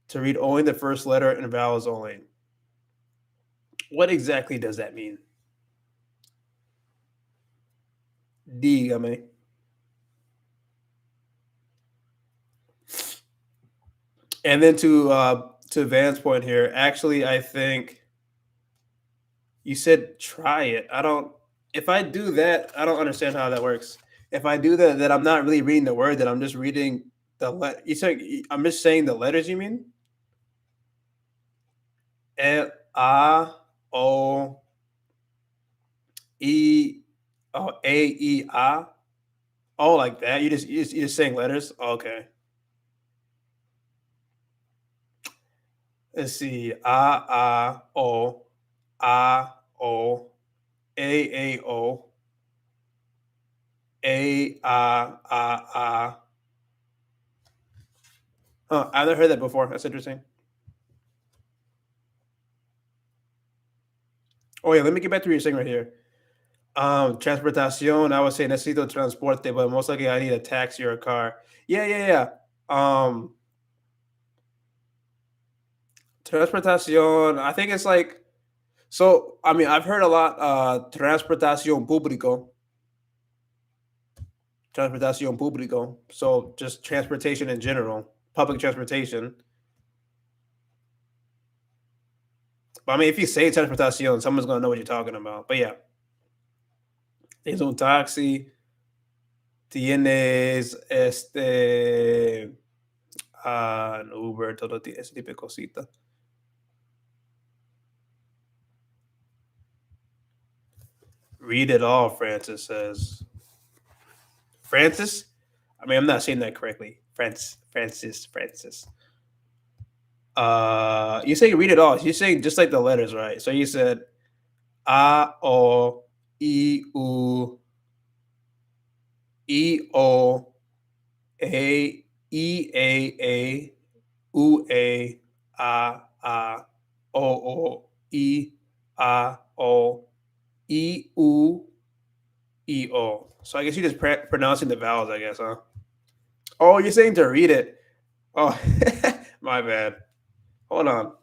Speaker 1: to read only the first letter and vowels only. What exactly does that mean? Dígame. And then to Van's point here, actually, I think you said try it. If I do that, I don't understand how that works. If I do that, then I'm not really reading the word, that I'm just reading I'm just saying the letters. You mean L A O E A E I? Oh, like that. You're just saying letters. Okay. Let's see. A O A A. Huh, I've never heard that before. That's interesting. Oh yeah, let me get back to what you're saying right here. Transportación, I would say necesito transporte, but most likely I need a taxi or a car. Yeah, yeah, yeah. Transportación, I think it's like so. I mean, I've heard a lot. Transportación público, transportación público. So just transportation in general, public transportation. But I mean, if you say transportación, someone's gonna know what you're talking about. But yeah, tienes un taxi, tienes un Uber, todo ese tipo de cositas. Read it all, Francis says. Francis? I mean, I'm not saying that correctly. Francis. You say read it all. You're saying just like the letters, right? So you said A O I O A U A O I U. So I guess you're just pronouncing the vowels, I guess, huh? Oh, you're saying to read it. Oh, my bad. Hold on.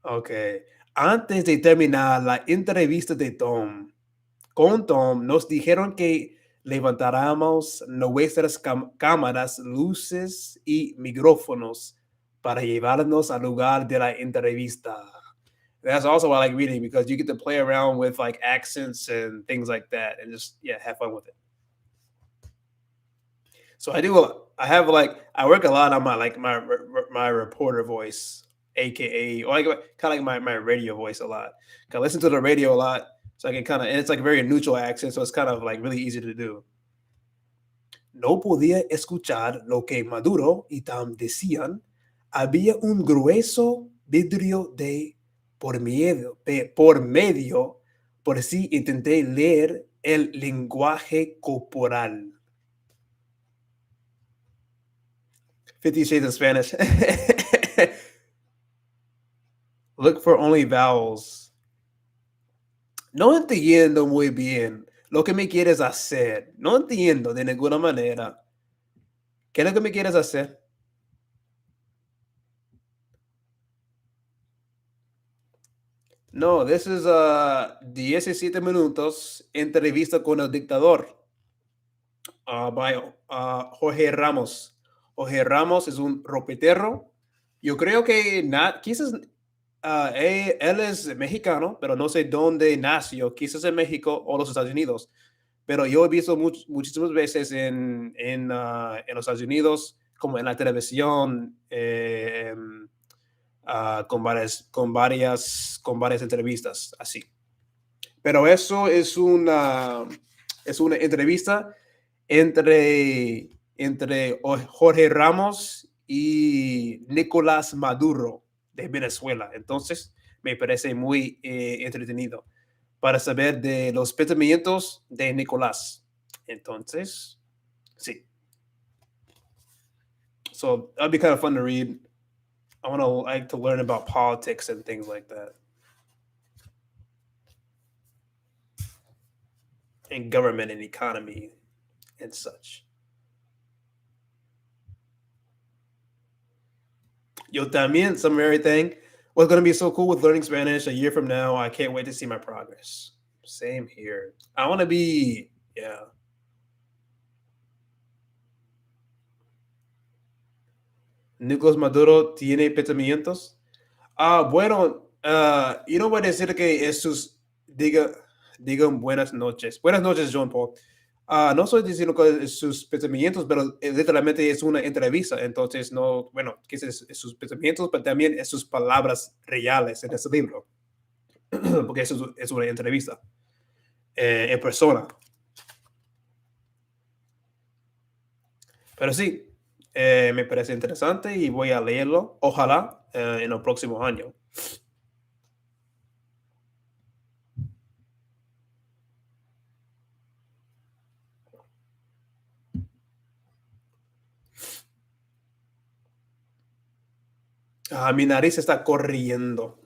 Speaker 1: Okay. Antes de terminar la entrevista de Tom, con Tom, nos dijeron que levantáramos nuestras cámaras, luces y micrófonos para llevarnos al lugar de la entrevista. That's also why I like reading because you get to play around with like accents and things like that and just have fun with it. So I work a lot on my reporter voice, aka or like kind of like my radio voice a lot. I listen to the radio a lot, so I can kind of and it's like a very neutral accent, so it's kind of like really easy to do. No podía escuchar lo que Maduro y Tam decían. Había un grueso vidrio de por medio, por si intenté leer el lenguaje corporal. 50 Shades of Spanish. Look for only vowels. No entiendo muy bien lo que me quieres hacer. No entiendo de ninguna manera. ¿Qué es lo que me quieres hacer? No, this is 17 minutos entrevista con el dictador by Jorge Ramos. Jorge Ramos es un ropetero. Yo creo que quizás él es mexicano, pero no sé dónde nació, quizás en México o los Estados Unidos. Pero yo he visto muchísimas veces en los Estados Unidos, como en la televisión, con varias entrevistas así. Pero eso es una entrevista entre Jorge Ramos y Nicolás Maduro de Venezuela. Entonces, me parece muy entretenido para saber de los pensamientos de Nicolás. Entonces, sí. So, that'd be kind of fun to read. I want to like to learn about politics and things like that. And government and economy and such. Yo también, some everything. What's going to be so cool with learning Spanish a year from now? I can't wait to see my progress. Same here. I want to be, Nicolás Maduro tiene pensamientos. Bueno, yo no voy a decir que digan buenas noches. Buenas noches, John Paul. No estoy diciendo que sus pensamientos, pero literalmente es una entrevista. Entonces, no, bueno, quizás es sus pensamientos, pero también es sus palabras reales en ese libro, porque eso es una entrevista en persona. Pero sí, me parece interesante y voy a leerlo, ojalá, en los próximos años. Mi nariz está corriendo.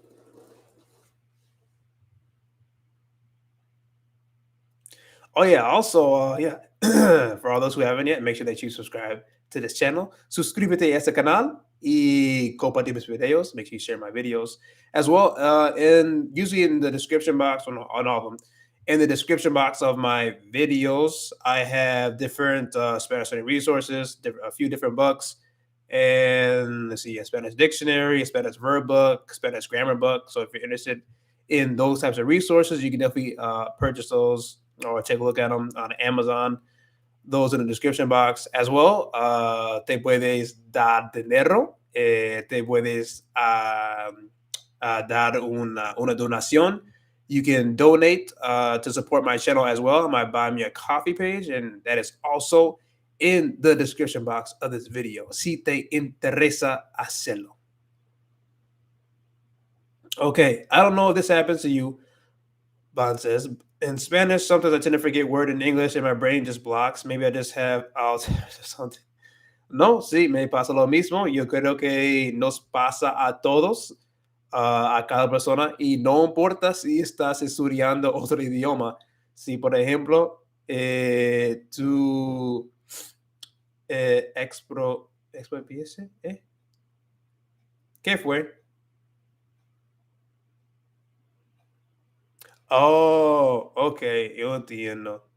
Speaker 1: Oh yeah, also, yeah, for all those who haven't yet, make sure that you subscribe to this channel. Suscríbete a este canal y compartir mis videos. Make sure you share my videos as well. And usually in the description box on all of them, in the description box of my videos, I have different Spanish learning resources, a few different books, and let's see, a Spanish dictionary, a Spanish verb book, Spanish grammar book. So if you're interested in those types of resources, you can definitely purchase those or take a look at them on Amazon. Those in the description box as well. Te puedes dar dinero, te puedes dar una donación. You can donate to support my channel as well on my Buy Me a Coffee page, and that is also in the description box of this video. Si te interesa hacerlo. Okay, I don't know if this happens to you, Bon says. In Spanish, sometimes I tend to forget word in English and my brain just blocks. Maybe I just have Alzheimer's or something. No, sí, me pasa lo mismo. Yo creo que nos pasa a todos, a cada persona, y no importa si estás estudiando otro idioma. Si, por ejemplo, tú ¿qué fue? Oh, ok, yo entiendo.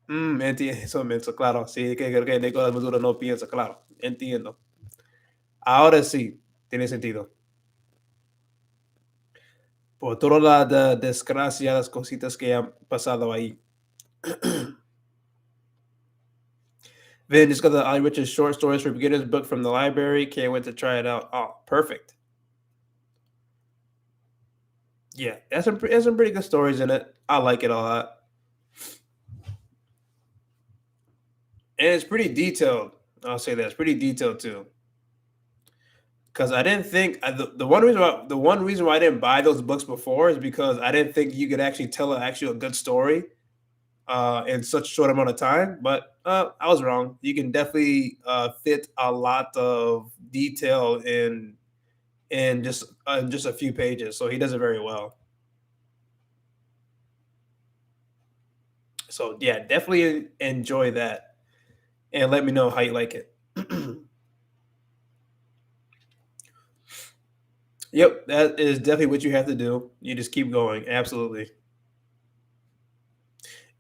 Speaker 1: Eso menso, claro. Sí, que creo que Nicolás Maduro no piensa, claro. Entiendo. Ahora sí, tiene sentido. Por todas las desgraciadas cositas que han pasado ahí. Then just got the Ali Richards short stories for beginners book from the library. Can't wait to try it out. Oh, perfect. Yeah, has some pretty good stories in it. I like it a lot. And it's pretty detailed. I'll say that. It's pretty detailed too. Because I didn't think the one reason why I didn't buy those books before is because I didn't think you could actually tell a good story in such a short amount of time. But I was wrong. You can definitely fit a lot of detail in just a few pages. So he does it very well. So yeah, definitely enjoy that and let me know how you like it. Yep, that is definitely what you have to do. You just keep going. Absolutely.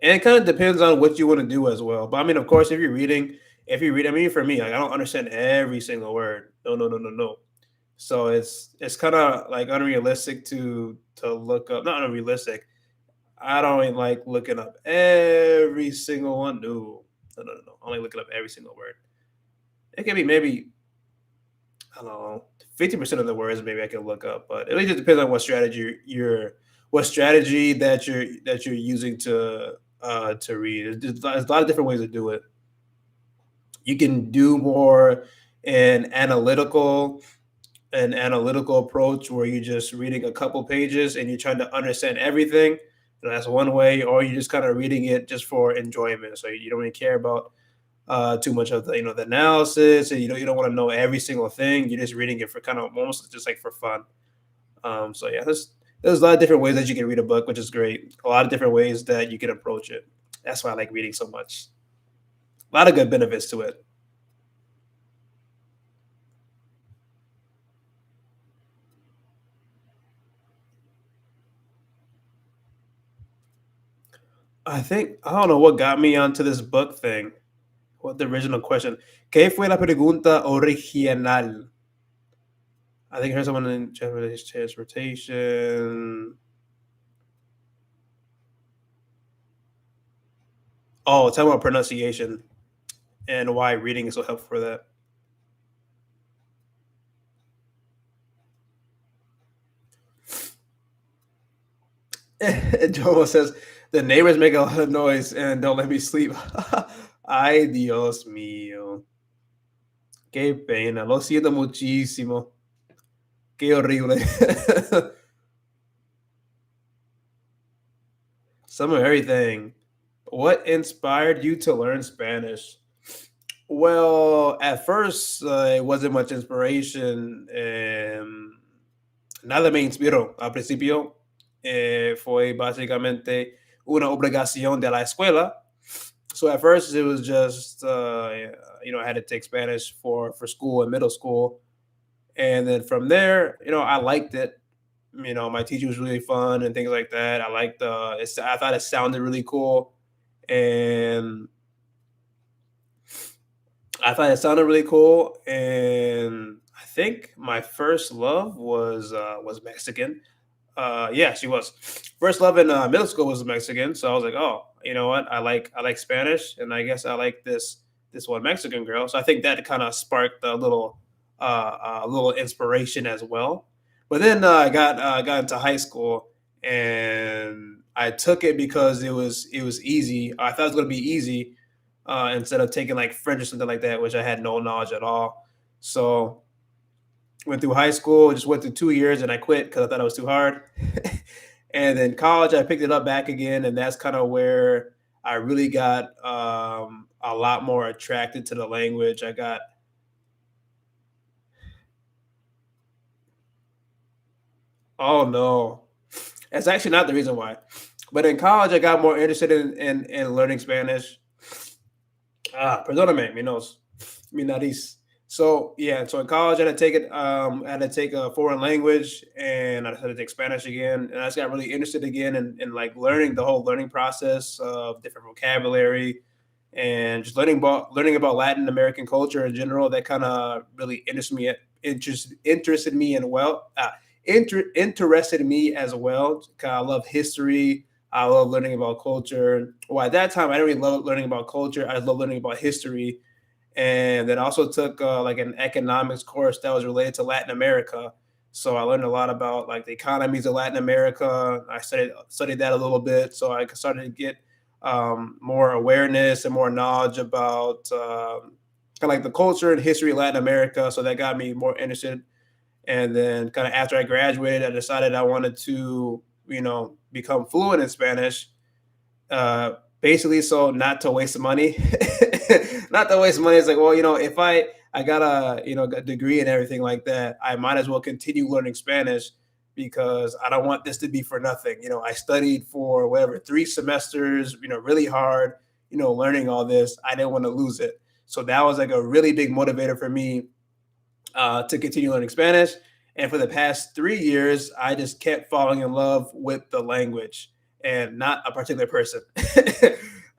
Speaker 1: And it kind of depends on what you want to do as well. But I mean, of course, if you read, I mean, for me, like I don't understand every single word. No, no, no, no, no. So it's kind of like unrealistic to look up. Not unrealistic. I don't even like looking up every single one. No, no, no, no, no. Only looking up every single word. It can be maybe I don't know 50% of the words maybe I can look up, but it really just depends on what strategy that you're using to read. There's a lot of different ways to do it. You can do more an analytical an analytical approach where you're just reading a couple pages and you're trying to understand everything. And that's one way, or you're just kind of reading it just for enjoyment. So you don't really care about too much of the the analysis, and you don't want to know every single thing. You're just reading it for kind of almost just like for fun. So yeah, there's a lot of different ways that you can read a book, which is great. A lot of different ways that you can approach it. That's why I like reading so much. A lot of good benefits to it. I don't know what got me onto this book thing. What the original question? ¿Qué fue la pregunta original? I think I heard someone in transportation. Oh, tell me about pronunciation and why reading is so helpful for that. Jomo says the neighbors make a lot of noise and don't let me sleep. Ay, Dios mío. Qué pena. Lo siento muchísimo. Qué horrible. Some of everything. What inspired you to learn Spanish? Well, at first, it wasn't much inspiration. Nada me inspiró. Al principio, fue básicamente una obligación de la escuela. So at first, it was just, I had to take Spanish for school and middle school. And then from there, I liked it. My teacher was really fun and things like that. I liked I thought it sounded really cool. And I thought it sounded really cool, and I think my first love was Mexican. Yeah, she was. First love in middle school was Mexican, so I was like, oh, you know what? I like Spanish, and I guess I like this one Mexican girl. So I think that kind of sparked a little inspiration as well. But then I got into high school, and I took it because it was easy. I thought it was gonna be easy, instead of taking like French or something like that, which I had no knowledge at all. So went through high school, just went through 2 years, and I quit because I thought it was too hard. And then college, I picked it up back again, and that's kind of where I really got a lot more attracted to the language. I got Oh no, that's actually not the reason why. But in college, I got more interested in learning Spanish. Perdóname, mi nariz. So yeah, so in college I had to take it. I had to take a foreign language, and I had to take Spanish again. And I just got really interested again in like learning the whole learning process of different vocabulary and just learning about Latin American culture in general. That kind of really interested me and interested me as well. 'Cause I love history. I love learning about culture. Well, at that time, I didn't really love learning about culture. I love learning about history, and then I also took like an economics course that was related to Latin America. So I learned a lot about like the economies of Latin America. I studied that a little bit, so I started to get more awareness and more knowledge about kind of like the culture and history of Latin America. So that got me more interested. And then kind of after I graduated, I decided I wanted to, become fluent in Spanish, basically so not to waste money. Not to waste money. It's like, well, if I got a degree and everything like that, I might as well continue learning Spanish because I don't want this to be for nothing. I studied for whatever 3 semesters, really hard, learning all this. I didn't want to lose it. So that was like a really big motivator for me to continue learning Spanish. And for the past 3 years, I just kept falling in love with the language and not a particular person.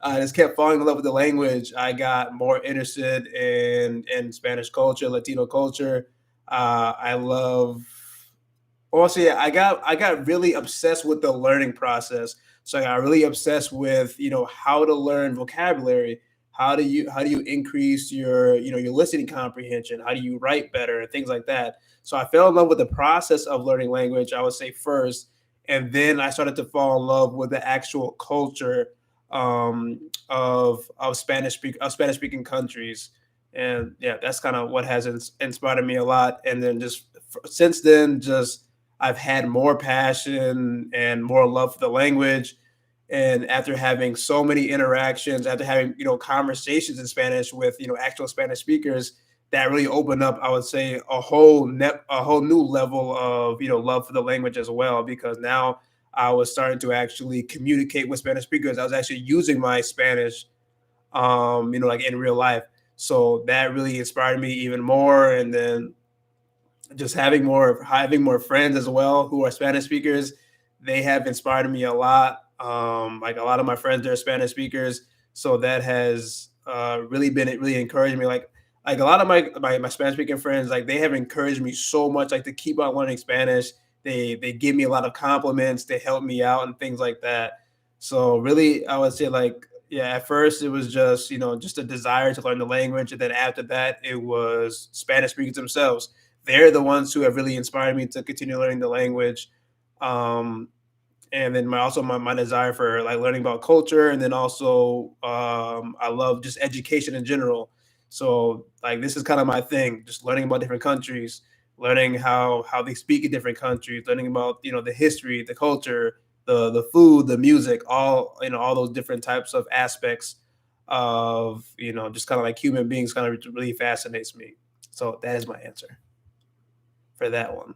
Speaker 1: I just kept falling in love with the language. I got more interested in Spanish culture, Latino culture. I love Also, yeah, I got really obsessed with the learning process. So I got really obsessed with how to learn vocabulary. How do you increase your listening comprehension? How do you write better and things like that? So I fell in love with the process of learning language, I would say first, and then I started to fall in love with the actual culture of Spanish speaking countries. And yeah, that's kind of what has inspired me a lot. And then just since then, just I've had more passion and more love for the language. And after having so many interactions, after having conversations in Spanish with actual Spanish speakers, that really opened up, I would say, a whole new level of love for the language as well. Because now I was starting to actually communicate with Spanish speakers. I was actually using my Spanish, like in real life. So that really inspired me even more. And then just having more friends as well who are Spanish speakers, they have inspired me a lot. Like a lot of my friends, they're Spanish speakers, so that has really encouraged me. Like a lot of my Spanish speaking friends, like they have encouraged me so much, like to keep on learning Spanish. They give me a lot of compliments, they help me out and things like that. So really, I would say like Yeah, at first it was just, just a desire to learn the language. And then after that, it was Spanish speakers themselves. They're the ones who have really inspired me to continue learning the language. Um, and then my desire for like learning about culture, and then also I love just education in general. So like this is kind of my thing, just learning about different countries, learning how they speak in different countries, learning about the history, the culture, the food, the music, all all those different types of aspects of just kind of like human beings kind of really fascinates me. So that is my answer for that one.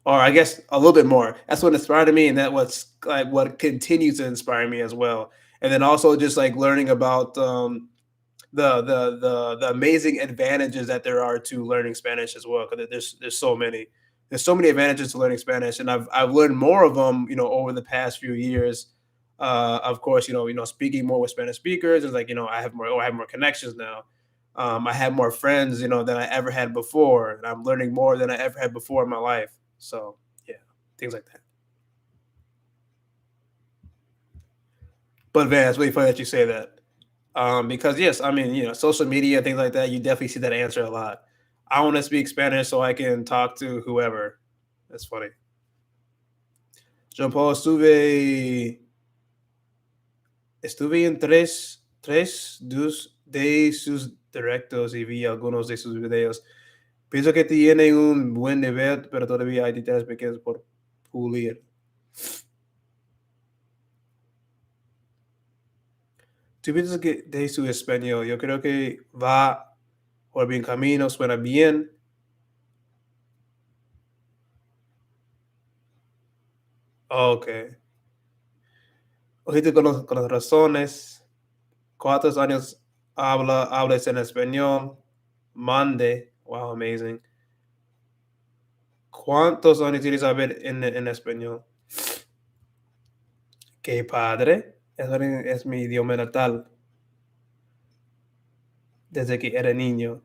Speaker 1: Or I guess a little bit more. That's what inspired me, and that what's like what continues to inspire me as well. And then also just like learning about the amazing advantages that there are to learning Spanish as well. Because there's so many advantages to learning Spanish, and I've learned more of them over the past few years. Of course, speaking more with Spanish speakers is like I have more connections now. I have more friends than I ever had before, and I'm learning more than I ever had before in my life. So yeah, things like that. But man, it's really funny that you say that. Because yes, I mean, social media, things like that, you definitely see that answer a lot. I want to speak Spanish so I can talk to whoever. That's funny. Jean Paul, estuve en de sus directos y vi algunos de sus videos. Pienso que tienen un buen nivel, pero todavía hay detalles pequeños por pulir. ¿Tú piensas que de su español? Yo creo que va por buen camino, suena bien. Ok. Ojito con las razones. ¿Cuántos años hablas en español? Mande. Wow, amazing. ¿Cuántos años tienes saber en español? Qué padre. Es mi idioma natal desde que era niño.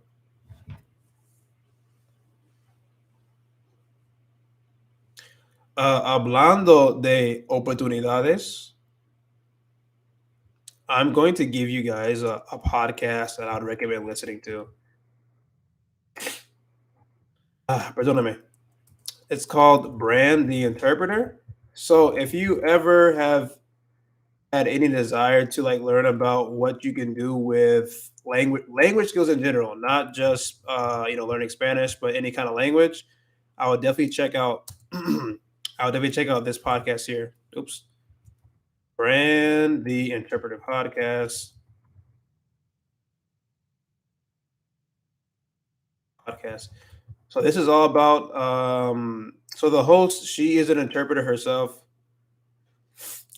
Speaker 1: Hablando de oportunidades, I'm going to give you guys a podcast that I'd recommend listening to. Perdóname. It's called Brand the Interpreter. So if you ever have had any desire to like learn about what you can do with language skills in general, not just learning Spanish, but any kind of language, I would definitely check out I would definitely check out this podcast here. Oops. Brand the Interpreter podcast. So this is all about so the host, she is an interpreter herself.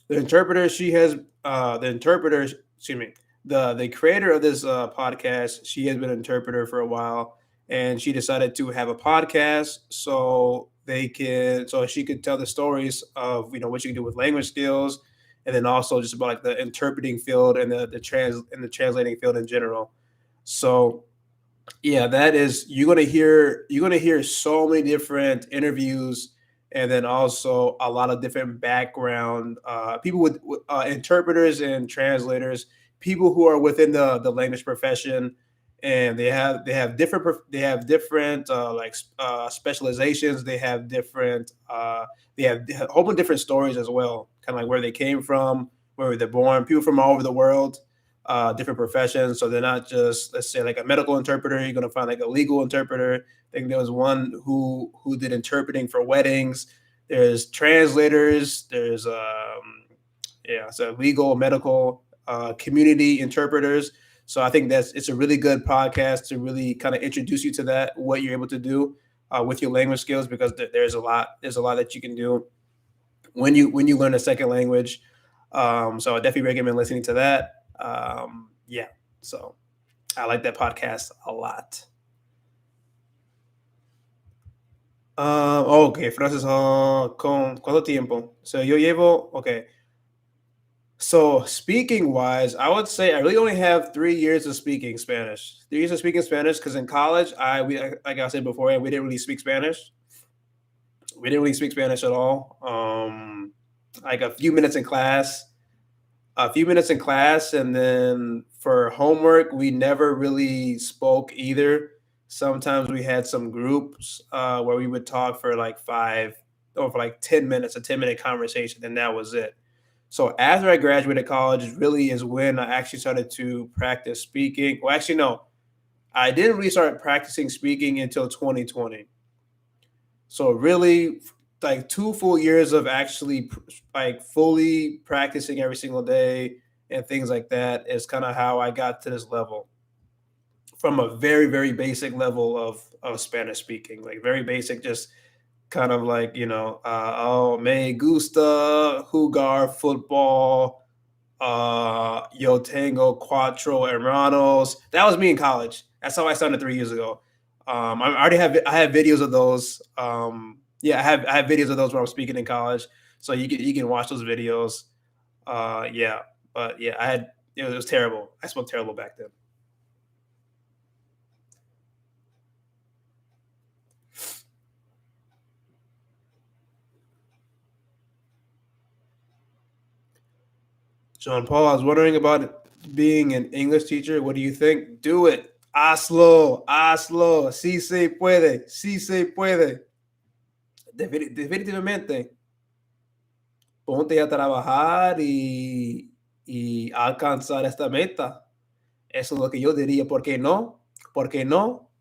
Speaker 1: The interpreter, she has the interpreter, excuse me, the creator of this podcast, she has been an interpreter for a while, and she decided to have a podcast so so she could tell the stories of what you can do with language skills, and then also just about like the interpreting field and the translating field in general. So yeah, that is you're gonna hear so many different interviews, and then also a lot of different background people with interpreters and translators, people who are within the language profession, and they have different specializations. They have a whole bunch of different stories as well, kind of like where they came from, where they're born. People from all over the world, different professions. So they're not just, let's say, like a medical interpreter. You're gonna find like a legal interpreter. I think there was one who did interpreting for weddings. There's translators. There's yeah, so legal, medical, community interpreters. So I think it's a really good podcast to really kind of introduce you to that, what you're able to do with your language skills, because there's a lot that you can do when you learn a second language. So I definitely recommend listening to that. Yeah, so I like that podcast a lot. Ok, frases con cuánto tiempo. So yo llevo, okay. So speaking wise, I would say I really only have 3 years of speaking Spanish. 3 years of speaking Spanish because in college, like I said before, we didn't really speak Spanish. We didn't really speak Spanish at all. Like a few minutes in class, a few minutes in class, and then for homework, we never really spoke either. Sometimes we had some groups where we would talk for like 10 minutes, a 10-minute conversation, and that was it. So after I graduated college, really is when I actually started to practice speaking. Well, actually, no, I didn't really start practicing speaking until 2020. So really, like 2 full years of actually like fully practicing every single day and things like that is kind of how I got to this level from a very very basic level of Spanish speaking, like very basic, just kind of like oh me gusta jugar football, yo tengo cuatro hermanos. That was me in college. That's how I started 3 years ago. I have videos of those. Yeah, I have videos of those where I was speaking in college, so you can watch those videos. Yeah, but yeah, it was terrible. I spoke terrible back then. John Paul, I was wondering about being an English teacher. What do you think? Do it. Hazlo, hazlo. Sí se puede, sí se puede. Definitivamente. Ponte a trabajar y alcanzar esta meta. Eso es lo que yo diría. ¿Por qué no? ¿Por qué no?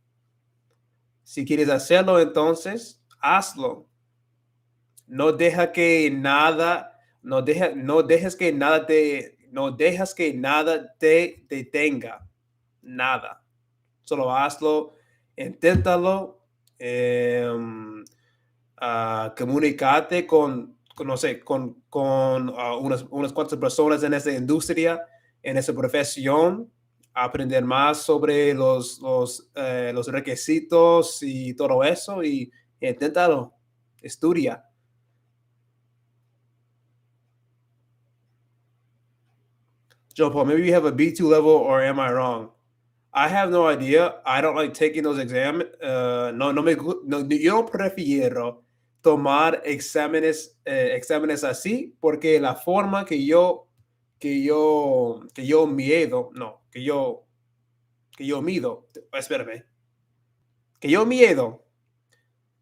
Speaker 1: Si quieres hacerlo, entonces hazlo. No deja que nada, no dejes que nada no dejas que nada te detenga. Nada. Solo hazlo, inténtalo. Comunicate no sé, con unas cuantas personas en esa industria, en esa profesión, aprender más sobre los requisitos y todo eso y inténtalo, estudia. Joe Paul, maybe you have a B2 level or am I wrong? I have no idea. I don't like taking those exams. No, yo no prefiero tomar exámenes así porque la forma que yo miedo, no, que yo mido, espérame, que yo miedo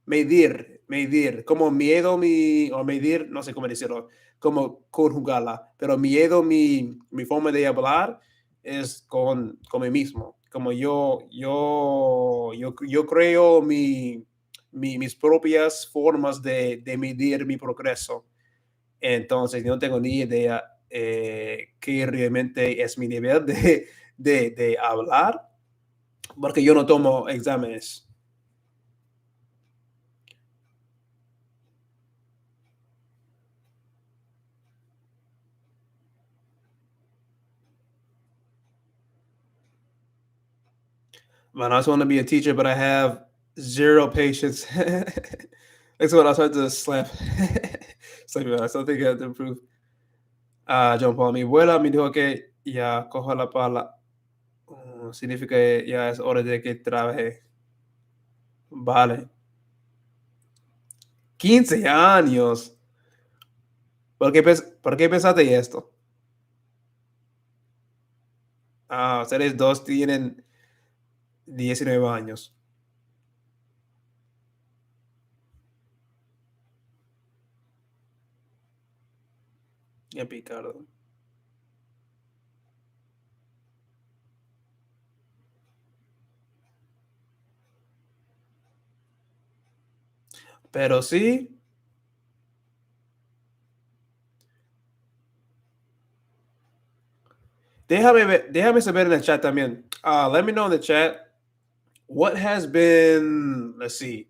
Speaker 1: medir, como miedo o medir, no sé cómo decirlo, como conjugarla, pero miedo mi forma de hablar es con mí mismo, como yo creo mis propias formas de medir mi progreso, entonces no tengo ni idea qué realmente es mi nivel de hablar, porque yo no tomo exámenes. Man, I just want to be a teacher, but I have zero patience. That's what I was trying to slap. Slap me. I still think I have to improve. John Paul, mi abuela me dijo que ya cojo la pala. Significa que ya es hora de que trabaje. Vale. 15 años. ¿Por qué pensaste esto? Ustedes dos tienen 19 años. Ya Picardo. Pero sí, déjame saber en el chat también. Let me know in the chat what has been, let's see,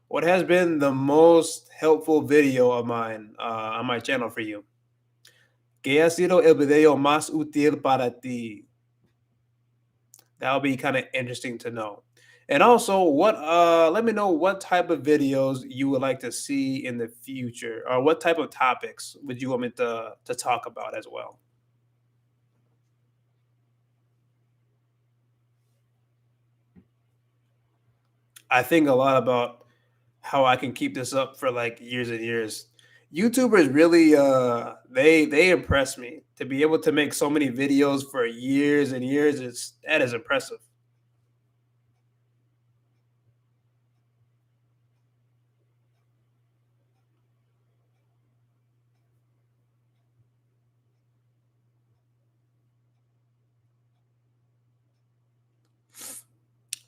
Speaker 1: what has been the most helpful video of mine on my channel for you? ¿Qué ha sido el video más útil para ti? That'll be kind of interesting to know. And also, let me know what type of videos you would like to see in the future, or what type of topics would you want me to talk about as well. I think a lot about how I can keep this up for like years and years. YouTubers really they impress me. To be able to make so many videos for years and years, that is impressive.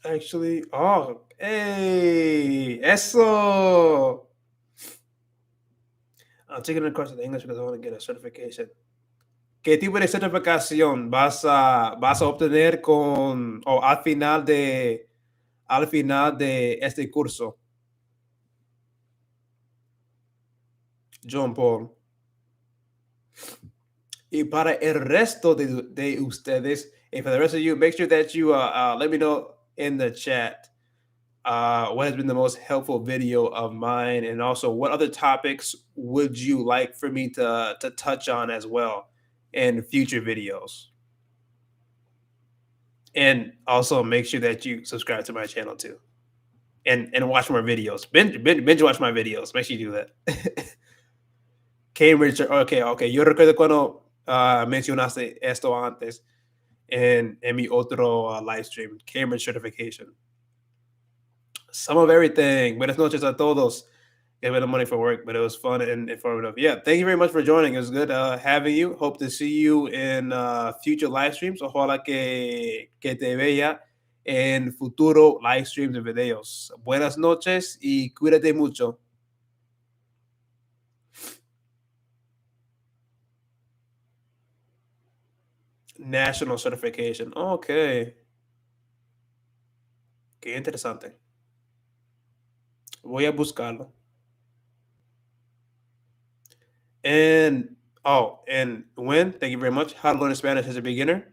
Speaker 1: Actually, oh, hey, eso. I'm taking a course in English because I want to get a certification. ¿Qué tipo de certificación vas a obtener con o al final de este curso, John Paul? Y para el resto de ustedes, and for the rest of you, make sure that you let me know in the chat what has been the most helpful video of mine, and also what other topics would you like for me to touch on as well in future videos. And also make sure that you subscribe to my channel too, and watch more videos. Binge watch my videos. Make sure you do that. Cambridge, ok. Yo recuerdo cuando mencionaste esto antes en mi otro live stream, Cambridge certification. Some of everything. Buenas noches a todos. Gave me the money for work, but it was fun and informative. Yeah, thank you very much for joining. It was good having you. Hope to see you in future live streams. Ojalá que te vea en futuro live streams y videos. Buenas noches y cuídate mucho. National certification. Ok. Qué interesante. Voy a buscarlo. And when, thank you very much. How to learn Spanish as a beginner.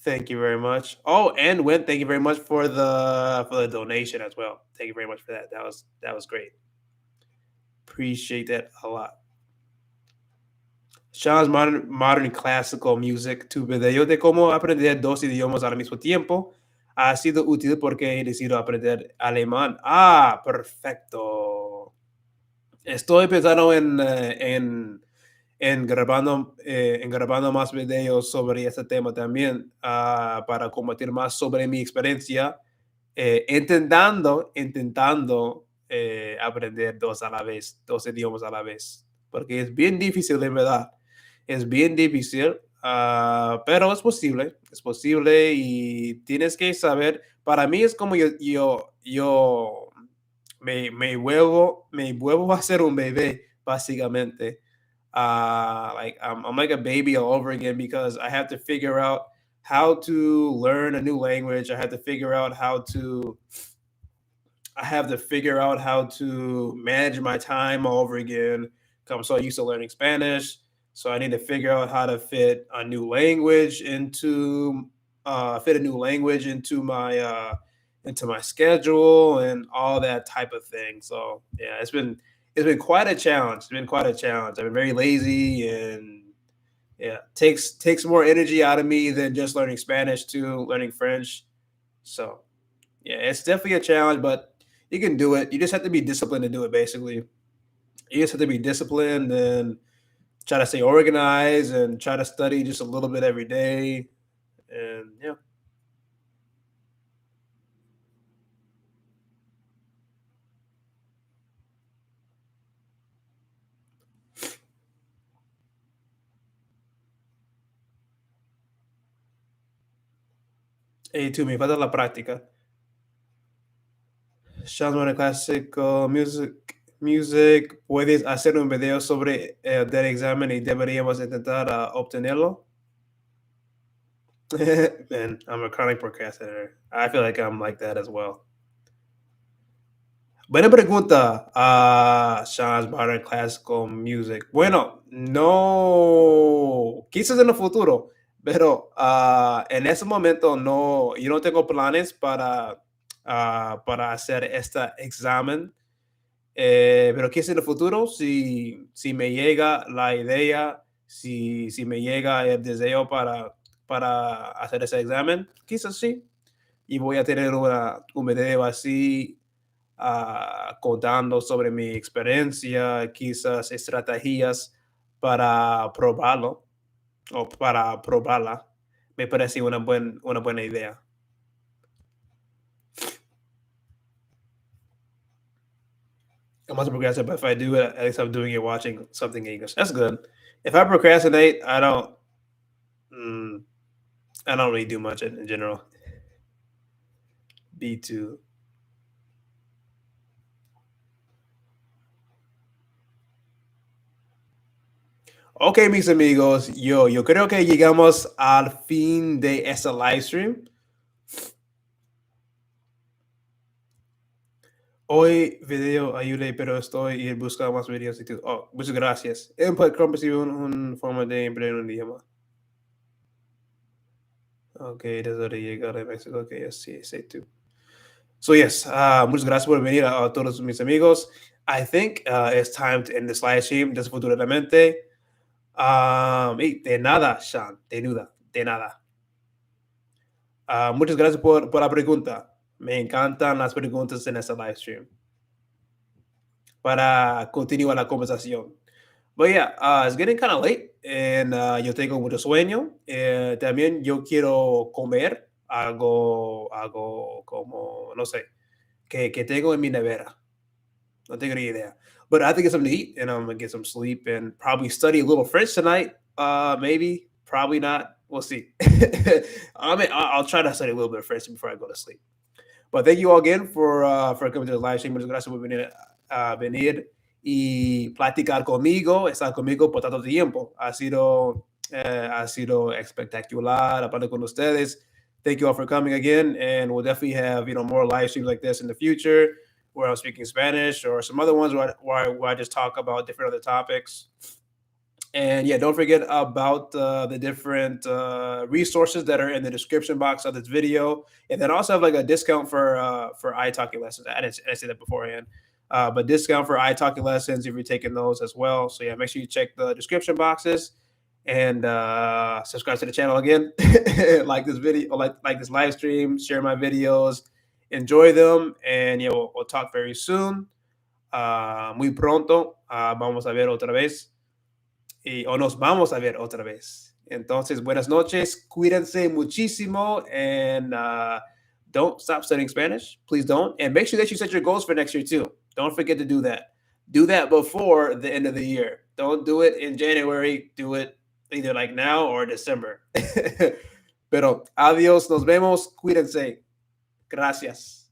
Speaker 1: Thank you very much. Oh, and when, thank you very much for the donation as well. Thank you very much for that. That was great. Appreciate that a lot. Sean's modern classical music, tu video de cómo aprender dos idiomas al mismo tiempo ha sido útil porque he decidido aprender alemán. Ah, perfecto. Estoy pensando en grabando más videos sobre este tema también para compartir más sobre mi experiencia, intentando aprender dos idiomas a la vez, porque es bien difícil, de verdad. Es bien difícil, pero es posible y tienes que saber. Para mí es como yo me vuelvo a ser un bebé, básicamente. Like I'm like a baby all over again because I have to figure out how to learn a new language. I have to figure out how to manage my time all over again. I'm so used to learning Spanish, so I need to figure out how to fit a new language into my schedule and all that type of thing. So yeah, it's been quite a challenge. It's been quite a challenge. I've been very lazy, and yeah, takes more energy out of me than just learning Spanish to learning French. So yeah, it's definitely a challenge, but you can do it. You just have to be disciplined to do it. Basically, you just have to be disciplined and try to stay organized and try to study just a little bit every day. And yeah. Y tú, me falta la práctica. Shadow Classical Music, puedes hacer un video sobre del examen y deberíamos intentar obtenerlo. Man, I'm a chronic procrastinator. I feel like I'm like that as well. Buena pregunta, Sean's Modern Classical Music. Bueno, no, quizás en el futuro, pero en ese momento no, yo no tengo planes para hacer este examen, pero quizás en el futuro, si me llega la idea, si me llega el deseo para hacer ese examen, quizás sí, y voy a tener un video así contando sobre mi experiencia, quizás estrategias para probarlo o para probarla. Me parece una buena idea. I'm also procrastinate, but if I do it, at least I'm doing it watching something English. That's good. If I procrastinate, mm, I don't really do much in general. B2. Ok, mis amigos, yo creo que llegamos al fin de esta live stream. Hoy video ayudé, pero estoy buscando más videos y todo. Oh, muchas gracias. Input comprensivo una forma de emprender un idioma. Ok, desde llegar a México, ok, sí, sé tú. So yes, muchas gracias por venir a todos mis amigos. I think it's time to end this live stream desafortunadamente. Y de nada, Sean, de nada. Muchas gracias por la pregunta. Me encantan las preguntas en esta live stream para continuar la conversación. But yeah, it's getting kind of late and yo tengo mucho sueño. También yo quiero comer algo como, no sé, que tengo en mi nevera. No tengo ni idea. But I have to get something to eat and I'm going to get some sleep and probably study a little French tonight. Maybe, probably not. We'll see. I'll try to study a little bit of French before I go to sleep. But thank you all again for coming to the live stream. Muchas gracias por venir y platicar conmigo, estar conmigo por tanto tiempo. Ha sido espectacular hablar con ustedes. Thank you all for coming again, and we'll definitely have more live streams like this in the future, where I'm speaking Spanish or some other ones where I just talk about different other topics. And yeah, don't forget about the different resources that are in the description box of this video, and then also have like a discount for iTalki lessons. I didn't say that beforehand, but discount for iTalki lessons if you're taking those as well. So yeah, make sure you check the description boxes and subscribe to the channel again. Like this video, like this live stream, share my videos, enjoy them, and yeah, we'll talk very soon. Muy pronto, vamos a ver otra vez. O nos vamos a ver otra vez. Entonces, buenas noches, cuídense muchísimo, and don't stop studying Spanish. Please don't. And make sure that you set your goals for next year too. Don't forget to do that. Do that before the end of the year. Don't do it in January. Do it either like now or December. Pero adiós, nos vemos, cuídense. Gracias.